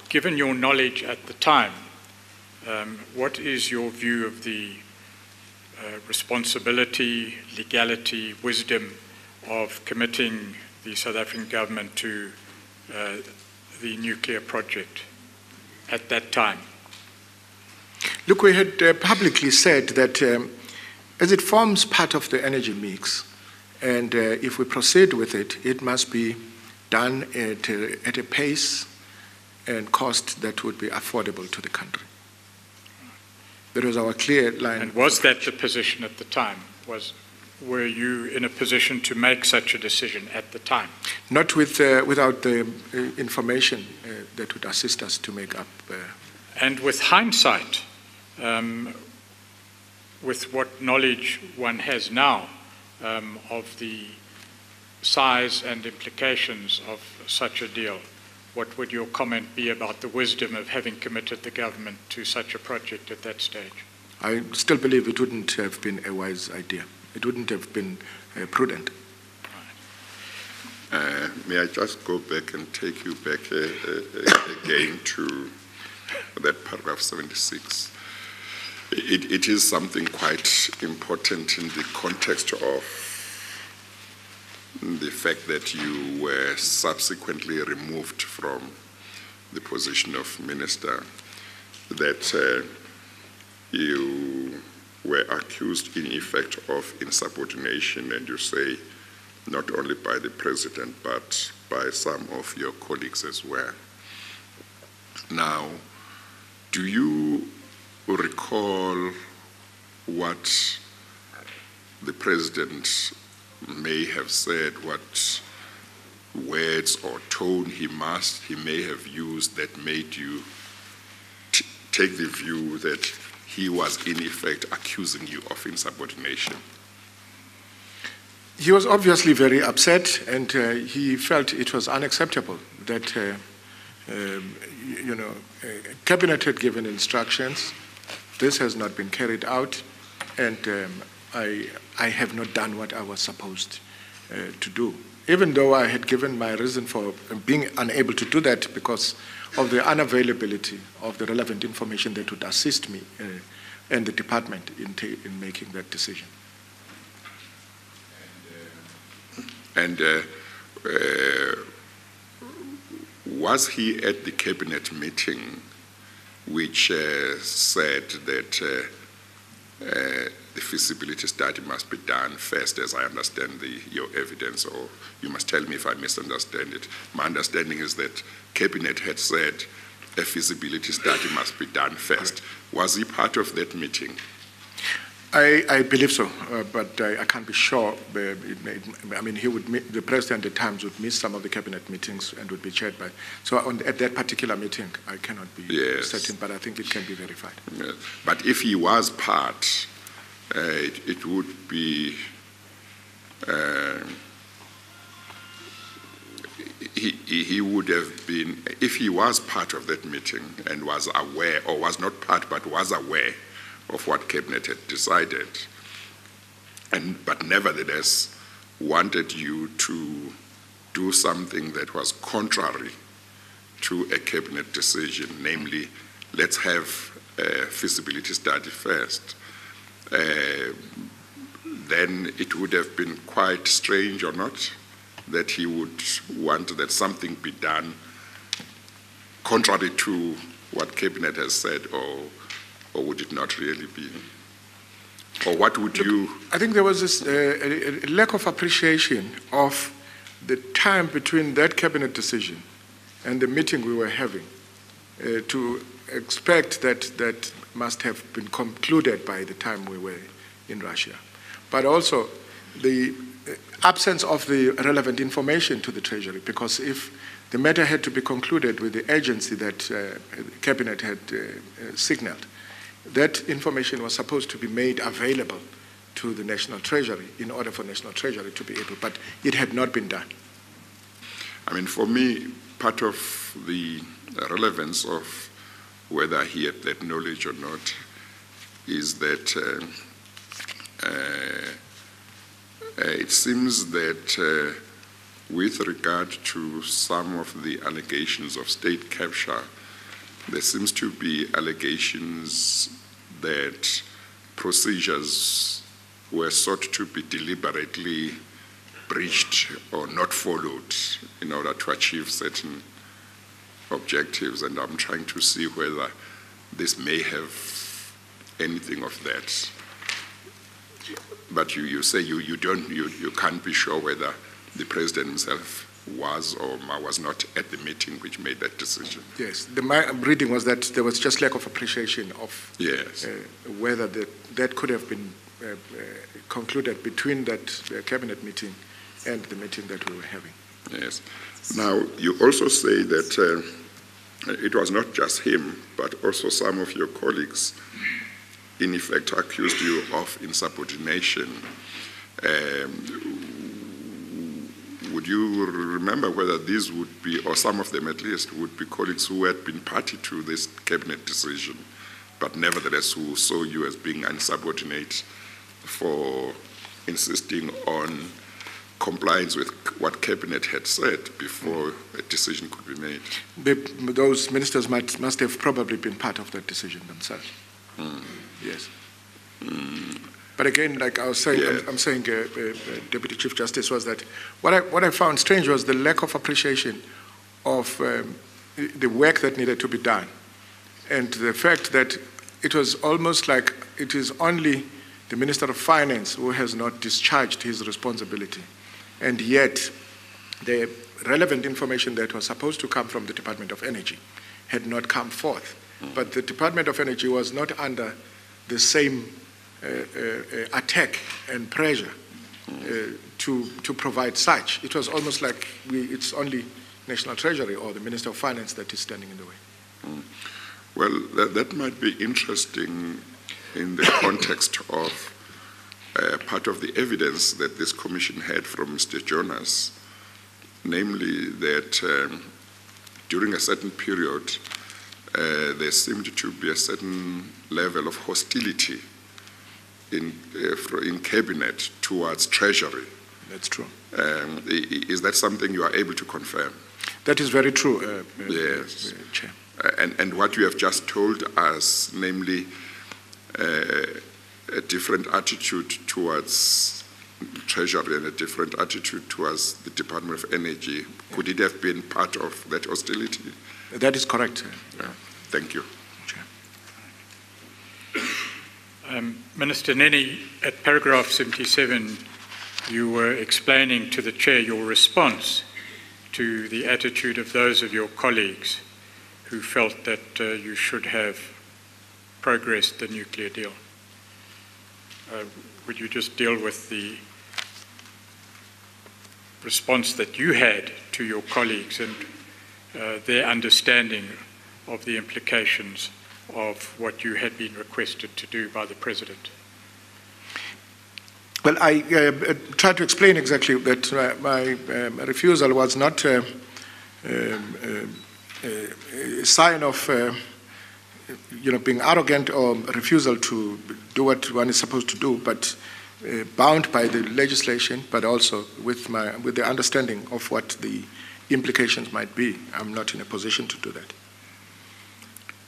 Given your knowledge at the time, what is your view of the responsibility, legality, wisdom of committing the South African government to the nuclear project at that time? Look, we had publicly said that as it forms part of the energy mix, and if we proceed with it, it must be done at a pace and cost that would be affordable to the country. That was our clear line. And was that the position at the time? Were you in a position to make such a decision at the time? Not without the information that would assist us to make up. And with hindsight, with what knowledge one has now of the size and implications of such a deal, what would your comment be about the wisdom of having committed the government to such a project at that stage? I still believe it wouldn't have been a wise idea. It wouldn't have been prudent. May I just go back and take you back again to that paragraph 76? It is something quite important in the context of the fact that you were subsequently removed from the position of minister, that you were accused in effect of insubordination, and you say not only by the president but by some of your colleagues as well. Now, do you recall what the president may have said, what words or tone he may have used that made you take the view that he was in effect accusing you of insubordination? He was obviously very upset, and he felt it was unacceptable that cabinet had given instructions. This has not been carried out, and I have not done what I was supposed to do, even though I had given my reason for being unable to do that because of the unavailability of the relevant information that would assist me and the department in making that decision. And was he at the cabinet meeting which said that the feasibility study must be done first, as I understand your evidence, or you must tell me if I misunderstand it? My understanding is that cabinet had said a feasibility study must be done first. Was he part of that meeting? I believe so, but I can't be sure. The president at times would miss some of the cabinet meetings and would be chaired by. So at that particular meeting, I cannot be certain, but I think it can be verified. Yes. But if he was part, it would be he would have been, if he was part of that meeting and was aware, or was not part but was aware of what cabinet had decided, but nevertheless wanted you to do something that was contrary to a cabinet decision, namely, let's have a feasibility study first, then it would have been quite strange, or not, that he would want that something be done contrary to what cabinet has said, or would it not really be? Or what would you... I think there was this a lack of appreciation of the time between that cabinet decision and the meeting we were having to expect that must have been concluded by the time we were in Russia. But also the absence of the relevant information to the Treasury, because if the matter had to be concluded with the agency that the cabinet had signaled, that information was supposed to be made available to the National Treasury in order for National Treasury to be able, but it had not been done. I mean, for me, part of the relevance of whether he had that knowledge or not is that it seems that with regard to some of the allegations of state capture, there seems to be allegations that procedures were sought to be deliberately breached or not followed in order to achieve certain objectives, and I'm trying to see whether this may have anything of that. But you say you can't be sure whether the president himself was or was not at the meeting which made that decision. Yes, my reading was that there was just lack of appreciation of Yes. whether that could have been concluded between that cabinet meeting and the meeting that we were having. Yes. Now, you also say that it was not just him, but also some of your colleagues, in effect, accused you of insubordination. Would you remember whether these would be, or some of them at least, would be colleagues who had been party to this cabinet decision, but nevertheless who saw you as being insubordinate for insisting on compliance with what cabinet had said before a decision could be made? Those ministers must have probably been part of that decision themselves. Yes. But again, like I was saying, Yeah. I'm saying, Deputy Chief Justice, was that what I found strange was the lack of appreciation of the work that needed to be done, and the fact that it was almost like it is only the Minister of Finance who has not discharged his responsibility, and yet the relevant information that was supposed to come from the Department of Energy had not come forth. But the Department of Energy was not under the same attack and pressure to provide such. It was almost like it's only National Treasury or the Minister of Finance that is standing in the way. Well, that might be interesting in the context of part of the evidence that this commission had from Mr. Jonas, namely that during a certain period there seemed to be a certain level of hostility in cabinet towards Treasury. That's true. Is that something you are able to confirm? That is very true, Yes. Chair. And what you have just told us, namely a different attitude towards Treasury and a different attitude towards the Department of Energy, could it have been part of that hostility? That is correct. Yeah. Thank you. Minister Nene, at paragraph 77, you were explaining to the Chair your response to the attitude of those of your colleagues who felt that you should have progressed the nuclear deal. Would you just deal with the response that you had to your colleagues and their understanding of the implications of what you had been requested to do by the President? Well, I tried to explain exactly that my refusal was not a sign of being arrogant or refusal to do what one is supposed to do, but bound by the legislation, but also with the understanding of what the implications might be. I'm not in a position to do that.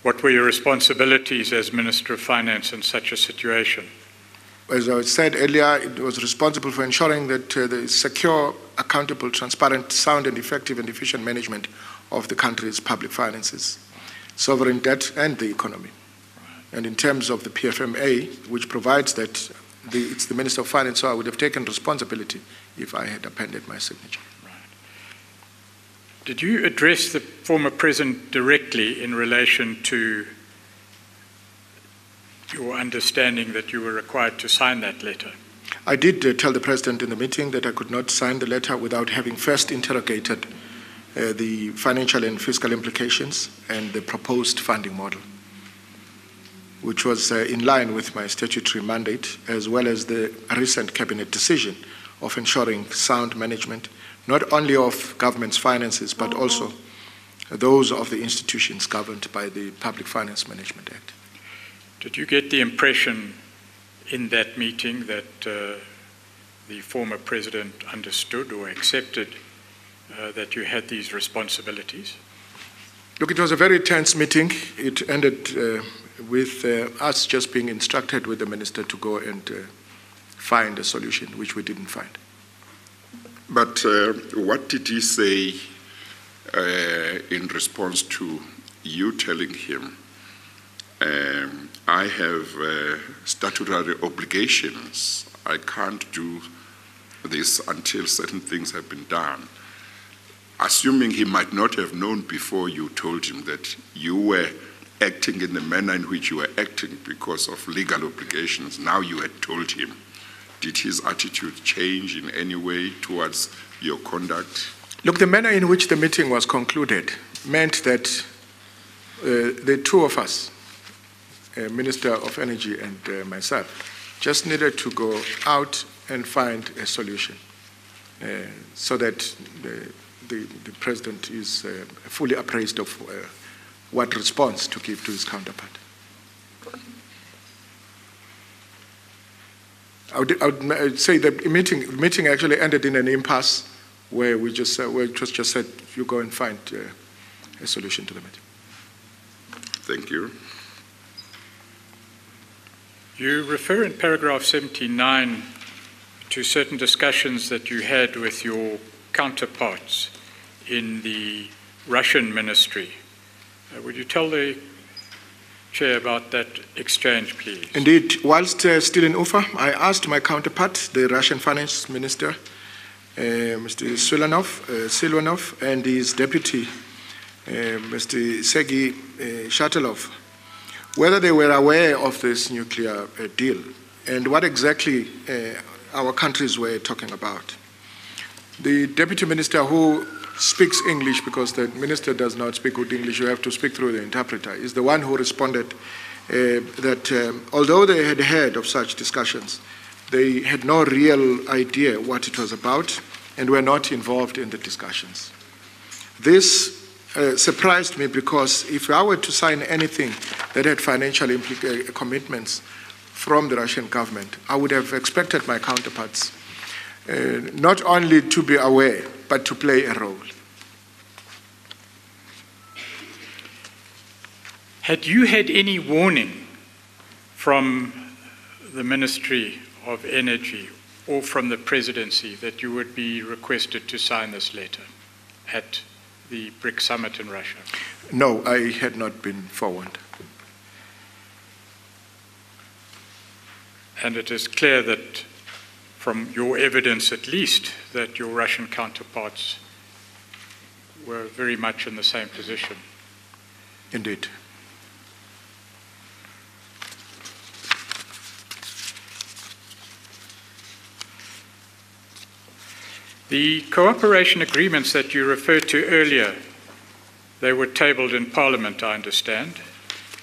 What were your responsibilities as Minister of Finance in such a situation? As I said earlier, it was responsible for ensuring that the secure, accountable, transparent, sound and effective and efficient management of the country's public finances, sovereign debt and the economy. And in terms of the PFMA, which provides that it's the Minister of Finance, so I would have taken responsibility if I had appended my signature. Did you address the former President directly in relation to your understanding that you were required to sign that letter? I did tell the President in the meeting that I could not sign the letter without having first interrogated the financial and fiscal implications and the proposed funding model, which was in line with my statutory mandate, as well as the recent Cabinet decision of ensuring sound management, not only of government's finances, but also those of the institutions governed by the Public Finance Management Act. Did you get the impression in that meeting that the former President understood or accepted that you had these responsibilities? Look, it was a very tense meeting. It ended with us just being instructed with the Minister to go and find a solution, which we didn't find. But what did he say in response to you telling him, I have statutory obligations, I can't do this until certain things have been done? assuming he might not have known before you told him that you were acting in the manner in which you were acting because of legal obligations, now you had told him, did his attitude change in any way towards your conduct? Look, the manner in which the meeting was concluded meant that the two of us, Minister of Energy and myself, just needed to go out and find a solution so that the President is fully appraised of what response to give to his counterpart. I would say the meeting actually ended in an impasse where we just said, you go and find a solution to the matter. Thank you. You refer in paragraph 79 to certain discussions that you had with your counterparts in the Russian ministry. Would you tell the Chair about that exchange, please? Indeed. Whilst still in Ufa, I asked my counterpart, the Russian finance minister, Mr. Silvanov, and his deputy, Mr. Sergei Shatelov, whether they were aware of this nuclear deal and what exactly our countries were talking about. The deputy minister, who speaks English because the minister does not speak good English, you have to speak through the interpreter, is the one who responded that although they had heard of such discussions, they had no real idea what it was about and were not involved in the discussions. This surprised me because if I were to sign anything that had financial commitments from the Russian government, I would have expected my counterparts not only to be aware, but to play a role. Had you had any warning from the Ministry of Energy or from the Presidency that you would be requested to sign this letter at the Brics Summit in Russia? No, I had not been forewarned. And it is clear that, from your evidence at least, that your Russian counterparts were very much in the same position. Indeed. The cooperation agreements that you referred to earlier, they were tabled in Parliament, I understand.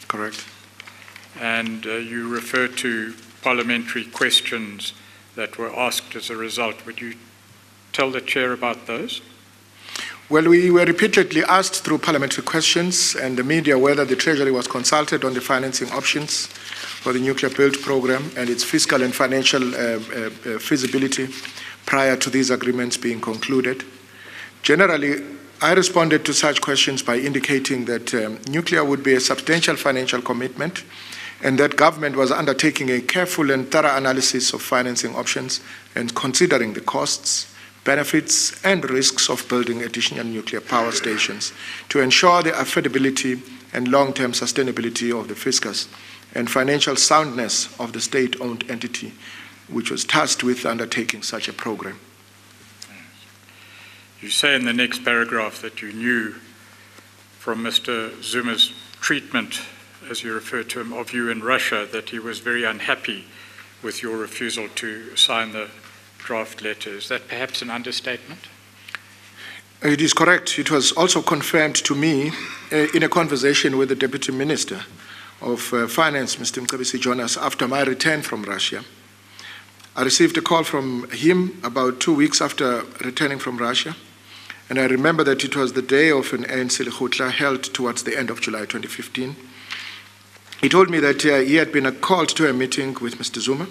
Correct. And you referred to parliamentary questions that were asked as a result. Would you tell the Chair about those? Well, we were repeatedly asked through parliamentary questions and the media whether the Treasury was consulted on the financing options for the nuclear build program and its fiscal and financial feasibility prior to these agreements being concluded. Generally, I responded to such questions by indicating that nuclear would be a substantial financial commitment and that government was undertaking a careful and thorough analysis of financing options and considering the costs, benefits, and risks of building additional nuclear power stations to ensure the affordability and long-term sustainability of the fiscus and financial soundness of the state-owned entity which was tasked with undertaking such a program. You say in the next paragraph that you knew from Mr. Zuma's treatment, as you refer to him, of you in Russia, that he was very unhappy with your refusal to sign the draft letter. Is that perhaps an understatement? It is correct. It was also confirmed to me in a conversation with the Deputy Minister of Finance, Mr. Mcebisi Jonas, after my return from Russia. I received a call from him about 2 weeks after returning from Russia, and I remember that it was the day of an ANC Lekgotla held towards the end of July 2015. He told me that he had been called to a meeting with Mr. Zuma,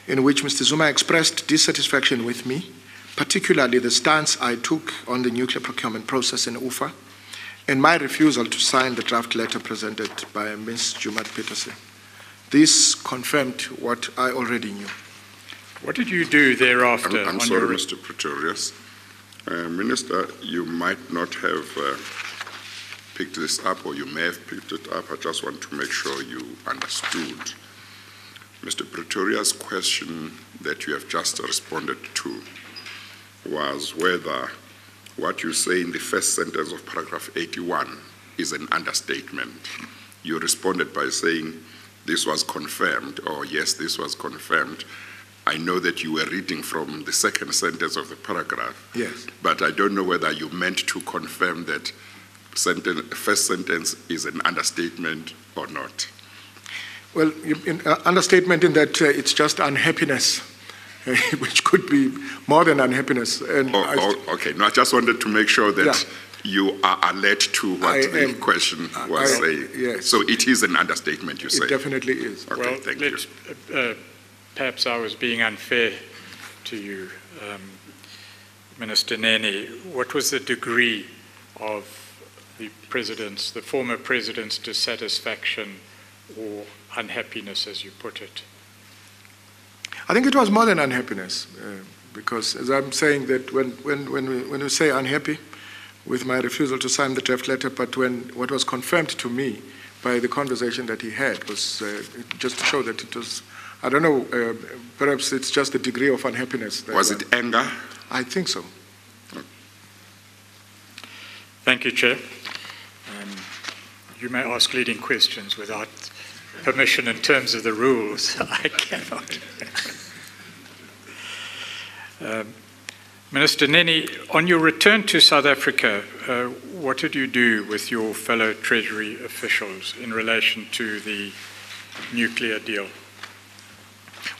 in which Mr. Zuma expressed dissatisfaction with me, particularly the stance I took on the nuclear procurement process in Ufa, and my refusal to sign the draft letter presented by Ms. Jumat Petersen. This confirmed what I already knew. What did you do thereafter? I'm sorry, Mr. Pretorius. Minister, you might not have picked this up, or you may have picked it up. I just want to make sure you understood. Mr. Pretorius' question that you have just responded to was whether what you say in the first sentence of paragraph 81 is an understatement. You responded by saying this was confirmed, or yes, this was confirmed. I know that you were reading from the second sentence of the paragraph. Yes. But I don't know whether you meant to confirm that first sentence is an understatement or not. Well, understatement in that it's just unhappiness, which could be more than unhappiness. And okay. No, I just wanted to make sure that you are alert to what the question was saying. Yes. So it is an understatement, you say? It definitely is. Okay, well, thank you. Perhaps I was being unfair to you, Minister Nene. What was the degree of the former president's dissatisfaction or unhappiness, as you put it? I think it was more than unhappiness, because as I'm saying that when we say unhappy with my refusal to sign the draft letter, but what was confirmed to me by the conversation that he had was just to show that it was, I don't know, perhaps it's just the degree of unhappiness. Was it anger? I think so. Thank you, Chair. You may ask leading questions without permission in terms of the rules. I cannot. Minister Nene, on your return to South Africa, what did you do with your fellow Treasury officials in relation to the nuclear deal?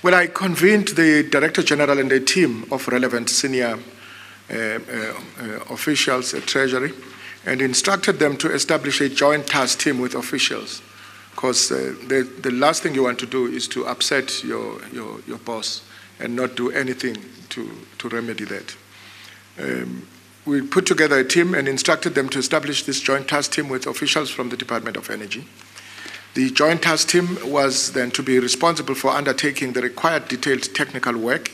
Well, I convened the Director General and a team of relevant senior officials at Treasury and instructed them to establish a joint task team with officials, because the last thing you want to do is to upset your boss and not do anything to remedy that. We put together a team and instructed them to establish this joint task team with officials from the Department of Energy. The joint task team was then to be responsible for undertaking the required detailed technical work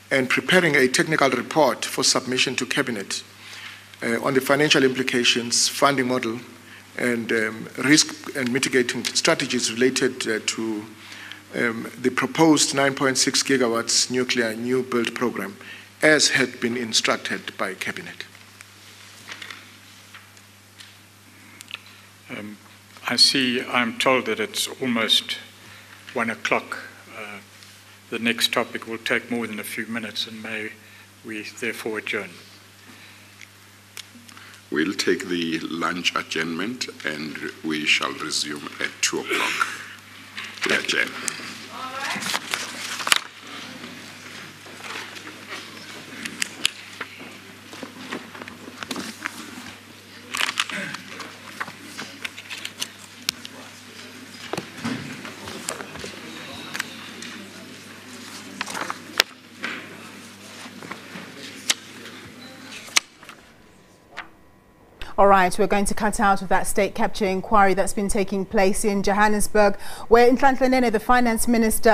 and preparing a technical report for submission to Cabinet on the financial implications, funding model, and risk and mitigating strategies related to the proposed 9.6 gigawatts nuclear new build program, as had been instructed by Cabinet. I'm told that it's almost 1 o'clock. The next topic will take more than a few minutes, and may we therefore adjourn. We'll take the lunch adjournment and we shall resume at 2 o'clock. We adjourn. All right, we're going to cut out of that state capture inquiry that's been taking place in Johannesburg, where Nene, the finance minister,